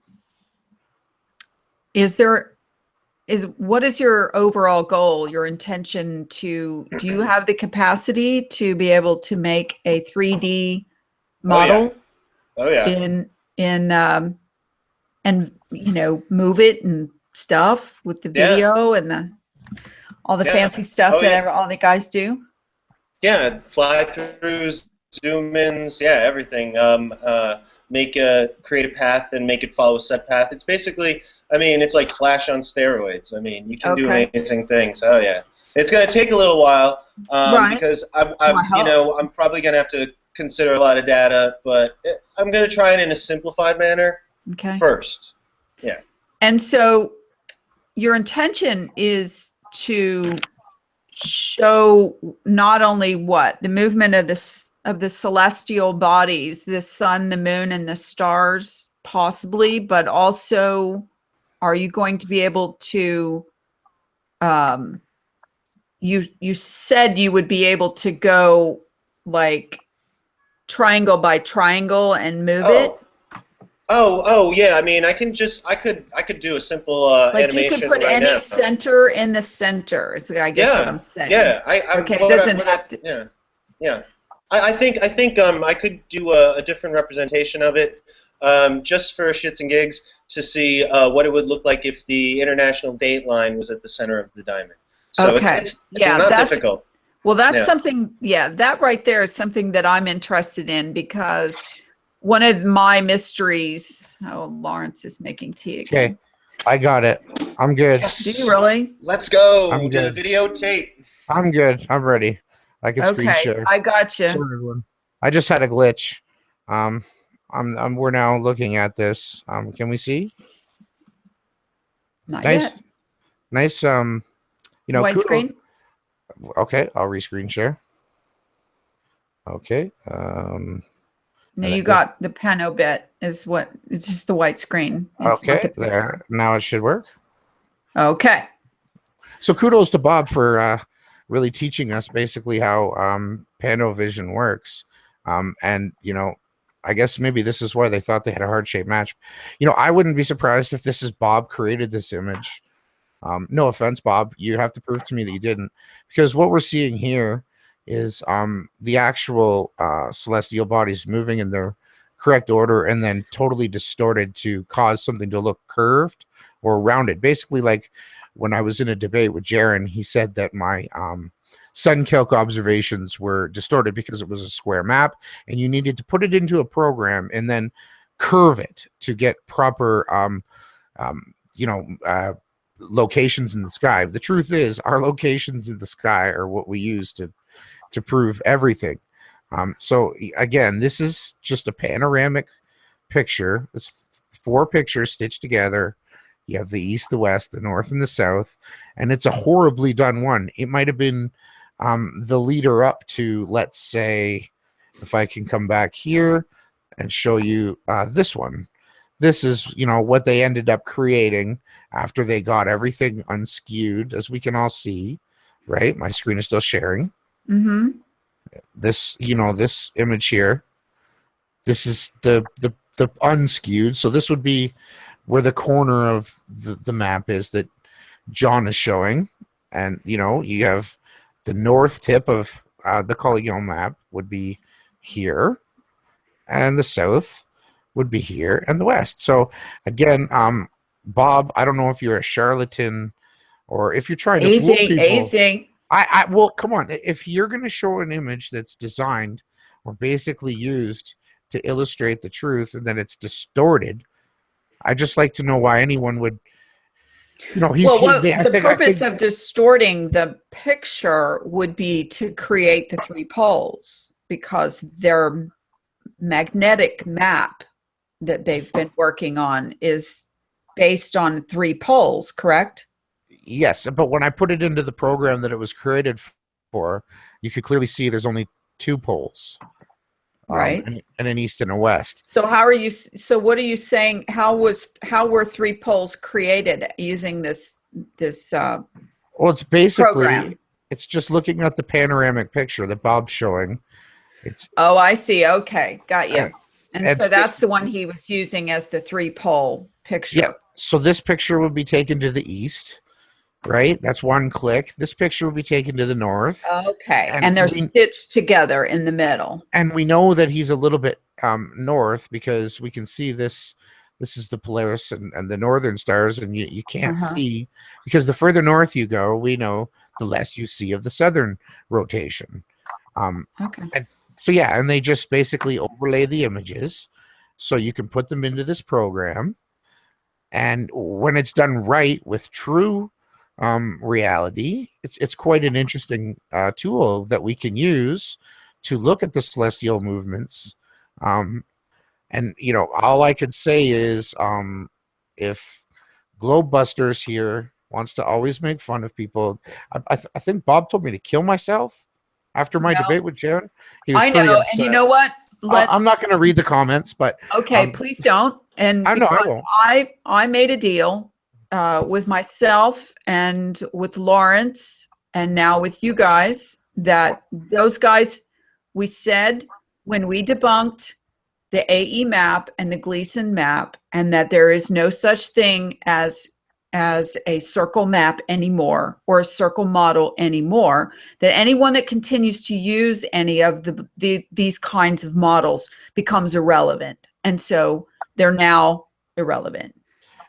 [SPEAKER 1] what is your overall goal, your intention do you have the capacity to be able to make a 3D model?
[SPEAKER 4] Oh yeah.
[SPEAKER 1] In and move it and stuff with the video and all the fancy stuff that all the guys do?
[SPEAKER 4] Yeah, fly-throughs, zoom-ins, everything. Create a path and make it follow a set path. It's basically, it's like Flash on steroids. You can do amazing things. Oh yeah, it's gonna take a little while because I'm probably gonna have to consider a lot of data, but I'm gonna try it in a simplified manner first. Yeah. And
[SPEAKER 1] so your intention is to show not only the movement of the celestial bodies, the sun, the moon, and the stars, possibly, but also, are you going to be able to? You said you would be able to go like triangle by triangle and move it.
[SPEAKER 4] Oh yeah. I could do a simple animation.
[SPEAKER 1] You can put any center in the center. Is I guess what I'm saying.
[SPEAKER 4] Yeah.
[SPEAKER 1] It doesn't have to.
[SPEAKER 4] Yeah. I think I could do a different representation of it, just for shits and gigs, to see what it would look like if the international date line was at the center of the diamond. So it's not difficult.
[SPEAKER 1] Well, that's something. Yeah, that right there is something that I'm interested in, because one of my mysteries. Oh, Lawrence is making tea again.
[SPEAKER 3] Okay, I got it. I'm good.
[SPEAKER 4] Yes.
[SPEAKER 1] Do you really?
[SPEAKER 4] Let's go.
[SPEAKER 3] I'm
[SPEAKER 4] to
[SPEAKER 3] good.
[SPEAKER 4] the videotape.
[SPEAKER 3] I'm good. I'm ready. I can screen share.
[SPEAKER 1] I got you.
[SPEAKER 3] Sorry, everyone. I just had a glitch. We're now looking at this. Can we see?
[SPEAKER 1] Not
[SPEAKER 3] Nice.
[SPEAKER 1] yet.
[SPEAKER 3] Nice.
[SPEAKER 1] Widescreen.
[SPEAKER 3] Okay, I'll rescreen share. Okay.
[SPEAKER 1] No, you got the Pano bit. It's just the white screen. It's not
[SPEAKER 3] Okay, there. Now it should work.
[SPEAKER 1] Okay.
[SPEAKER 3] So kudos to Bob for really teaching us basically how Panovision works. And I guess maybe this is why they thought they had a heart-shaped match. I wouldn't be surprised if this is Bob created this image. No offense, Bob. You have to prove to me that you didn't, because what we're seeing here is the actual celestial bodies moving in their correct order and then totally distorted to cause something to look curved or rounded. Basically, like when I was in a debate with Jaron, he said that my sun calc observations were distorted because it was a square map, and you needed to put it into a program and then curve it to get proper locations in the sky. The truth is, our locations in the sky are what we use to prove everything. So again, this is just a panoramic picture. It's 4 pictures stitched together. You have the east, the west, the north, and the south, and it's a horribly done one. It might have been the leader up to, let's say, if I can come back here and show you this one. This is, what they ended up creating after they got everything unskewed, as we can all see, right? My screen is still sharing.
[SPEAKER 1] Mm-hmm.
[SPEAKER 3] This, this image here, this is the unskewed. So this would be where the corner of the map is that John is showing. And, you have the north tip of the Collignon map would be here, and the south would be here, and the west. So again, Bob, I don't know if you're a charlatan or if you're trying to fool people.
[SPEAKER 1] Easy.
[SPEAKER 3] Well, come on. If you're going to show an image that's designed or basically used to illustrate the truth and then it's distorted, I'd just like to know why anyone would,
[SPEAKER 1] the purpose of distorting the picture would be to create the 3 poles, because their magnetic map that they've been working on is based on 3 poles, correct?
[SPEAKER 3] Yes, but when I put it into the program that it was created for, you could clearly see there's only 2 poles,
[SPEAKER 1] right?
[SPEAKER 3] And an east and a west.
[SPEAKER 1] So what are you saying? How were 3 poles created using this? Well,
[SPEAKER 3] it's basically
[SPEAKER 1] program?
[SPEAKER 3] It's just looking at the panoramic picture that Bob's showing.
[SPEAKER 1] Oh, I see. Okay, got you. And so that's the one he was using as the 3 pole picture.
[SPEAKER 3] Yeah. So this picture would be taken to the east. Right, that's 1 click. This picture will be taken to the north.
[SPEAKER 1] Okay, and they're stitched together in the middle.
[SPEAKER 3] And we know that he's a little bit north because we can see this. This is the Polaris and the northern stars, and you can't see, because the further north you go, we know the less you see of the southern rotation.
[SPEAKER 1] Okay.
[SPEAKER 3] And so yeah, and they just basically overlay the images, so you can put them into this program, and when it's done right with true reality, it's quite an interesting tool that we can use to look at the celestial movements. And all I could say is if Globebusters here wants to always make fun of people, I think Bob told me to kill myself after my debate with Jaron.
[SPEAKER 1] I know, and you know what?
[SPEAKER 3] I'm not going to read the comments, but
[SPEAKER 1] okay, please don't. And
[SPEAKER 3] I know I won't.
[SPEAKER 1] I made a deal with myself and with Lawrence and now with you guys, that those guys, we said when we debunked the AE map and the Gleason map, and that there is no such thing as a circle map anymore, or a circle model anymore, that anyone that continues to use any of these kinds of models becomes irrelevant. And so they're now irrelevant.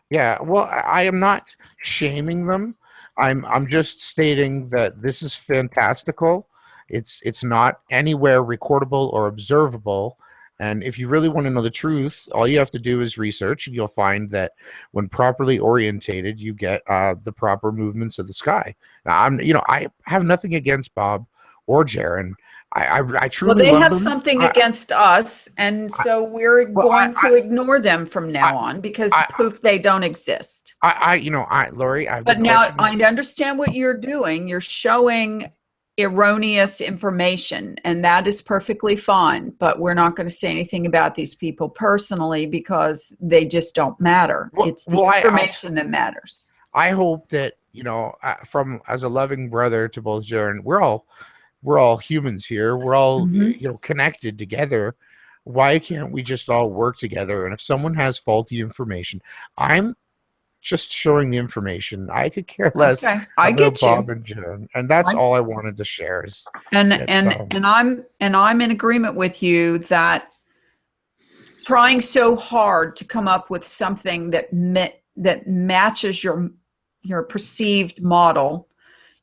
[SPEAKER 3] Yeah, well, I am not shaming them. I'm just stating that this is fantastical. It's not anywhere recordable or observable. And if you really want to know the truth, all you have to do is research, and you'll find that when properly orientated, you get the proper movements of the sky. Now, I have nothing against Bob or Jaron. I truly
[SPEAKER 1] well, they
[SPEAKER 3] love
[SPEAKER 1] have
[SPEAKER 3] them.
[SPEAKER 1] something against us, and so we're going to ignore them from now on, because poof, they don't exist.
[SPEAKER 3] Lori,
[SPEAKER 1] but now I understand what you're doing. You're showing erroneous information, and that is perfectly fine, but we're not going to say anything about these people personally, because they just don't matter. It's the information that matters.
[SPEAKER 3] I hope that, from as a loving brother to both Jaron, we're all humans here. We're all connected together. Why can't we just all work together? And if someone has faulty information, I'm just showing the information. I could care less about Bob and Jen, and that's all I wanted to share.
[SPEAKER 1] And I'm in agreement with you that trying so hard to come up with something that matches your perceived model.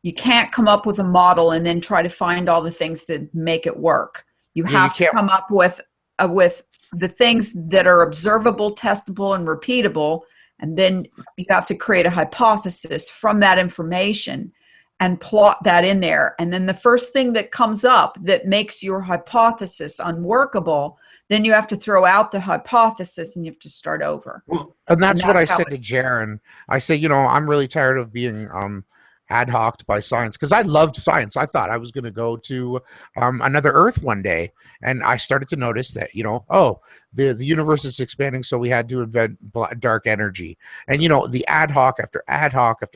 [SPEAKER 1] You can't come up with a model and then try to find all the things that make it work. You have to come up with with the things that are observable, testable, and repeatable, and then you have to create a hypothesis from that information and plot that in there. And then the first thing that comes up that makes your hypothesis unworkable, then you have to throw out the hypothesis and you have to start over.
[SPEAKER 3] Well, and that's what I
[SPEAKER 1] how
[SPEAKER 3] said to Jaron. I say, you know, I'm really tired of being ad hoc'd by science, because I loved science. I thought I was going to go to another Earth one day, and I started to notice that, you know, oh, the universe is expanding, so we had to invent dark energy, and you know, the ad hoc after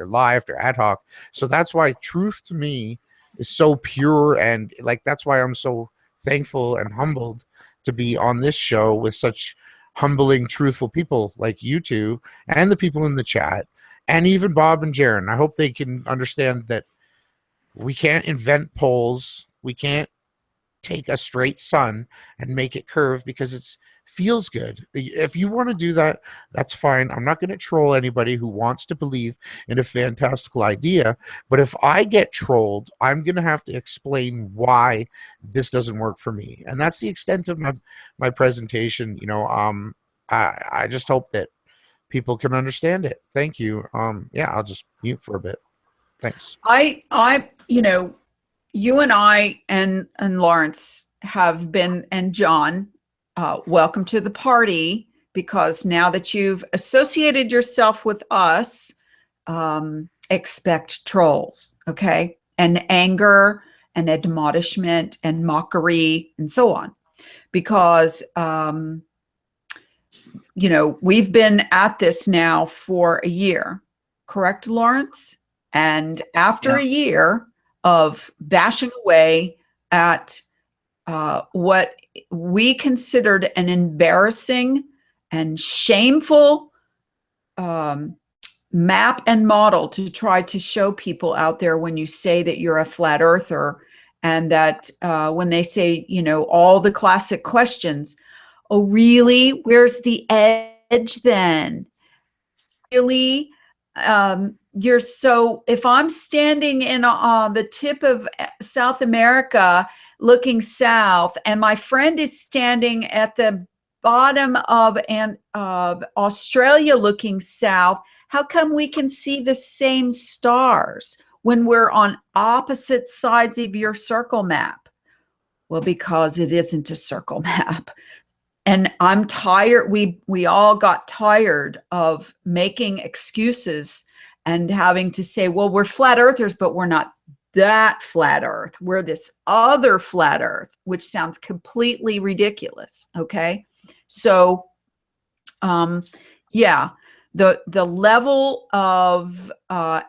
[SPEAKER 3] lie after ad hoc. So that's why truth to me is so pure, and like that's why I'm so thankful and humbled to be on this show with such humbling, truthful people like you two and the people in the chat. And even Bob and Jaron, I hope they can understand that we can't invent poles. We can't take a straight sun and make it curve because it feels good. If you want to do that, that's fine. I'm not going to troll anybody who wants to believe in a fantastical idea. But if I get trolled, I'm going to have to explain why this doesn't work for me. And that's the extent of my presentation. You know, I just hope that people can understand it. Thank you. Yeah, I'll just mute for a bit. Thanks.
[SPEAKER 1] You know, you and I and Lawrence have been, and John, welcome to the party, because now that you've associated yourself with us, expect trolls, okay? And anger and admonishment and mockery and so on. Because, you know, we've been at this now for a year, correct, Lawrence? And after a year of bashing away at what we considered an embarrassing and shameful map and model to try to show people out there when you say that you're a flat earther, and that when they say, you know, all the classic questions, oh, really? Where's the edge then? Really? You're so, if I'm standing in the tip of South America looking south, and my friend is standing at the bottom of Australia looking south, how come we can see the same stars when we're on opposite sides of your circle map? Well, because it isn't a circle map. And I'm tired. We all got tired of making excuses and having to say, well, we're flat earthers, but we're not that flat earth. We're this other flat earth, which sounds completely ridiculous. Okay. So, yeah, the level of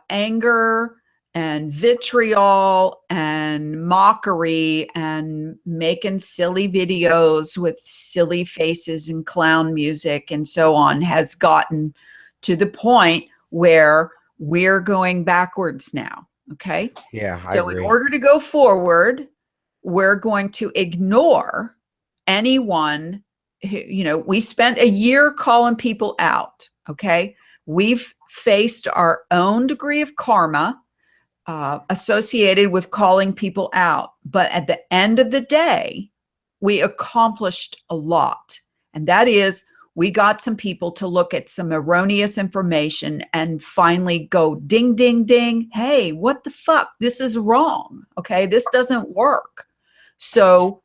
[SPEAKER 1] anger and vitriol and mockery and making silly videos with silly faces and clown music and so on has gotten to the point where we're going backwards now. Okay.
[SPEAKER 3] Yeah. I
[SPEAKER 1] So
[SPEAKER 3] agree.
[SPEAKER 1] in order to go forward, we're going to ignore anyone who, you know, we spent a year calling people out. Okay. We've faced our own degree of karma associated with calling people out. But at the end of the day, we accomplished a lot. And that is, we got some people to look at some erroneous information and finally go ding, ding, ding. Hey, what the fuck? This is wrong. Okay, this doesn't work. So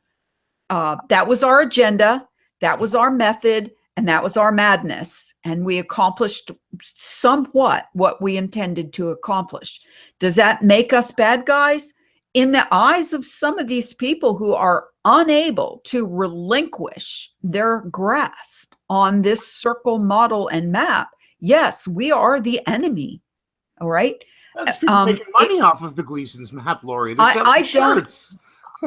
[SPEAKER 1] that was our agenda. That was our method. And that was our madness. And we accomplished somewhat what we intended to accomplish. Does that make us bad guys? In the eyes of some of these people who are unable to relinquish their grasp on this circle model and map, yes, we are the enemy. All right.
[SPEAKER 3] There's people making money off of the Gleason's map, Lori. They're selling shirts.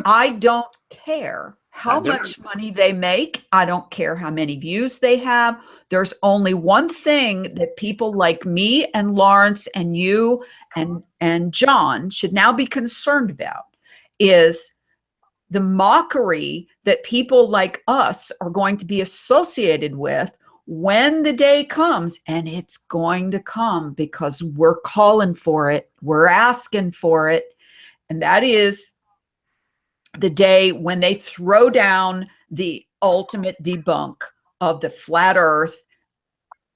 [SPEAKER 1] I don't care how much money they make. I don't care how many views they have. There's only one thing that people like me and Lawrence and you and John should now be concerned about, is the mockery that people like us are going to be associated with when the day comes. And it's going to come because we're calling for it. We're asking for it. And that is the day when they throw down the ultimate debunk of the flat Earth,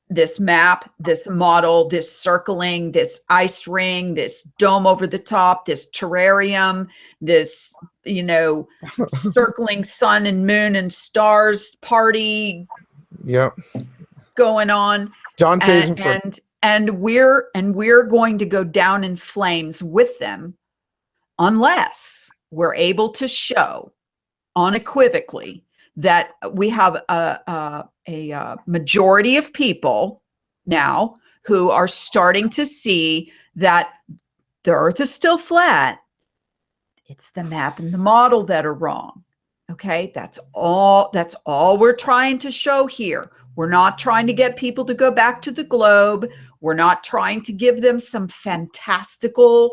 [SPEAKER 1] this map, this model, this circling, this ice ring, this dome over the top, this terrarium, this, you know, circling sun and moon and stars party
[SPEAKER 3] Yep.
[SPEAKER 1] going on.
[SPEAKER 3] Dante's
[SPEAKER 1] And we're going to go down in flames with them unless we're able to show unequivocally that we have a majority of people now who are starting to see that the Earth is still flat. It's the map and the model that are wrong. Okay, that's all we're trying to show here. We're not trying to get people to go back to the globe. We're not trying to give them some fantastical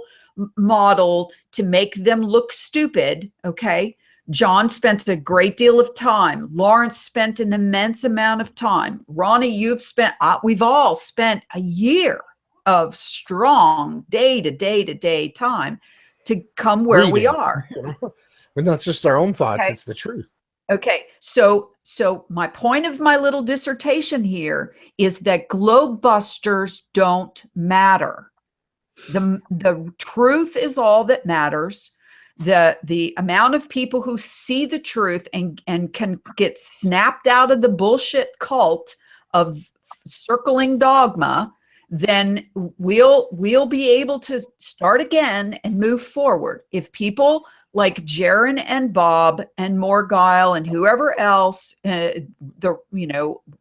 [SPEAKER 1] model to make them look stupid. Okay, John spent a great deal of time. Lawrence spent an immense amount of time. Ronnie, we've all spent a year of strong day-to-day time to come where we are.
[SPEAKER 3] But not just our own thoughts,
[SPEAKER 1] Okay.
[SPEAKER 3] it's the truth.
[SPEAKER 1] Okay, so my point of my little dissertation here is that globe busters don't matter. The truth is all that matters. The amount of people who see the truth and can get snapped out of the bullshit cult of circling dogma, then we'll be able to start again and move forward. If people like Jaron and Bob and Morgile and whoever else,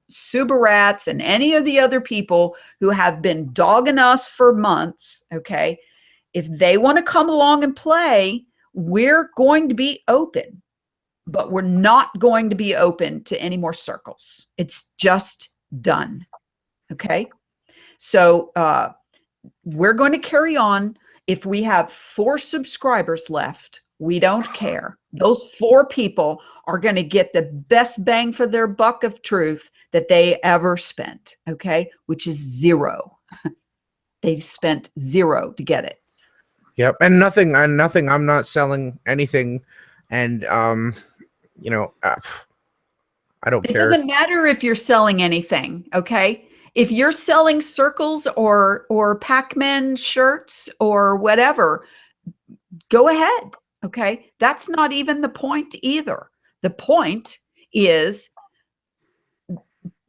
[SPEAKER 1] Subarats and any of the other people who have been dogging us for months, okay, if they want to come along and play, we're going to be open, but we're not going to be open to any more circles. It's just done, okay? So we're going to carry on. If we have 4 subscribers left, we don't care. Those 4 people are going to get the best bang for their buck of truth that they ever spent, okay? Which is 0. They spent 0 to get it.
[SPEAKER 3] Yep. And nothing, I'm not selling anything. And, I don't
[SPEAKER 1] It
[SPEAKER 3] care.
[SPEAKER 1] doesn't matter if you're selling anything, okay? If you're selling circles or Pac-Man shirts or whatever, go ahead, okay? That's not even the point either. The point is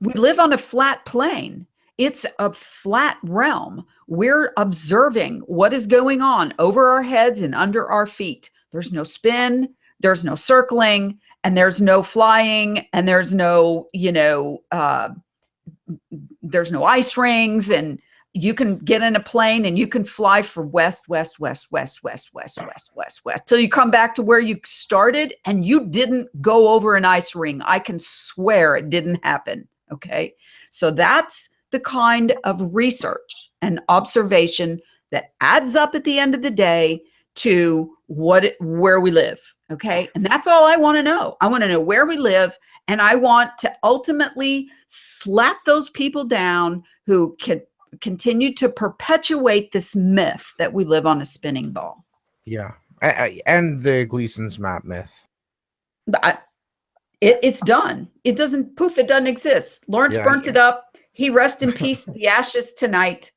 [SPEAKER 1] we live on a flat plane. It's a flat realm. We're observing what is going on over our heads and under our feet. There's no spin, there's no circling, and there's no flying, and there's no, there's no ice rings, and you can get in a plane and you can fly for west till you come back to where you started, and you didn't go over an ice ring. I can swear it didn't happen. Okay. So that's the kind of research and observation that adds up at the end of the day to where we live. Okay. And that's all I want to know. I want to know where we live, and I want to ultimately slap those people down who can continue to perpetuate this myth that we live on a spinning ball.
[SPEAKER 3] Yeah. And the Gleason's map myth.
[SPEAKER 1] But it's done. It doesn't exist. Lawrence burnt it up. He rest in peace, the ashes tonight,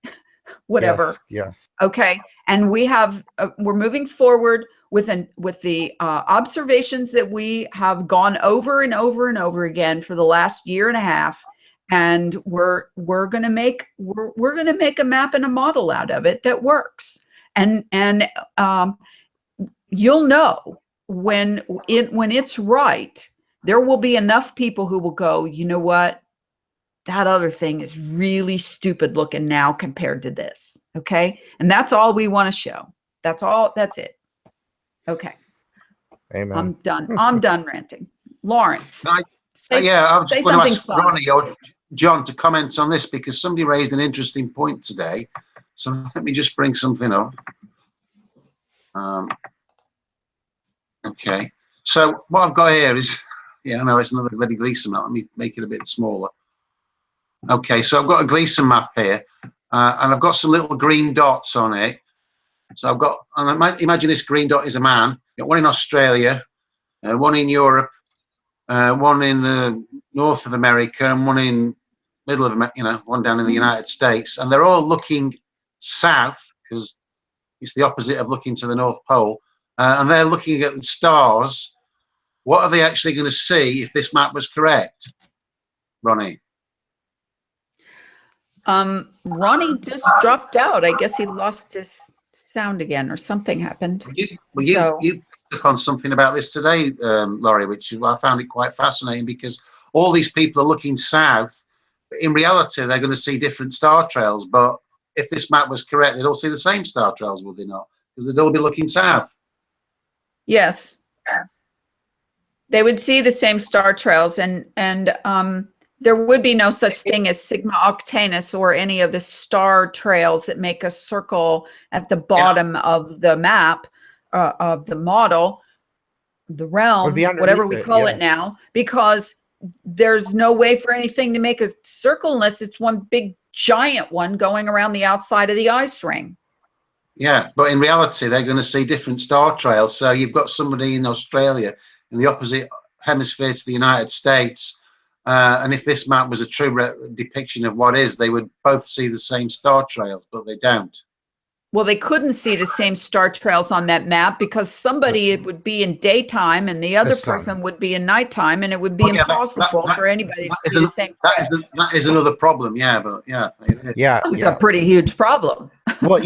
[SPEAKER 1] whatever.
[SPEAKER 3] Yes.
[SPEAKER 1] Okay. And we have, we're moving forward with the observations that we have gone over and over and over again for the last year and a half. And we're going to make a map and a model out of it that works. And you'll know when it's right. There will be enough people who will go, you know what? That other thing is really stupid looking now compared to this. Okay. And that's all we want to show. That's all. That's it. Okay.
[SPEAKER 3] Amen.
[SPEAKER 1] I'm done. I'm done ranting. Lawrence.
[SPEAKER 2] I just want to ask Ronnie or John to comment on this, because somebody raised an interesting point today. So let me just bring something up. Okay. So what I've got here is, I know it's another bloody Gleason map. Let me make it a bit smaller. Okay, so I've got a Gleason map here, and I've got some little green dots on it. So I've got, and I might imagine this green dot is a man. Got one in Australia, one in Europe, one in the north of America, and one in middle of, one down in the United States, and they're all looking south because it's the opposite of looking to the North Pole, and they're looking at the stars. What are they actually going to see if this map was correct, Ronnie?
[SPEAKER 1] Ronnie just dropped out. I guess he lost his sound again, or something happened.
[SPEAKER 2] You picked up on something about this today, Laurie, which I found it quite fascinating, because all these people are looking south, but in reality, they're going to see different star trails. But if this map was correct, they'd all see the same star trails, would they not? Because they'd all be looking south.
[SPEAKER 1] Yes. They would see the same star trails, and there would be no such thing as Sigma Octanus or any of the star trails that make a circle at the bottom of the map, of the model, the realm, whatever we call it now, because there's no way for anything to make a circle unless it's one big giant one going around the outside of the ice ring.
[SPEAKER 2] Yeah, but in reality, they're going to see different star trails. So you've got somebody in Australia in the opposite hemisphere to the United States. And if this map was a true depiction of what is, they would both see the same star trails, but they don't.
[SPEAKER 1] Well, they couldn't see the same star trails on that map because somebody, it would be in daytime and the other person would be in nighttime, and it would be impossible for anybody to see the same.
[SPEAKER 2] That is another problem. Yeah, but
[SPEAKER 1] it's a pretty huge problem.
[SPEAKER 3] Well,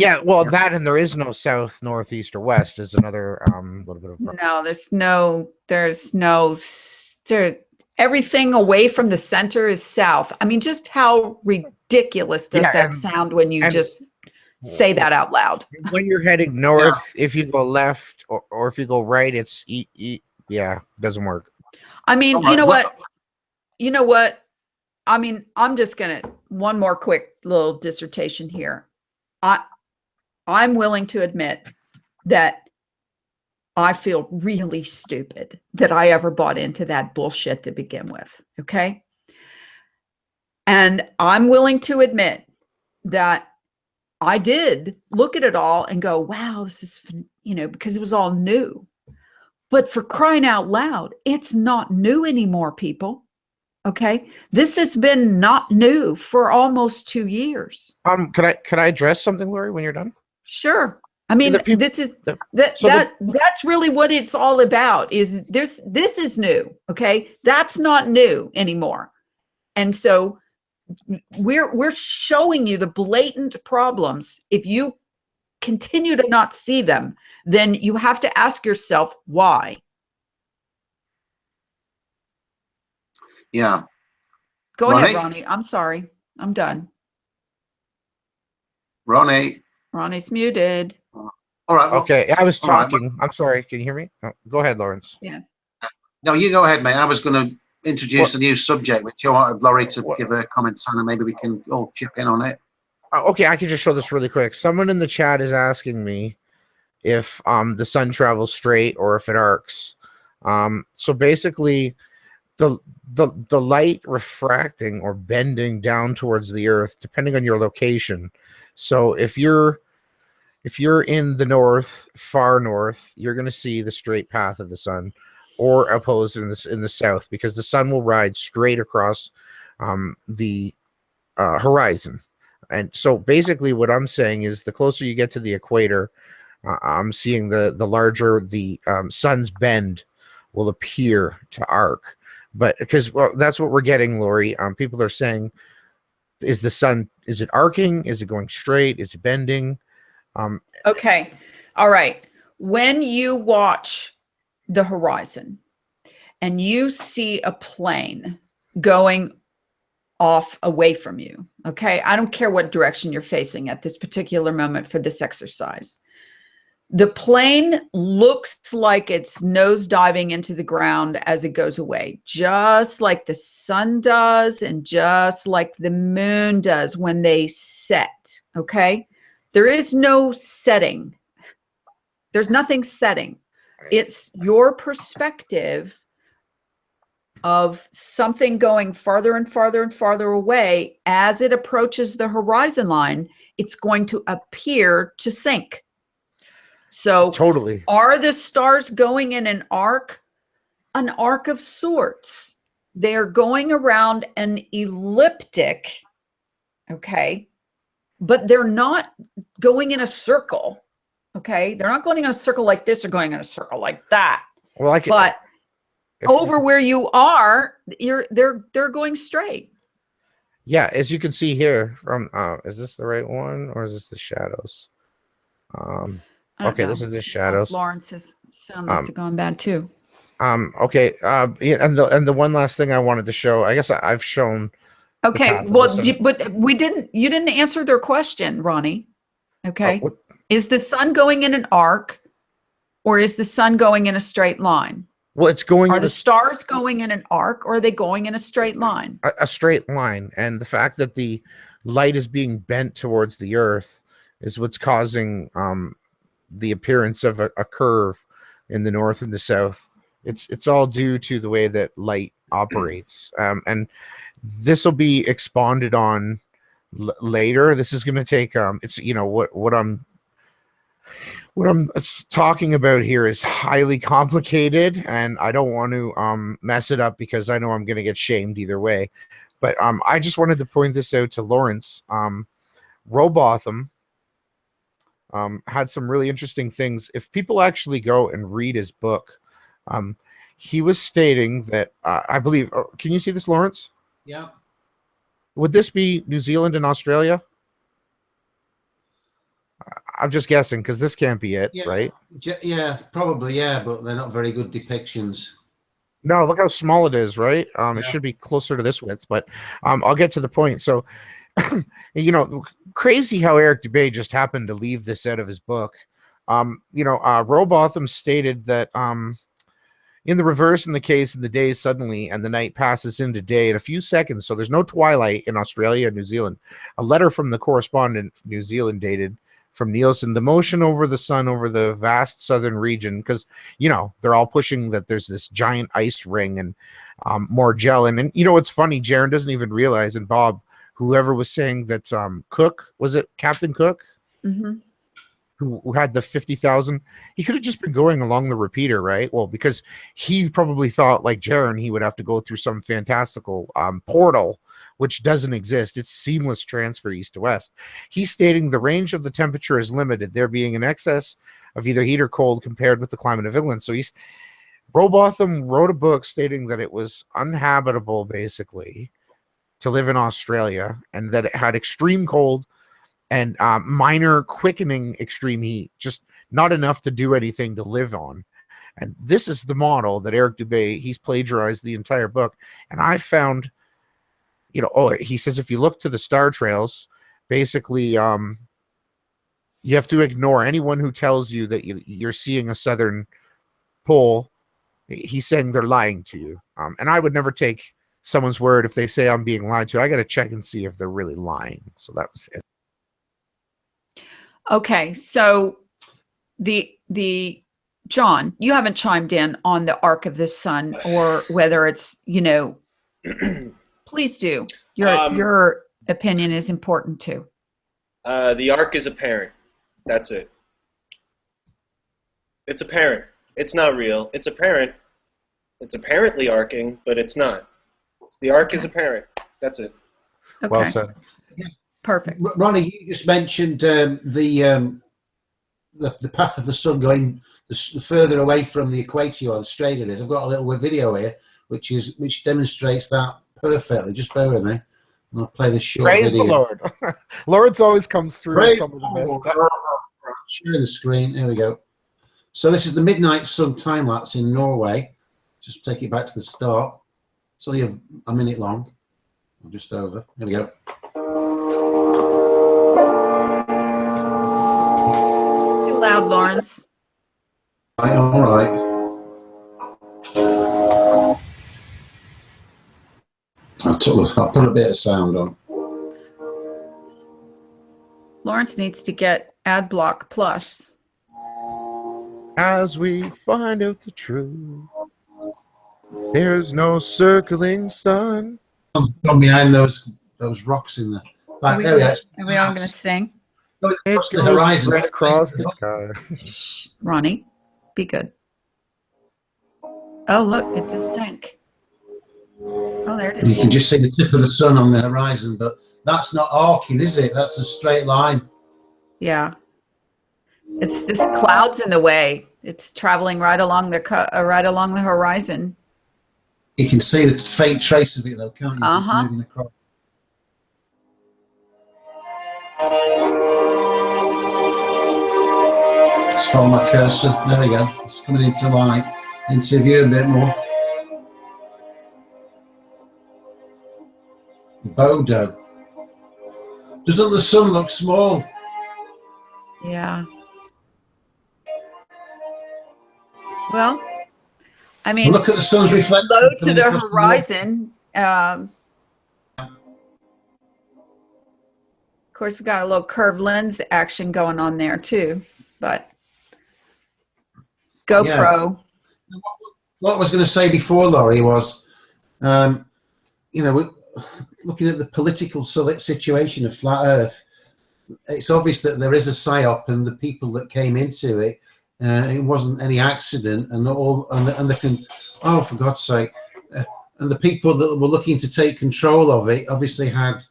[SPEAKER 3] that, and there is no south, north, east, or west is another little bit of problem.
[SPEAKER 1] No, everything away from the center is south. I mean, just how ridiculous does that sound when you just say that out loud?
[SPEAKER 3] When you're heading north, if you go left or if you go right, it's doesn't work.
[SPEAKER 1] I mean, you know what? I mean, I'm just gonna one more quick little dissertation here. I'm willing to admit that I feel really stupid that I ever bought into that bullshit to begin with. Okay. And I'm willing to admit that I did look at it all and go, wow, this is, because it was all new. But for crying out loud, it's not new anymore, people. Okay. This has been not new for almost 2 years.
[SPEAKER 3] Could I address something, Laurie, when you're done?
[SPEAKER 1] Sure. I mean, that's really what it's all about. Is this is new? Okay, that's not new anymore, and so we're showing you the blatant problems. If you continue to not see them, then you have to ask yourself why.
[SPEAKER 2] Yeah.
[SPEAKER 1] Go ahead, Ronnie. I'm sorry. I'm done.
[SPEAKER 2] Ronnie's
[SPEAKER 1] muted.
[SPEAKER 2] All right. Well,
[SPEAKER 3] okay, I was talking. Right. I'm sorry. Can you hear me? Oh, go ahead, Lawrence.
[SPEAKER 1] Yes.
[SPEAKER 2] No, you go ahead, mate. I was going to introduce a new subject, which I wanted Laurie to give her comments on, and maybe we can all chip in on it.
[SPEAKER 3] Okay, I can just show this really quick. Someone in the chat is asking me if the sun travels straight or if it arcs. So basically, the light refracting or bending down towards the Earth, depending on your location. So if you're in the north, far north, you're going to see the straight path of the sun, or opposed in the south, because the sun will ride straight across the horizon. And so basically what I'm saying is the closer you get to the equator, I'm seeing the larger the sun's bend will appear to arc. But because that's what we're getting, Laurie. People are saying, is it arcing? Is it going straight? Is it bending?
[SPEAKER 1] Okay. All right. When you watch the horizon and you see a plane going off away from you, okay, I don't care what direction you're facing at this particular moment for this exercise. The plane looks like it's nose diving into the ground as it goes away, just like the sun does and just like the moon does when they set, okay? There is no setting. There's nothing setting. It's your perspective of something going farther and farther and farther away. As it approaches the horizon line, it's going to appear to sink. So
[SPEAKER 3] totally.
[SPEAKER 1] Are the stars going in an arc? an arc of sorts. They're going around an elliptic, okay, but they're not going in a circle, okay? They're not going in a circle like this or going in a circle like that.
[SPEAKER 3] Well,
[SPEAKER 1] but over where you are, they're going straight.
[SPEAKER 3] Yeah, as you can see here from is this the right one or is this the shadows? Okay, this is the shadows.
[SPEAKER 1] Lawrence's sound must have gone bad too.
[SPEAKER 3] Okay, yeah, and the one last thing I wanted to show, I guess I've shown.
[SPEAKER 1] Okay, well, but you didn't answer their question, Ronnie. Okay, is the sun going in an arc, or is the sun going in a straight line?
[SPEAKER 3] Well, it's going.
[SPEAKER 1] Are the stars going in an arc, or are they going in a straight line?
[SPEAKER 3] A straight line, and the fact that the light is being bent towards the Earth is what's causing the appearance of a curve in the north and the south. It's all due to the way that light operates, and this will be expanded on later. This is going to take it's what I'm talking about here is highly complicated, and I don't want to mess it up because I know I'm going to get shamed either way. But I just wanted to point this out to Lawrence. Robotham had some really interesting things. If people actually go and read his book, he was stating that I believe. Can you see this, Lawrence?
[SPEAKER 6] Yeah.
[SPEAKER 3] Would this be New Zealand and Australia? I'm just guessing because this can't be it, right?
[SPEAKER 6] Yeah, probably, yeah, but they're not very good depictions.
[SPEAKER 3] No, look how small it is, right? It should be closer to this width, but I'll get to the point. So, crazy how Eric Dubé just happened to leave this out of his book. Robotham stated that in the reverse in the case, the day suddenly and the night passes into day in a few seconds. So there's no twilight in Australia and New Zealand. A letter from the correspondent New Zealand dated from Nielsen, the motion over the sun over the vast southern region, because they're all pushing that there's this giant ice ring and more gel. And what's funny, Jaron doesn't even realize, and Bob, whoever was saying that Cook, was it Captain Cook? Mm-hmm. Who had the 50,000, he could have just been going along the repeater, right? Well, because he probably thought, like Jaron, he would have to go through some fantastical portal, which doesn't exist. It's seamless transfer east to west. He's stating the range of the temperature is limited, there being an excess of either heat or cold compared with the climate of England. So Robotham wrote a book stating that it was uninhabitable, basically, to live in Australia, and that it had extreme cold and minor quickening extreme heat, just not enough to do anything to live on. And this is the model that Eric Dubé, he's plagiarized the entire book. And I found, he says, if you look to the star trails, basically, you have to ignore anyone who tells you that you're seeing a southern pole. He's saying they're lying to you. And I would never take someone's word if they say I'm being lied to. I got to check and see if they're really lying. So that was it.
[SPEAKER 1] Okay, so the John, you haven't chimed in on the arc of the sun, or whether it's please do. Your opinion is important too.
[SPEAKER 4] The arc is apparent. That's it. It's apparent. It's not real. It's apparent. It's apparently arcing, but it's not. The arc is apparent. That's it.
[SPEAKER 1] Okay.
[SPEAKER 3] Well said.
[SPEAKER 1] Perfect.
[SPEAKER 6] Ronnie, you just mentioned the path of the sun going the further away from the equator or the straight it is. I've got a little video here which demonstrates that perfectly. Just bear with me, and I'll play this short
[SPEAKER 3] Praise
[SPEAKER 6] video.
[SPEAKER 3] the Lord. Lawrence always comes through
[SPEAKER 6] Praise
[SPEAKER 3] some of the best.
[SPEAKER 6] Share the screen. Here we go. So this is the midnight sun time lapse in Norway. Just take it back to the start. It's only a minute long. I'm just over. Here we go.
[SPEAKER 1] Too loud, Lawrence.
[SPEAKER 6] All right. I'll put a bit of sound on.
[SPEAKER 1] Lawrence needs to get AdBlock Plus.
[SPEAKER 3] As we find out the truth, there's no circling sun.
[SPEAKER 6] From behind those rocks in the back. There we go.
[SPEAKER 1] Are we all going to sing?
[SPEAKER 6] Across the horizon.
[SPEAKER 3] Right across the sky.
[SPEAKER 1] Shh, Ronnie, be good. Oh, look, it just sank. Oh, there it
[SPEAKER 6] You
[SPEAKER 1] is.
[SPEAKER 6] can just see the tip of the sun on the horizon, but that's not arcing, is it? That's a straight line.
[SPEAKER 1] Yeah. It's just clouds in the way. It's traveling right along the horizon.
[SPEAKER 6] You can see the faint trace of it, though, can't you? As it's moving across. Just follow my cursor. There we go. It's coming into light, into view a bit more. Bodo. Doesn't the sun look small?
[SPEAKER 1] Yeah. Well, I mean,
[SPEAKER 6] Look at the sun's reflection.
[SPEAKER 1] low to
[SPEAKER 6] coming
[SPEAKER 1] the
[SPEAKER 6] across
[SPEAKER 1] horizon. Of course, we've got a little curved lens action going on there too, but GoPro.
[SPEAKER 6] Yeah. What I was going to say before, Laurie, was, you know, looking at the political situation of Flat Earth, it's obvious that there is a psyop, and the people that came into it, it wasn't any accident, and oh, for God's sake, and the people that were looking to take control of it obviously had,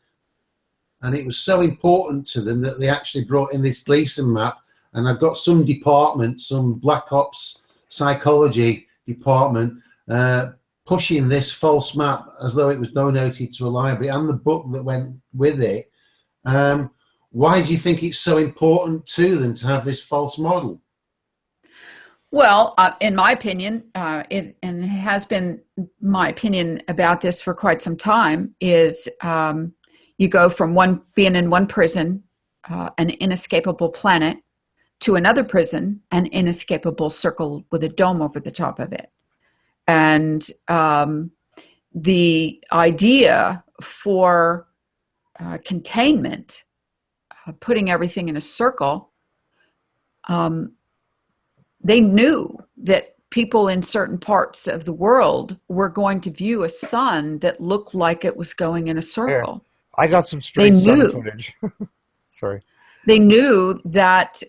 [SPEAKER 6] and it was so important to them that they actually brought in this Gleason map, and I've got some department, some Black Ops psychology department, pushing this false map as though it was donated to a library, and the book that went with it. Why do you think it's so important to them to have this false model?
[SPEAKER 1] Well, in my opinion, and it has been my opinion about this for quite some time, is you go from being in one prison, an inescapable planet, to another prison, an inescapable circle with a dome over the top of it. And the idea for containment, putting everything in a circle, they knew that people in certain parts of the world were going to view a sun that looked like it was going in a circle.
[SPEAKER 3] Yeah. I got some straight sun footage. Sorry.
[SPEAKER 1] They knew that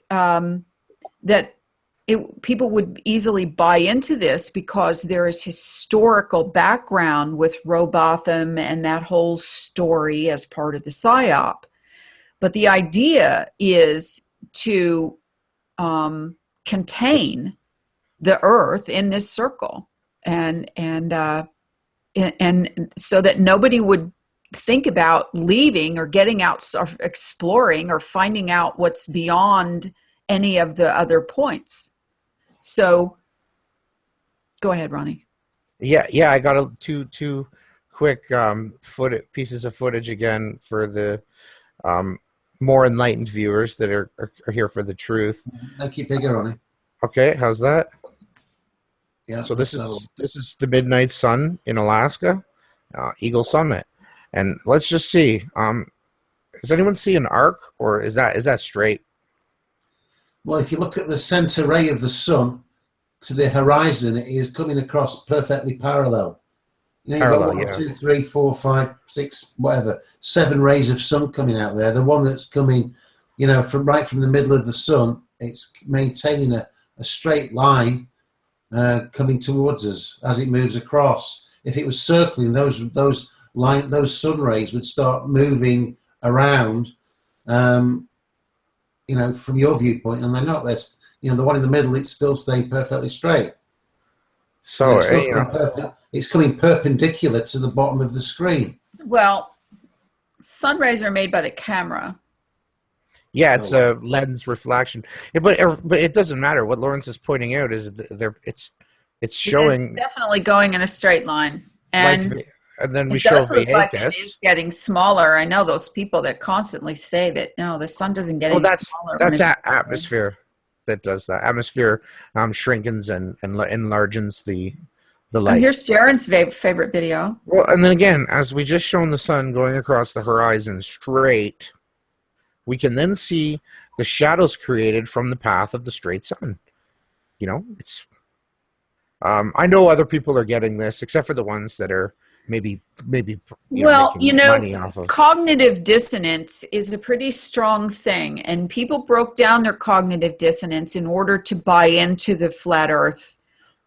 [SPEAKER 1] people would easily buy into this because there is historical background with Robotham and that whole story as part of the PSYOP. But the idea is to contain the Earth in this circle, and so that nobody would think about leaving or getting out or exploring or finding out what's beyond any of the other points. So go ahead, Ronnie.
[SPEAKER 3] Yeah, I got two quick pieces of footage again for the more enlightened viewers that are here for the truth.
[SPEAKER 6] I'll keep bigger on it.
[SPEAKER 3] Okay, how's that?
[SPEAKER 6] Yeah.
[SPEAKER 3] So this is the midnight sun in Alaska, Eagle Summit, and let's just see. Does anyone see an arc, or is that straight?
[SPEAKER 6] Well, if you look at the center ray of the sun to the horizon, it is coming across perfectly parallel. You know, you've got 1, 2, 3, 4, 5, 6, whatever, 7 rays of sun coming out there. The one that's coming, you know, from the middle of the sun, it's maintaining a straight line coming towards us as it moves across. If it was circling, those sun rays would start moving around, you know, from your viewpoint, and they're not. There's, you know, the one in the middle, it's still staying perfectly straight.
[SPEAKER 3] So
[SPEAKER 6] it's coming perpendicular to the bottom of the screen.
[SPEAKER 1] Well, sun rays are made by the camera.
[SPEAKER 3] Yeah, it's a lens reflection. Yeah, but it doesn't matter. What Lawrence is pointing out is it's showing.
[SPEAKER 1] It's definitely going in a straight line, and
[SPEAKER 3] then we show Vegas.
[SPEAKER 1] Like it is getting smaller. I know those people that constantly say that no, the sun doesn't get any smaller.
[SPEAKER 3] That's atmosphere that does that. Atmosphere shrinkens and enlarges the light.
[SPEAKER 1] Here's Jaren's favorite video.
[SPEAKER 3] Well, and then again, as we just shown the sun going across the horizon straight, we can then see the shadows created from the path of the straight sun. You know, it's. I know other people are getting this, except for the ones that are maybe making money off of.
[SPEAKER 1] Cognitive dissonance is a pretty strong thing, and people broke down their cognitive dissonance in order to buy into the flat Earth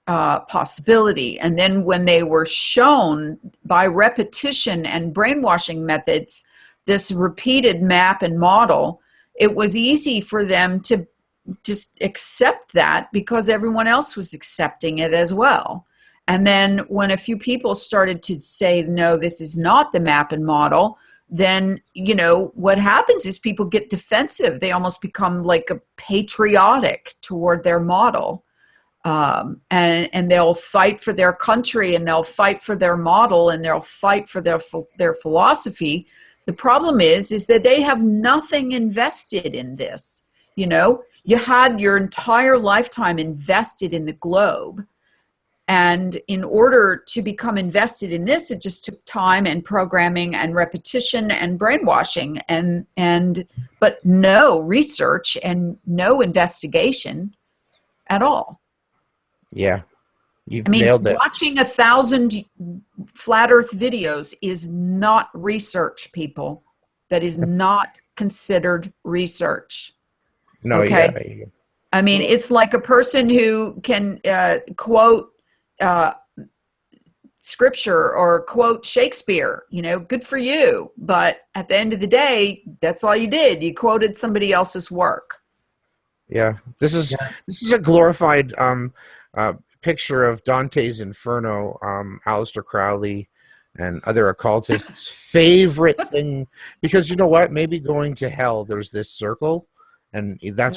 [SPEAKER 1] possibility. And then when they were shown by repetition and brainwashing methods, this repeated map and model, it was easy for them to just accept that because everyone else was accepting it as well. And then when a few people started to say, no, this is not the map and model, then, you know, what happens is people get defensive. They almost become like a patriotic toward their model. And they'll fight for their country, and they'll fight for their model, and they'll fight for their philosophy. The problem is that they have nothing invested in this. You know, you had your entire lifetime invested in the globe. And in order to become invested in this, it just took time and programming and repetition and brainwashing but no research and no investigation at all.
[SPEAKER 3] Yeah, you've nailed it.
[SPEAKER 1] Watching 1,000 flat Earth videos is not research, people. That is not considered research.
[SPEAKER 3] No,
[SPEAKER 1] okay?
[SPEAKER 3] Yeah.
[SPEAKER 1] I mean, it's like a person who can quote scripture or quote Shakespeare. You know, good for you. But at the end of the day, that's all you did. You quoted somebody else's work.
[SPEAKER 3] Yeah, this is a glorified picture of Dante's Inferno. Aleister Crowley and other occultists' favorite thing, because you know what? Maybe going to hell, there's this circle, and that's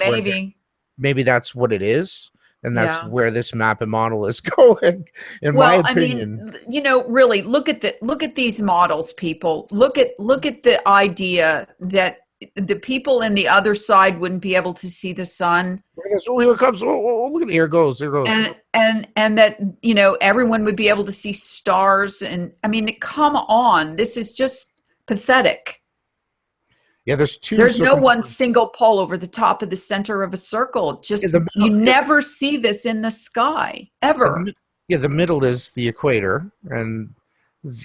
[SPEAKER 3] maybe that's what it is, and that's where this map and model is going. In my opinion,
[SPEAKER 1] I mean, you know, really look at these models, people. Look at the idea that the people in the other side wouldn't be able to see the sun.
[SPEAKER 3] Oh, here it comes. Oh, look at it. Here it goes. Here it goes.
[SPEAKER 1] And that, you know, everyone would be able to see stars. And I mean, come on, this is just pathetic.
[SPEAKER 3] Yeah, there's
[SPEAKER 1] no one single pole over the top of the center of a circle. Just you never see this in the sky ever.
[SPEAKER 3] The middle is the equator and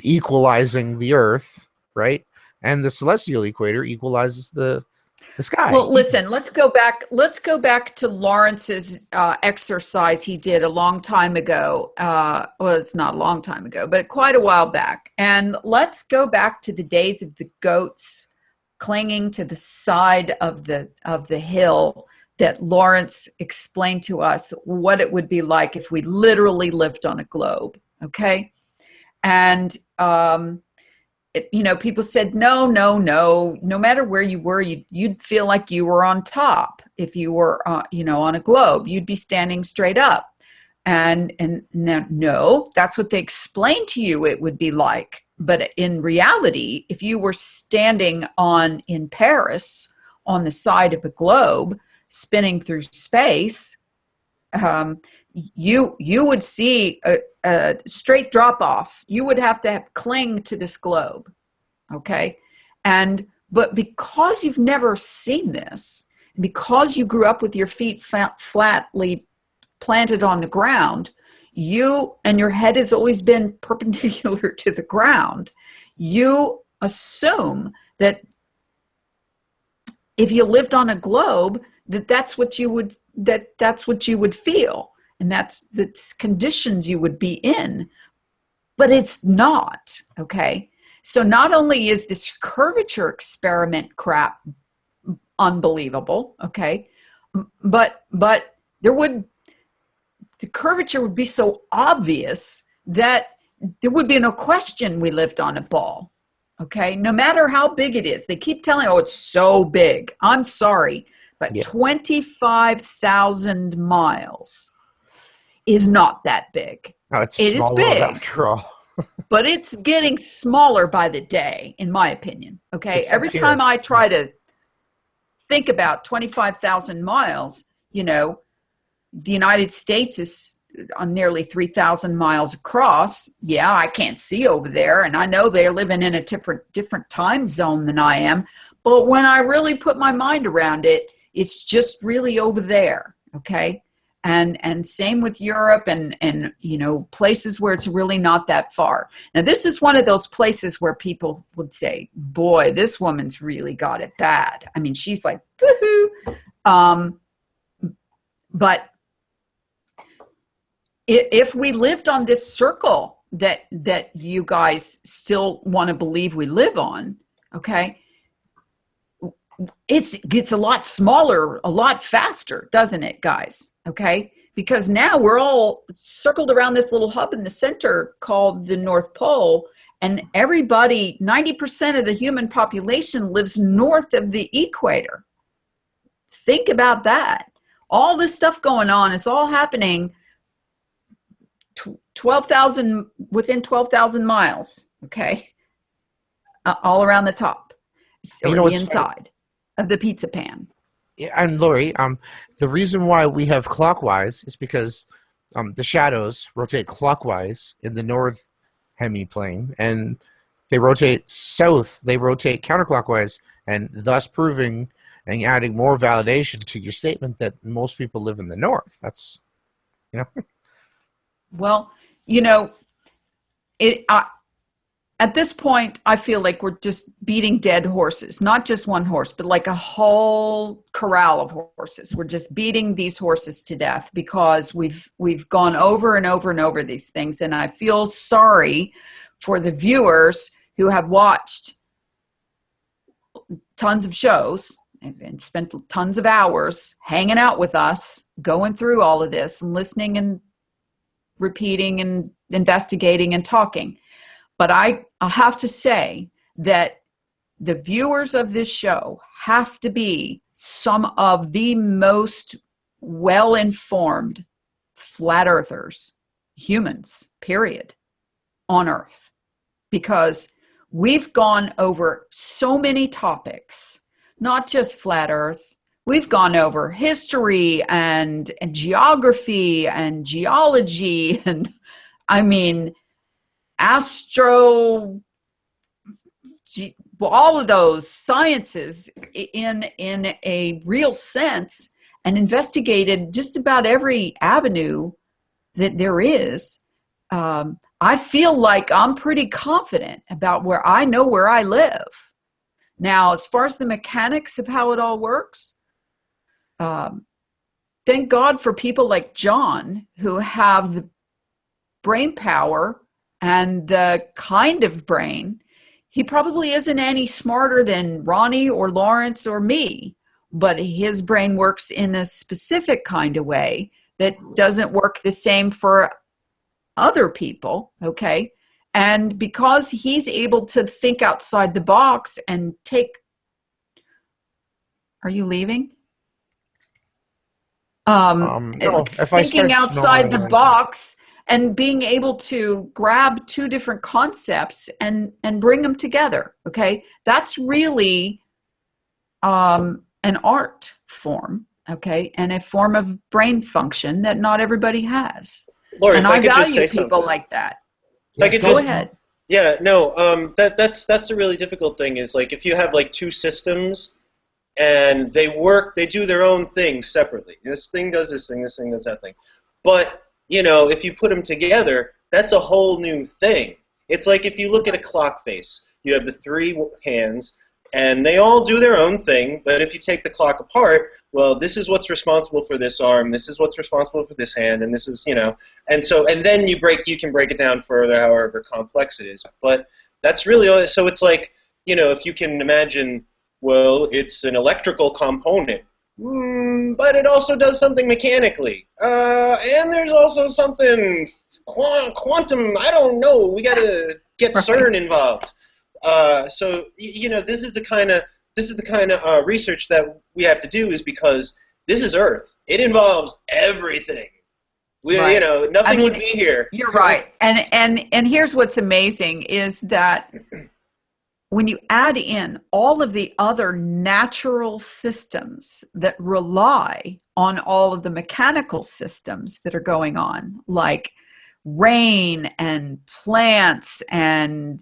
[SPEAKER 3] equalizing the Earth, right? And the celestial equator equalizes the sky.
[SPEAKER 1] Well, listen, let's go back to Lawrence's exercise he did a long time ago. Well, it's not a long time ago, but quite a while back. And let's go back to the days of the goats clinging to the side of the hill that Lawrence explained to us what it would be like if we literally lived on a globe. Okay. And, you know, people said, no matter where you were, you'd feel like you were on top. If you were, you know, on a globe, you'd be standing straight up. And no, that's what they explained to you it would be like. But in reality, if you were standing in Paris on the side of a globe, spinning through space, you would see a straight drop off. You would have to cling to this globe. Okay. But because you've never seen this, because you grew up with your feet flatly planted on the ground, and your head has always been perpendicular to the ground, you assume that if you lived on a globe, that's what you would feel. And that's the conditions you would be in, but it's not, okay? So not only is this curvature experiment crap unbelievable, okay, but the curvature would be so obvious that there would be no question we lived on a ball, okay? No matter how big it is. They keep telling, it's so big. I'm sorry, but 25,000 miles is not that big.
[SPEAKER 3] No, it
[SPEAKER 1] is big
[SPEAKER 3] after all.
[SPEAKER 1] But it's getting smaller by the day, in my opinion. Okay. Every time I try to think about 25,000 miles, you know, the United States is on nearly 3,000 miles across. Yeah, I can't see over there. And I know they're living in a different time zone than I am. But when I really put my mind around it, it's just really over there. Okay. And same with Europe and you know, places where it's really not that far. Now, this is one of those places where people would say, boy, this woman's really got it bad. I mean, she's like, boo-hoo. But if we lived on this circle that you guys still want to believe we live on, okay, it gets a lot smaller, a lot faster, doesn't it, guys? Okay, because now we're all circled around this little hub in the center called the North Pole, and everybody, 90% of the human population lives north of the equator. Think about that. All this stuff going on is all happening 12,000 within 12,000 miles, okay, all around the top, or the inside of the pizza pan.
[SPEAKER 7] Yeah, and Lori, the reason why we have clockwise is because the shadows rotate clockwise in the north hemiplane, and they rotate south. They rotate counterclockwise, and thus proving and adding more validation to your statement that most people live in the north. That's, you know.
[SPEAKER 1] Well, you know, at this point, I feel like we're just beating dead horses, not just one horse, but like a whole corral of horses. We're just beating these horses to death because we've gone over and over and over these things. And I feel sorry for the viewers who have watched tons of shows and spent tons of hours hanging out with us, going through all of this and listening and repeating and investigating and talking. But I have to say that the viewers of this show have to be some of the most well-informed flat earthers, humans, period, on Earth. Because we've gone over so many topics, not just flat Earth. We've gone over history and geography and geology and, I mean, all of those sciences in a real sense, and investigated just about every avenue that there is. I feel like I'm pretty confident about where I live. Now, as far as the mechanics of how it all works, thank God for people like John who have the brain power and the kind of brain. He probably isn't any smarter than Ronnie or Lawrence or me, but his brain works in a specific kind of way that doesn't work the same for other people, okay? And because he's able to think outside the box and take... Are you leaving?
[SPEAKER 7] No, if I
[SPEAKER 1] thinking
[SPEAKER 7] start
[SPEAKER 1] outside the
[SPEAKER 7] snoring,
[SPEAKER 1] box and being able to grab two different concepts and bring them together, okay? That's really an art form, okay? And a form of brain function that not everybody has.
[SPEAKER 4] Lori,
[SPEAKER 1] and
[SPEAKER 4] if I
[SPEAKER 1] I
[SPEAKER 4] could just
[SPEAKER 1] value
[SPEAKER 4] say
[SPEAKER 1] people
[SPEAKER 4] something.
[SPEAKER 1] like that.
[SPEAKER 4] If I could
[SPEAKER 1] Go
[SPEAKER 4] just,
[SPEAKER 1] ahead.
[SPEAKER 4] Yeah, no, that's the really difficult thing is like if you have like two systems and they do their own thing separately. This thing does this thing does that thing. But, you know, if you put them together, that's a whole new thing. It's like if you look at a clock face, you have the three hands, and they all do their own thing, but if you take the clock apart, well, this is what's responsible for this arm, this is what's responsible for this hand, and this is, you know, and then you can break it down further, however complex it is. But that's really, so it's like, you know, if you can imagine, well, it's an electrical component, but it also does something mechanically, and there's also something quantum, I don't know, we gotta get CERN involved. So you know, this is the kind of research that we have to do, is because this is Earth. It involves everything.
[SPEAKER 1] Right.
[SPEAKER 4] You know, nothing would be here.
[SPEAKER 1] You're right. And here's what's amazing is that when you add in all of the other natural systems that rely on all of the mechanical systems that are going on, like rain and plants and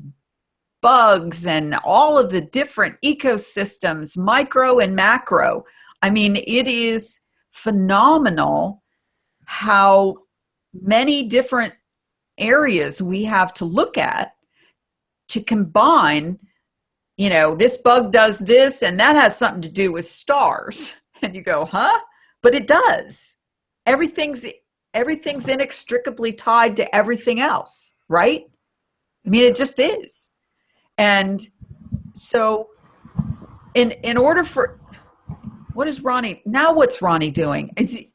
[SPEAKER 1] bugs and all of the different ecosystems, micro and macro. I mean, it is phenomenal how many different areas we have to look at to combine, you know, this bug does this and that has something to do with stars. And you go, huh? But it does. Everything's everything's inextricably tied to everything else, right? I mean, it just is. And so in order for, what is Ronnie, now what's Ronnie doing? Has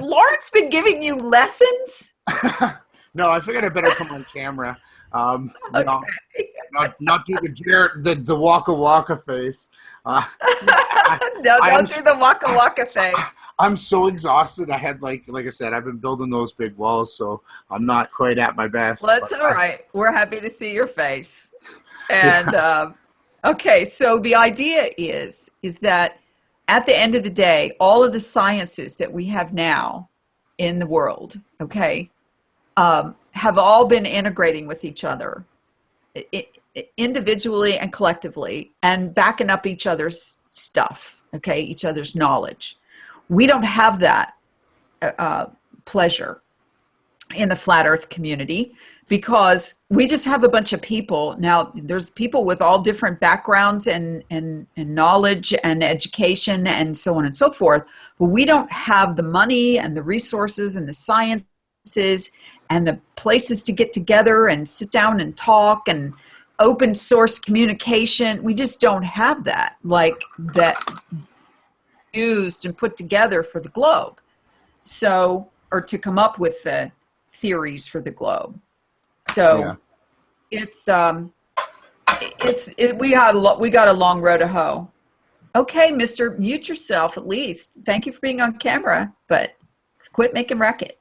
[SPEAKER 1] Lawrence been giving you lessons?
[SPEAKER 7] No, I figured I better come on camera.
[SPEAKER 1] Okay.
[SPEAKER 7] Not do the waka waka face.
[SPEAKER 1] No, don't do the waka waka face.
[SPEAKER 7] I'm so exhausted. I had like I said, I've been building those big walls, so I'm not quite at my best.
[SPEAKER 1] Well, that's all right. We're happy to see your face. And okay, so the idea is that at the end of the day, all of the sciences that we have now in the world, okay, have all been integrating with each other, individually and collectively, and backing up each other's stuff, okay, each other's knowledge. We don't have that pleasure in the flat earth community because we just have a bunch of people. Now, there's people with all different backgrounds and knowledge and education and so on and so forth, but we don't have the money and the resources and the sciences and the places to get together and sit down and talk and open source communication. We just don't have that, like that used and put together for the globe. So, or to come up with the theories for the globe. So yeah. We got a long road to hoe. Okay, Mr. Mute yourself at least. Thank you for being on camera, but quit making racket.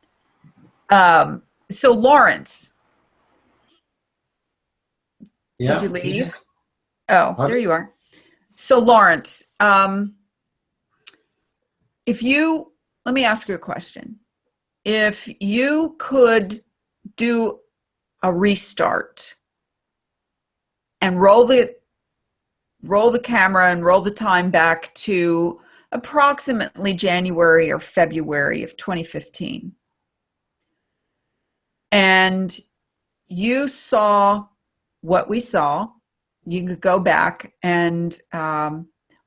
[SPEAKER 1] So Lawrence.
[SPEAKER 6] Yeah.
[SPEAKER 1] Did you leave?
[SPEAKER 6] Yeah.
[SPEAKER 1] Oh, there you are. So Lawrence, let me ask you a question. If you could do a restart and roll the camera and roll the time back to approximately January or February of 2015, and you saw what we saw, you could go back and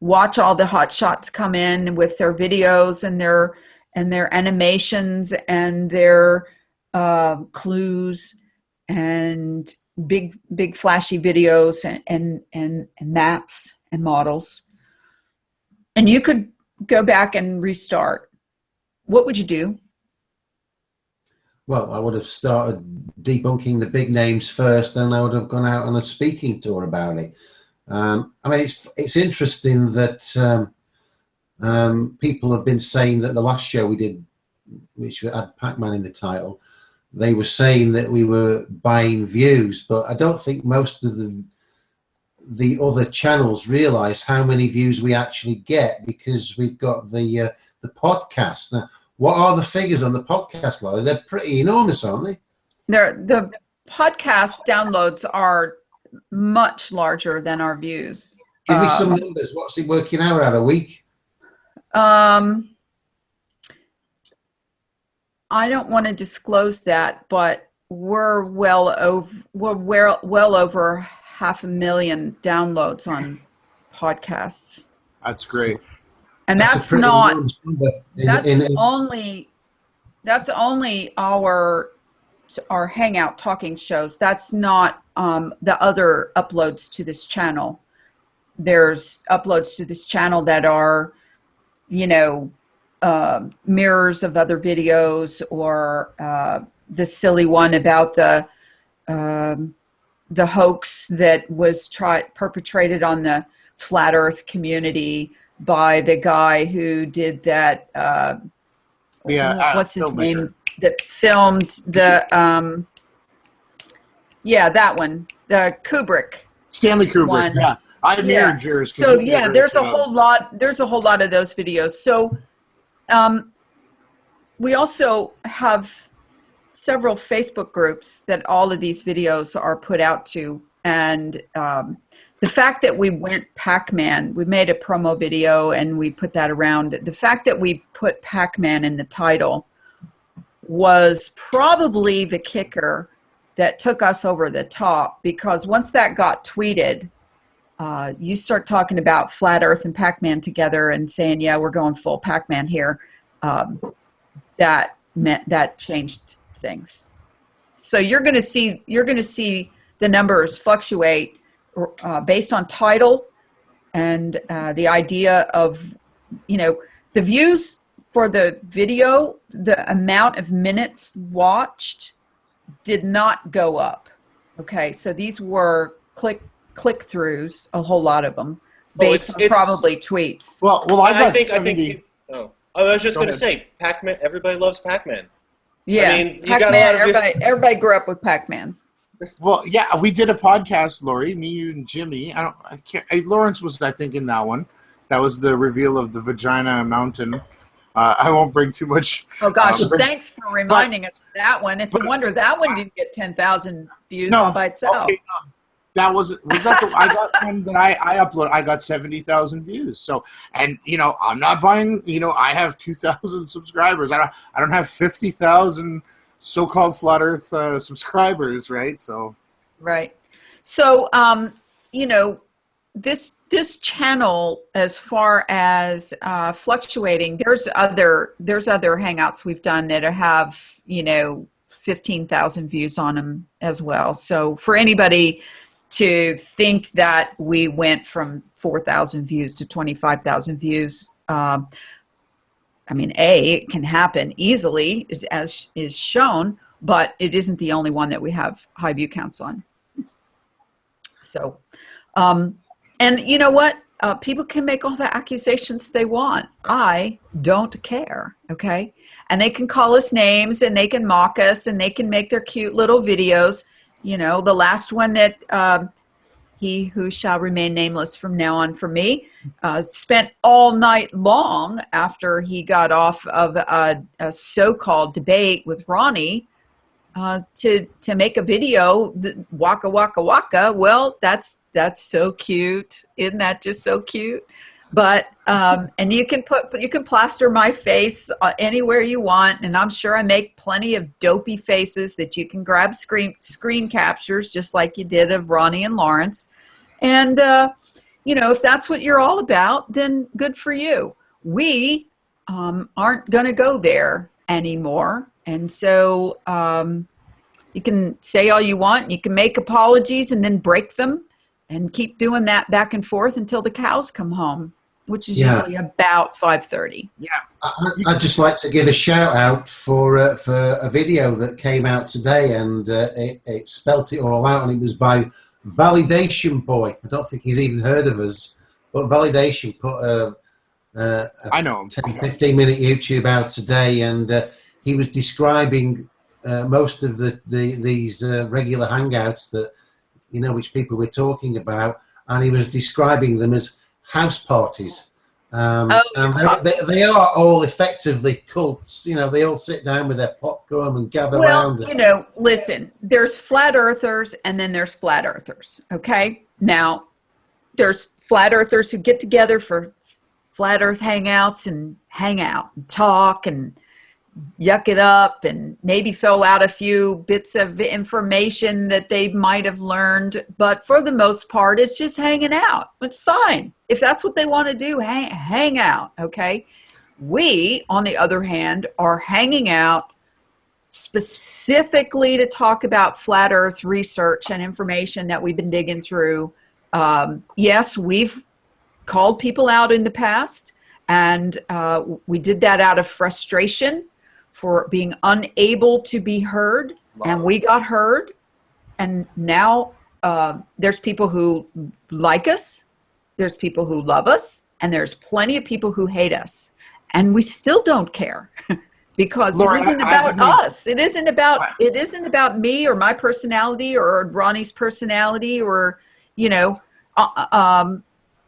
[SPEAKER 1] watch all the hot shots come in with their videos and their animations and their clues and big flashy videos and maps and models, and you could go back and restart. What would you do?
[SPEAKER 6] Well, I would have started debunking the big names first, then I would have gone out on a speaking tour about it. I mean, it's interesting that people have been saying that the last show we did, which had Pac-Man in the title, they were saying that we were buying views, but I don't think most of the other channels realize how many views we actually get because we've got the podcast. Now, what are the figures on the podcast, Larry? They're pretty enormous, aren't they?
[SPEAKER 1] The podcast downloads are much larger than our views.
[SPEAKER 6] Give me some numbers. What's it working out at a week?
[SPEAKER 1] I don't want to disclose that, but we're well over 500,000 downloads on podcasts.
[SPEAKER 7] That's great.
[SPEAKER 1] And that's not that's only our Hangout talking shows. That's not the other uploads to this channel. There's uploads to this channel that are, mirrors of other videos, or the silly one about the hoax that was perpetrated on the flat Earth community by the guy who did that. What's his name? That filmed the that one, the Kubrick.
[SPEAKER 7] Stanley Kubrick.
[SPEAKER 1] One.
[SPEAKER 7] Yeah, I mirrored yours.
[SPEAKER 1] So yeah, there's a whole lot of those videos. So we also have several Facebook groups that all of these videos are put out to, and the fact that we went Pac-Man, we made a promo video and we put that around. The fact that we put Pac-Man in the title was probably the kicker that took us over the top, because once that got tweeted, you start talking about flat Earth and Pac-Man together and saying, yeah, we're going full Pac-Man here. that changed things. So you're going to see the numbers fluctuate based on title and the idea of, the views for the video, the amount of minutes watched did not go up. Okay, so these were click-throughs, a whole lot of them, based on probably tweets.
[SPEAKER 3] Well, I
[SPEAKER 4] was just going to say, Pac-Man. Everybody loves Pac-Man.
[SPEAKER 1] Yeah,
[SPEAKER 4] I mean, you
[SPEAKER 1] Pac-Man,
[SPEAKER 4] got a lot of
[SPEAKER 1] everybody grew up with Pac-Man.
[SPEAKER 7] Well, yeah, we did a podcast, Lori, me, you, and Jimmy. Lawrence was, I think, in that one. That was the reveal of the Vagina Mountain. I won't bring too much.
[SPEAKER 1] Oh gosh, thanks for reminding us of that one. It's a wonder that one didn't get 10,000 views all by itself.
[SPEAKER 7] Okay, that was that the, I got one that I uploaded. I got 70,000 views. So, and I'm not buying. I have 2,000 subscribers. I don't have 50,000 so-called flat Earth subscribers, right? So,
[SPEAKER 1] right. So, this channel, as far as fluctuating, there's other hangouts we've done that have 15,000 views on them as well. So for anybody to think that we went from 4,000 views to 25,000 views, it can happen easily, as is shown, but it isn't the only one that we have high view counts on. So, and you know what? People can make all the accusations they want. I don't care, okay? And they can call us names, and they can mock us, and they can make their cute little videos. The last one that he who shall remain nameless from now on for me spent all night long after he got off of a so-called debate with Ronnie to make a video, waka waka waka. Well, that's so cute. Isn't that just so cute? But and you can plaster my face anywhere you want, and I'm sure I make plenty of dopey faces that you can grab screen captures, just like you did of Ronnie and Lawrence. And if that's what you're all about, then good for you. We aren't going to go there anymore, and so you can say all you want. You can make apologies and then break them, and keep doing that back and forth until the cows come home, which is usually about 5:30.
[SPEAKER 6] Yeah, I'd just like to give a shout out for a video that came out today, and it spelt it all out, and it was by Validation Boy. I don't think he's even heard of us, but Validation put
[SPEAKER 7] I know him.
[SPEAKER 6] 10-15 minute YouTube out today, and he was describing most of these regular hangouts that which people we're talking about, and he was describing them as house parties. And they are all effectively cults. They all sit down with their popcorn and gather around.
[SPEAKER 1] Listen, there's flat earthers and then there's flat earthers. Okay. Now there's flat earthers who get together for flat earth hangouts and hang out and talk and yuck it up and maybe throw out a few bits of information that they might have learned. But for the most part, it's just hanging out. It's fine. If that's what they want to do, hang out, okay? We, on the other hand, are hanging out specifically to talk about flat earth research and information that we've been digging through. Yes, we've called people out in the past, and we did that out of frustration for being unable to be heard, and we got heard. And now there's people who like us, there's people who love us, and there's plenty of people who hate us, and we still don't care because Laura, it isn't about us. It isn't about me or my personality or Ronnie's personality or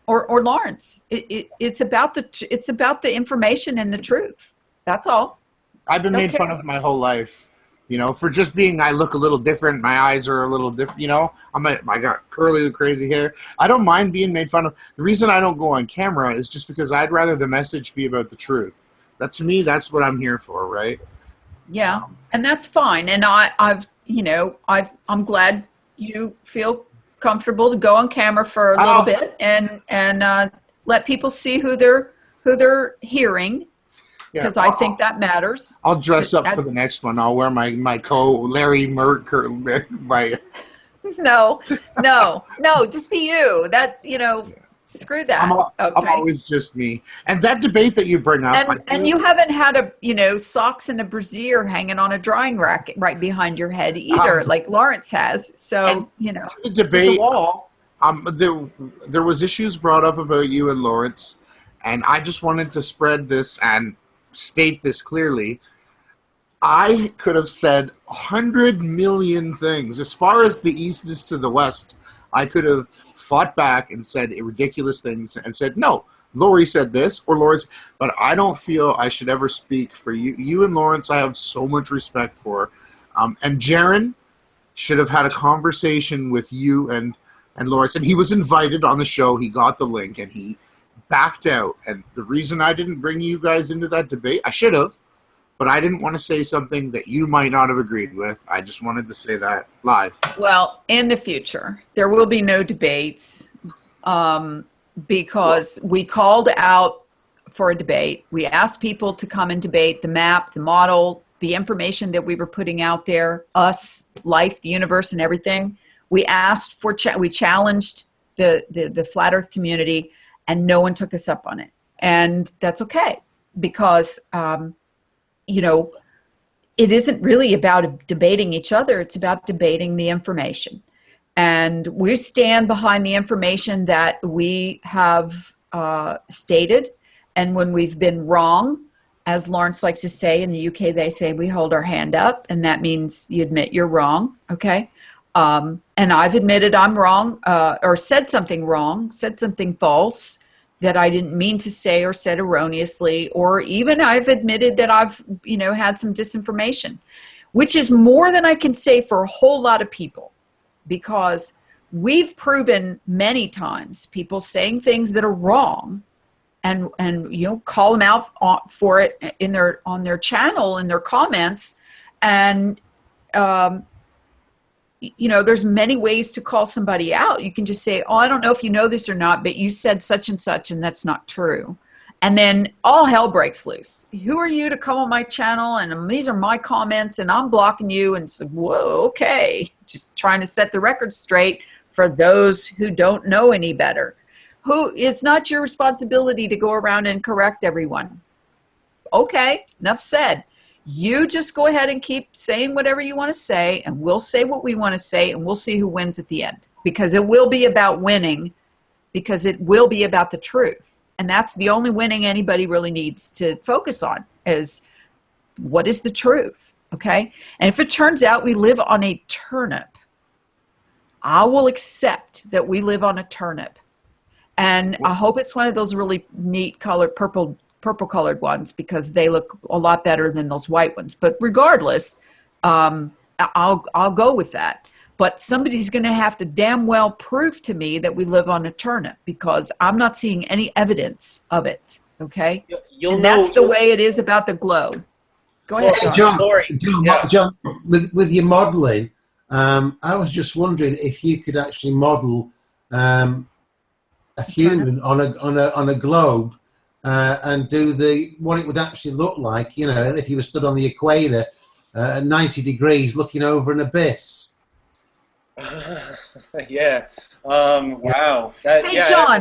[SPEAKER 1] or Lawrence. It's about the information and the truth. That's all.
[SPEAKER 7] I've been made fun of my whole life, for just being, I look a little different. My eyes are a little different, I got curly, crazy hair. I don't mind being made fun of. The reason I don't go on camera is just because I'd rather the message be about the truth. That, to me, that's what I'm here for, right?
[SPEAKER 1] Yeah, and that's fine. And I'm glad you feel comfortable to go on camera for a little bit and let people see who they're hearing. because I think that matters.
[SPEAKER 7] I'll dress up for the next one. I'll wear my Larry Merker, my
[SPEAKER 1] No, just be you. That, screw that.
[SPEAKER 7] I'm always just me. And that debate that you bring up,
[SPEAKER 1] and you haven't had socks and a brassiere hanging on a drying rack right behind your head either, like Lawrence has. So
[SPEAKER 7] the debate. There was issues brought up about you and Lawrence, and I just wanted to spread this and state this clearly. I could have said 100 million things. As far as the East is to the West, I could have fought back and said ridiculous things and said, no, Lori said this or Lawrence, but I don't feel I should ever speak for you. You and Lawrence, I have so much respect for. And Jaron should have had a conversation with you and Lawrence, and he was invited on the show. He got the link, and he backed out. And the reason I didn't bring you guys into that debate, I should have, but I didn't want to say something that you might not have agreed with. I just wanted to say that live.
[SPEAKER 1] Well, in the future, there will be no debates because we called out for a debate. We asked people to come and debate the map, the model, the information that we were putting out there, us, life, the universe, and everything. We asked for, we challenged the flat earth community, and no one took us up on it. And that's okay, because it isn't really about debating each other. It's about debating the information. And we stand behind the information that we have stated. And when we've been wrong, as Lawrence likes to say, in the UK, they say we hold our hand up, and that means you admit you're wrong, okay? And I've admitted I'm wrong, or said something wrong, said something false that I didn't mean to say or said erroneously, or even I've admitted that I've, had some disinformation, which is more than I can say for a whole lot of people, because we've proven many times people saying things that are wrong and call them out for it on their channel, in their comments. And, there's many ways to call somebody out. You can just say, oh, I don't know if you know this or not, but you said such and such, and that's not true. And then all hell breaks loose. Who are you to come on my channel? And these are my comments, and I'm blocking you. And it's like, whoa, okay. Just trying to set the record straight for those who don't know any better. It's not your responsibility to go around and correct everyone. Okay, enough said. You just go ahead and keep saying whatever you want to say, and we'll say what we want to say, and we'll see who wins at the end. Because it will be about winning, because it will be about the truth. And that's the only winning anybody really needs to focus on, is what is the truth, okay? And if it turns out we live on a turnip, I will accept that we live on a turnip. And I hope it's one of those really neat colored purple colored ones, because they look a lot better than those white ones. But regardless, I'll go with that. But somebody's going to have to damn well prove to me that we live on a turnip, because I'm not seeing any evidence of it. Okay, that's the way it is about the globe. Go ahead,
[SPEAKER 6] John, with your modelling, I was just wondering if you could actually model a human on a globe. And do what it would actually look like, if you were stood on the equator at 90 degrees looking over an abyss.
[SPEAKER 4] Yeah. Wow.
[SPEAKER 1] Hey, John,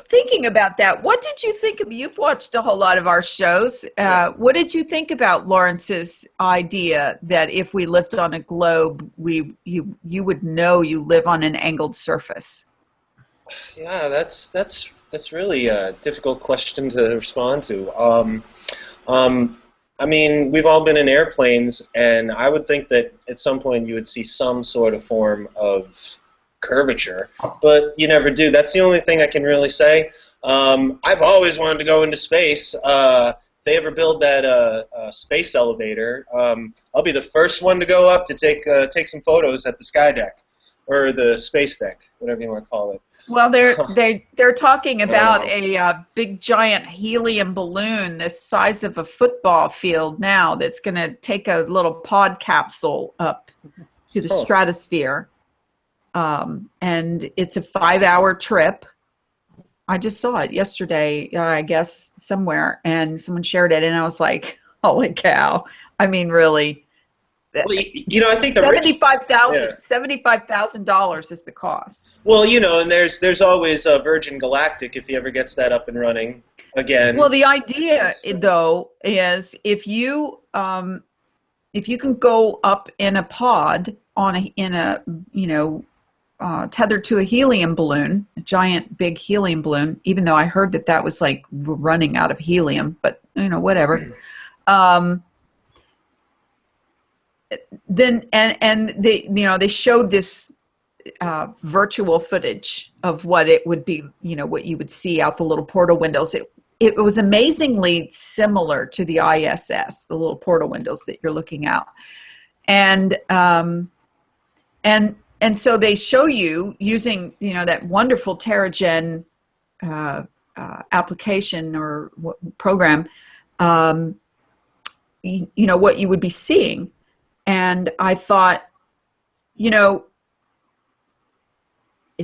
[SPEAKER 1] thinking about that, what did you think of? You've watched a whole lot of our shows. What did you think about Lawrence's idea that if we lived on a globe, you would know you live on an angled surface?
[SPEAKER 4] Yeah, that's really a difficult question to respond to. I mean, we've all been in airplanes, and I would think that at some point you would see some sort of form of curvature, but you never do. That's the only thing I can really say. I've always wanted to go into space. If they ever build that space elevator, I'll be the first one to go up to take some photos at the sky deck, or the space deck, whatever you want to call it.
[SPEAKER 1] Well, they're talking about a big giant helium balloon the size of a football field now, that's going to take a little pod capsule up to the stratosphere, and it's a 5-hour trip, I just saw it yesterday, I guess somewhere, and someone shared it, and I was like, "Holy cow!" I mean, really,
[SPEAKER 4] Well, I think the rich,
[SPEAKER 1] $75,000 is the cost.
[SPEAKER 4] well, and there's always Virgin Galactic if he ever gets that up and running again.
[SPEAKER 1] Well, the idea though is if you can go up in a pod tethered to a helium balloon, a giant big helium balloon, even though I heard that was like running out of helium, but whatever. Then they showed this virtual footage of what it would be, what you would see out the little portal windows. It was amazingly similar to the ISS, the little portal windows that you're looking out. And so they show you using, that wonderful TerraGen application or program, what you would be seeing. And I thought, is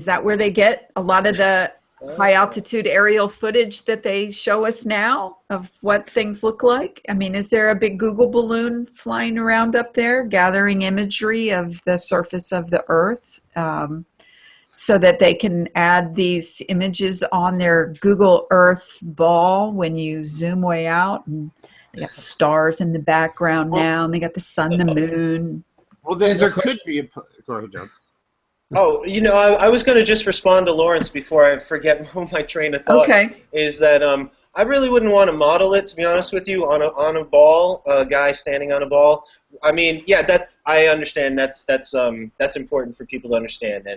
[SPEAKER 1] that where they get a lot of the high altitude aerial footage that they show us now of what things look like? I mean, is there a big Google balloon flying around up there gathering imagery of the surface of the Earth so that they can add these images on their Google Earth ball when you zoom way out? And they got stars in the background now, and they got the sun, the moon.
[SPEAKER 7] Well, there could be go ahead, John.
[SPEAKER 4] Oh, I was going to just respond to Lawrence before I forget my train of thought.
[SPEAKER 1] Okay.
[SPEAKER 4] Is that I really wouldn't want to model it, to be honest with you, on a ball, a guy standing on a ball. I mean, yeah, that I understand. That's important for people to understand,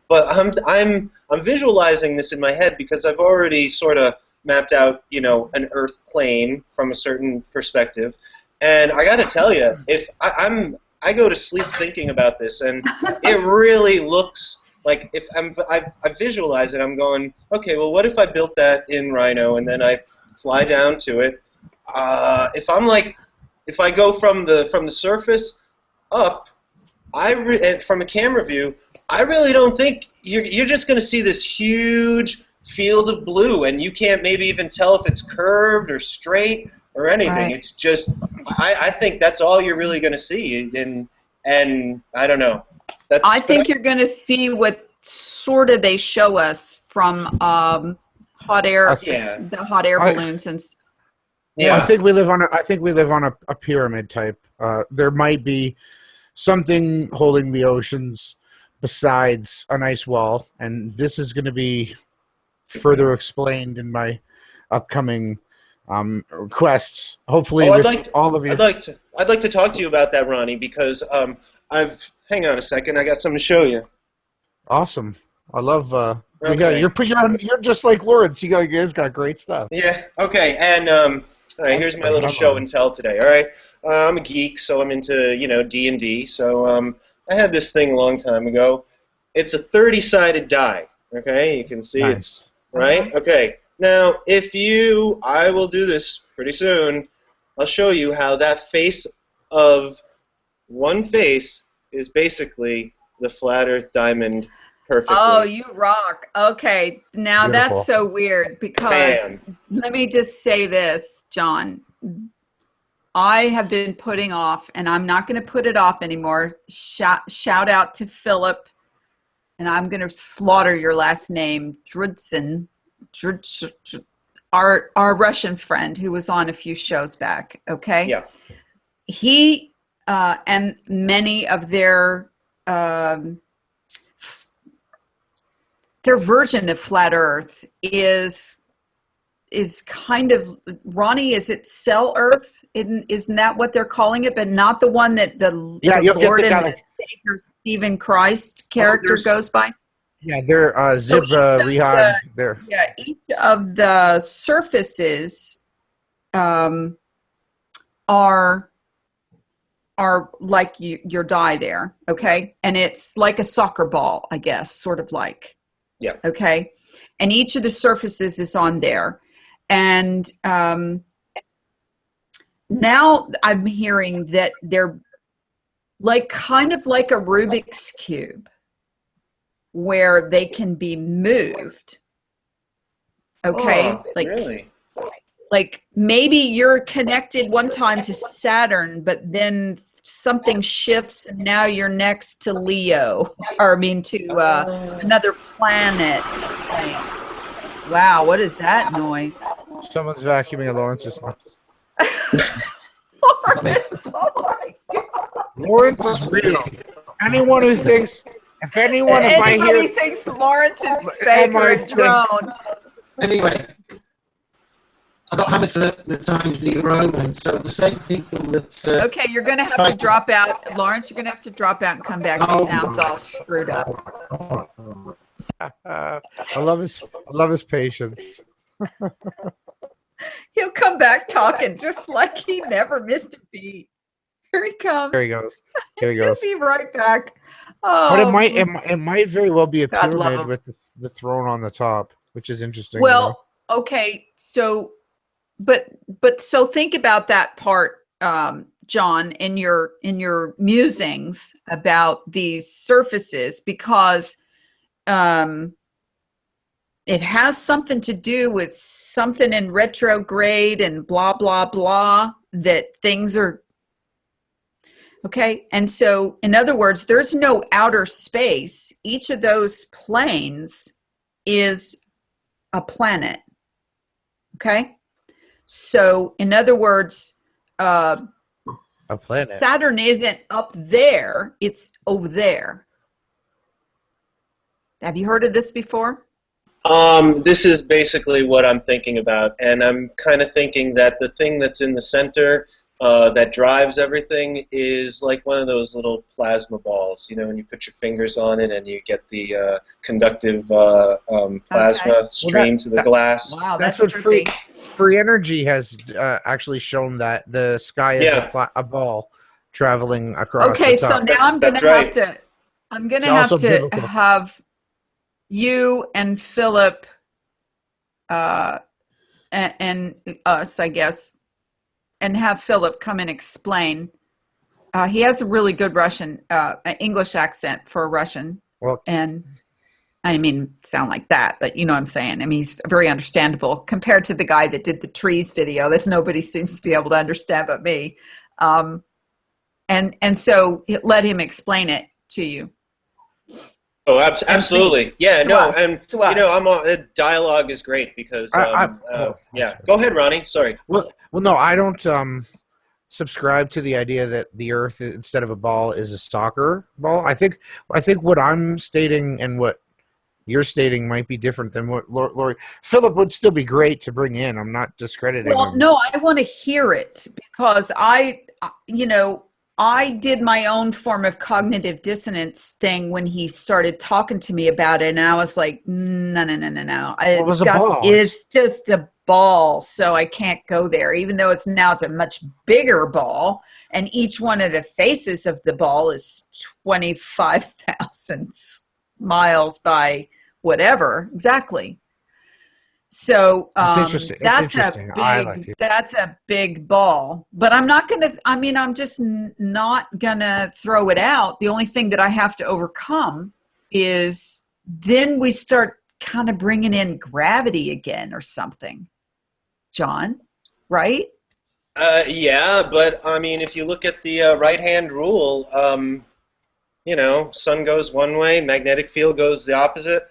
[SPEAKER 4] but I'm visualizing this in my head because I've already sort of mapped out, an Earth plane from a certain perspective, and I got to tell you, if I go to sleep thinking about this, and it really looks like if I visualize it, I'm going, okay, well, what if I built that in Rhino and then I fly down to it? If I go from the surface up, from a camera view, I really don't think you're just going to see this huge field of blue, and you can't maybe even tell if it's curved or straight or anything. Right. It's just, I think that's all you're really going to see, and I don't know. I
[SPEAKER 1] think you're going to see what sort of they show us from hot air, the hot air balloons and stuff.
[SPEAKER 7] Yeah, I think we live on a pyramid type. There might be something holding the oceans besides an ice wall, and this is going to be further explained in my upcoming quests. Hopefully, all of you.
[SPEAKER 4] I'd like to talk to you about that, Ronnie, because hang on a second. I got something to show you.
[SPEAKER 7] Awesome. I love.
[SPEAKER 4] Okay.
[SPEAKER 7] You're just like Lawrence. You guys got great stuff.
[SPEAKER 4] Yeah. Okay. And all right. Here's my little show and tell today. All right. I'm a geek, so I'm into D&D. So I had this thing a long time ago. It's a 30-sided die. Okay. You can see it's right. Okay. Now, I will do this pretty soon. I'll show you how that face of one face is basically the flat Earth diamond perfectly.
[SPEAKER 1] Oh, you rock. Okay. Now Beautiful. That's so weird because let me just say this, John. I have been putting off, and I'm not going to put it off anymore. Shout out to Philip, and I'm going to slaughter your last name, Drudson. Our Russian friend who was on a few shows back, okay?
[SPEAKER 4] Yeah.
[SPEAKER 1] He and many of their version of flat Earth is kind of, Ronnie, is it Cell Earth? Isn't that what they're calling it? But not the one that the Lord and Savior Stephen Christ character goes by?
[SPEAKER 7] Yeah, they're Zib Rehab.
[SPEAKER 1] Yeah, each of the surfaces are like your die there, okay? And it's like a soccer ball, I guess, sort of like.
[SPEAKER 4] Yeah.
[SPEAKER 1] Okay. And each of the surfaces is on there. And now I'm hearing that they're kind of like a Rubik's Cube, where they can be moved Okay,
[SPEAKER 4] Oh, really?
[SPEAKER 1] like maybe you're connected one time to Saturn, but then something shifts and now you're next to Leo, or I mean to another planet. Wow, what is that noise?
[SPEAKER 7] Someone's vacuuming at Lawrence's house.
[SPEAKER 1] Lawrence, oh my God.
[SPEAKER 7] Lawrence is real. Anyone who thinks, if I
[SPEAKER 1] Anybody
[SPEAKER 7] hear,
[SPEAKER 1] thinks Lawrence is fake or a drone.
[SPEAKER 6] Anyway, I got hammered for the Times New Roman, so the same people that.
[SPEAKER 1] Okay, you're going to have to drop out. Lawrence, you're going to have to drop out and come back. Your sound's all screwed up.
[SPEAKER 7] I love his patience.
[SPEAKER 1] He'll come back talking just like he never missed a beat. Here he comes.
[SPEAKER 7] Here he goes. Here he goes.
[SPEAKER 1] He'll be right back. Oh,
[SPEAKER 7] But it might very well be a
[SPEAKER 1] God love
[SPEAKER 7] pyramid
[SPEAKER 1] him.
[SPEAKER 7] with the throne on the top, which is interesting.
[SPEAKER 1] well, okay. So, but so think about that part, John, in your musings about these surfaces, because it has something to do with something in retrograde and blah, blah, blah, that things are okay. And so, in other words, there's no outer space. Each of those planes is a planet. Okay. So, in other words,
[SPEAKER 7] a planet.
[SPEAKER 1] Saturn isn't up there, it's over there. Have you heard of this before?
[SPEAKER 4] This is basically what I'm thinking about, and I'm kind of thinking that the thing that's in the center that drives everything is like one of those little plasma balls, you know, when you put your fingers on it and you get the conductive plasma stream to the glass.
[SPEAKER 1] Wow,
[SPEAKER 7] That's
[SPEAKER 1] that's
[SPEAKER 7] what
[SPEAKER 1] trippy.
[SPEAKER 7] free energy has actually shown, that the sky is a ball traveling across
[SPEAKER 1] Okay,
[SPEAKER 7] the top.
[SPEAKER 1] so now I'm gonna
[SPEAKER 4] That's
[SPEAKER 1] have
[SPEAKER 4] right.
[SPEAKER 1] to I'm gonna
[SPEAKER 7] It's
[SPEAKER 1] have
[SPEAKER 7] also
[SPEAKER 1] to
[SPEAKER 7] biblical.
[SPEAKER 1] have you and Philip and us, I guess, and have Philip come and explain. He has a really good Russian English accent for a Russian.
[SPEAKER 7] Well,
[SPEAKER 1] And I mean, sound like that, but you know what I'm saying. I mean, he's very understandable compared to the guy that did the trees video that nobody seems to be able to understand but me. And so let him explain it to you.
[SPEAKER 4] Oh, absolutely. Yeah,
[SPEAKER 1] To
[SPEAKER 4] no,
[SPEAKER 1] us,
[SPEAKER 4] and
[SPEAKER 1] to us.
[SPEAKER 4] you know, dialogue is great because yeah. Go ahead, Ronnie. Sorry.
[SPEAKER 7] well, no, I don't subscribe to the idea that the Earth, instead of a ball, is a soccer ball. I think what I'm stating and what you're stating might be different than what Lori. Philip would still be great to bring in. I'm not discrediting
[SPEAKER 1] Well,
[SPEAKER 7] him.
[SPEAKER 1] no, I want to hear it because I did my own form of cognitive dissonance thing when he started talking to me about it. And I was like, no.
[SPEAKER 7] It was a ball.
[SPEAKER 1] It's just a ball. So I can't go there, even though it's a much bigger ball. And each one of the faces of the ball is 25,000 miles by whatever. Exactly. So
[SPEAKER 7] It's interesting.
[SPEAKER 1] that's
[SPEAKER 7] I like it.
[SPEAKER 1] that's a big ball, but I'm not going to, I'm just not going to throw it out. The only thing that I have to overcome is then we start kind of bringing in gravity again or something, John, right?
[SPEAKER 4] Yeah, but I mean, if you look at the right-hand rule, you know, sun goes one way, magnetic field goes the opposite,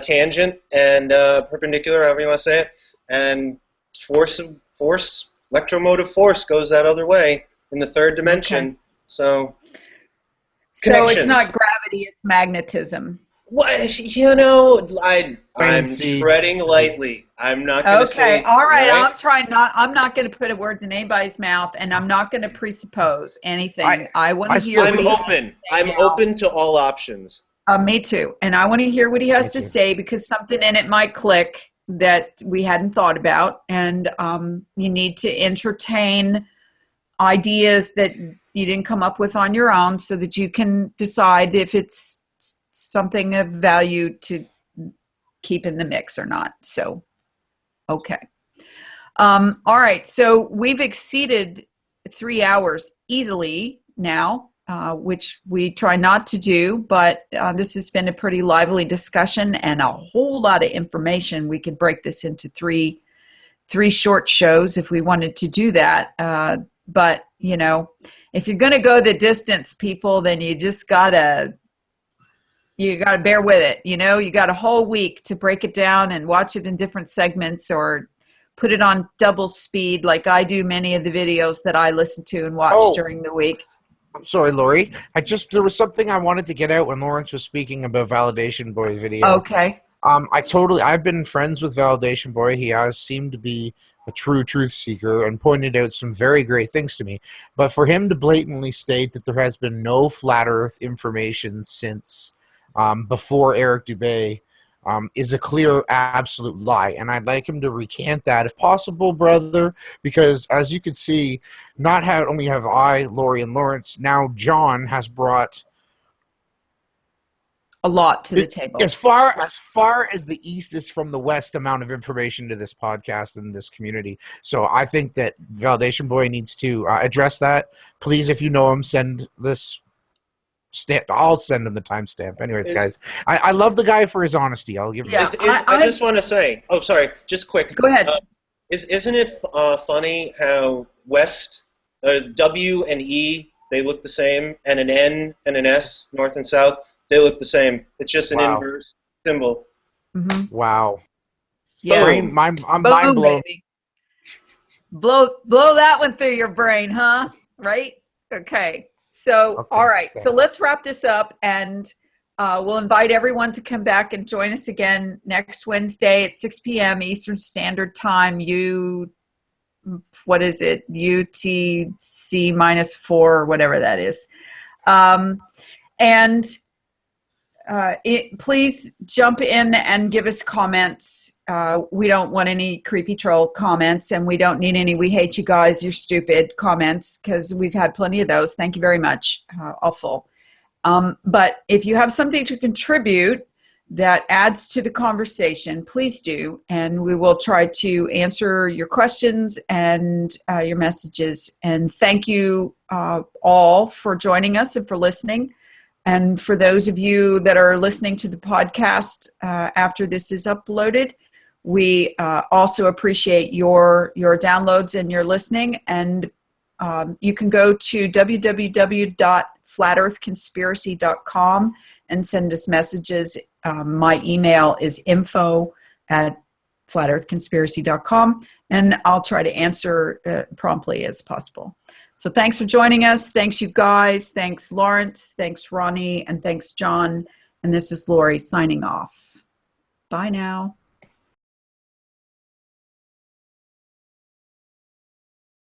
[SPEAKER 4] tangent and perpendicular, however you want to say it, and force, electromotive force goes that other way in the third dimension.
[SPEAKER 1] Okay.
[SPEAKER 4] So
[SPEAKER 1] It's
[SPEAKER 4] connections.
[SPEAKER 1] not gravity, it's magnetism.
[SPEAKER 4] What, you know, I'm
[SPEAKER 7] Fancy.
[SPEAKER 4] treading lightly. I'm not going to say.
[SPEAKER 1] Okay, all right. I'm not going to put words in anybody's mouth, and I'm not going to presuppose anything. I want to hear.
[SPEAKER 4] I'm open. I'm open to all options.
[SPEAKER 1] Me too, and I want to hear what he has to
[SPEAKER 7] too.
[SPEAKER 1] say because something in it might click that we hadn't thought about, and you need to entertain ideas that you didn't come up with on your own, so that you can decide if it's something of value to keep in the mix or not. So, okay. All right. So we've exceeded 3 hours easily now. which we try not to do, but this has been a pretty lively discussion and a whole lot of information. We could break this into three short shows if we wanted to do that. But, you know, if you're going to go the distance, people, then you just gotta bear with it. You know, you got a whole week to break it down and watch it in different segments, or put it on double speed like I do many of the videos that I listen to and watch during the week.
[SPEAKER 7] I'm sorry, Lori. There was something I wanted to get out when Lawrence was speaking about Validation Boy video.
[SPEAKER 1] Okay.
[SPEAKER 7] I've been friends with Validation Boy. He has seemed to be a true truth seeker and pointed out some very great things to me. But for him to blatantly state that there has been no flat earth information since before Eric Dubé is a clear, absolute lie. And I'd like him to recant that if possible, brother, because as you can see, not only have I, Lori, and Lawrence, now John has brought
[SPEAKER 1] a lot to the table.
[SPEAKER 7] As far as the East is from the West amount of information to this podcast and this community. So I think that Validation Boy needs to address that. Please, if you know him, send this stamp. I'll send him the timestamp. Anyways, guys, I love the guy for his honesty. I'll give him
[SPEAKER 4] I just want to say, oh, sorry, just quick.
[SPEAKER 1] Go ahead.
[SPEAKER 4] Isn't it funny how West, W and E, they look the same, and an N and an S, North and South, they look the same. It's just an inverse symbol.
[SPEAKER 1] Mm-hmm.
[SPEAKER 7] Wow.
[SPEAKER 1] Yeah.
[SPEAKER 7] I'm mind blown.
[SPEAKER 1] Baby. Blow that one through your brain, huh? Right? Okay. So, all right. So let's wrap this up, and we'll invite everyone to come back and join us again next Wednesday at 6 p.m. Eastern Standard Time. What is it? UTC -4, or whatever that is. Please jump in and give us comments. We don't want any creepy troll comments, and we don't need any "we hate you guys, you're stupid" comments, because we've had plenty of those. Thank you very much. Awful. But if you have something to contribute that adds to the conversation, please do, and we will try to answer your questions and your messages. And thank you all for joining us and for listening. And for those of you that are listening to the podcast after this is uploaded, we also appreciate your downloads and your listening. And you can go to www.flatearthconspiracy.com and send us messages. My email is info@flatearthconspiracy.com, and I'll try to answer promptly as possible. So thanks for joining us. Thanks, you guys. Thanks, Lawrence. Thanks, Ronnie. And thanks, John. And this is Lori signing off. Bye now.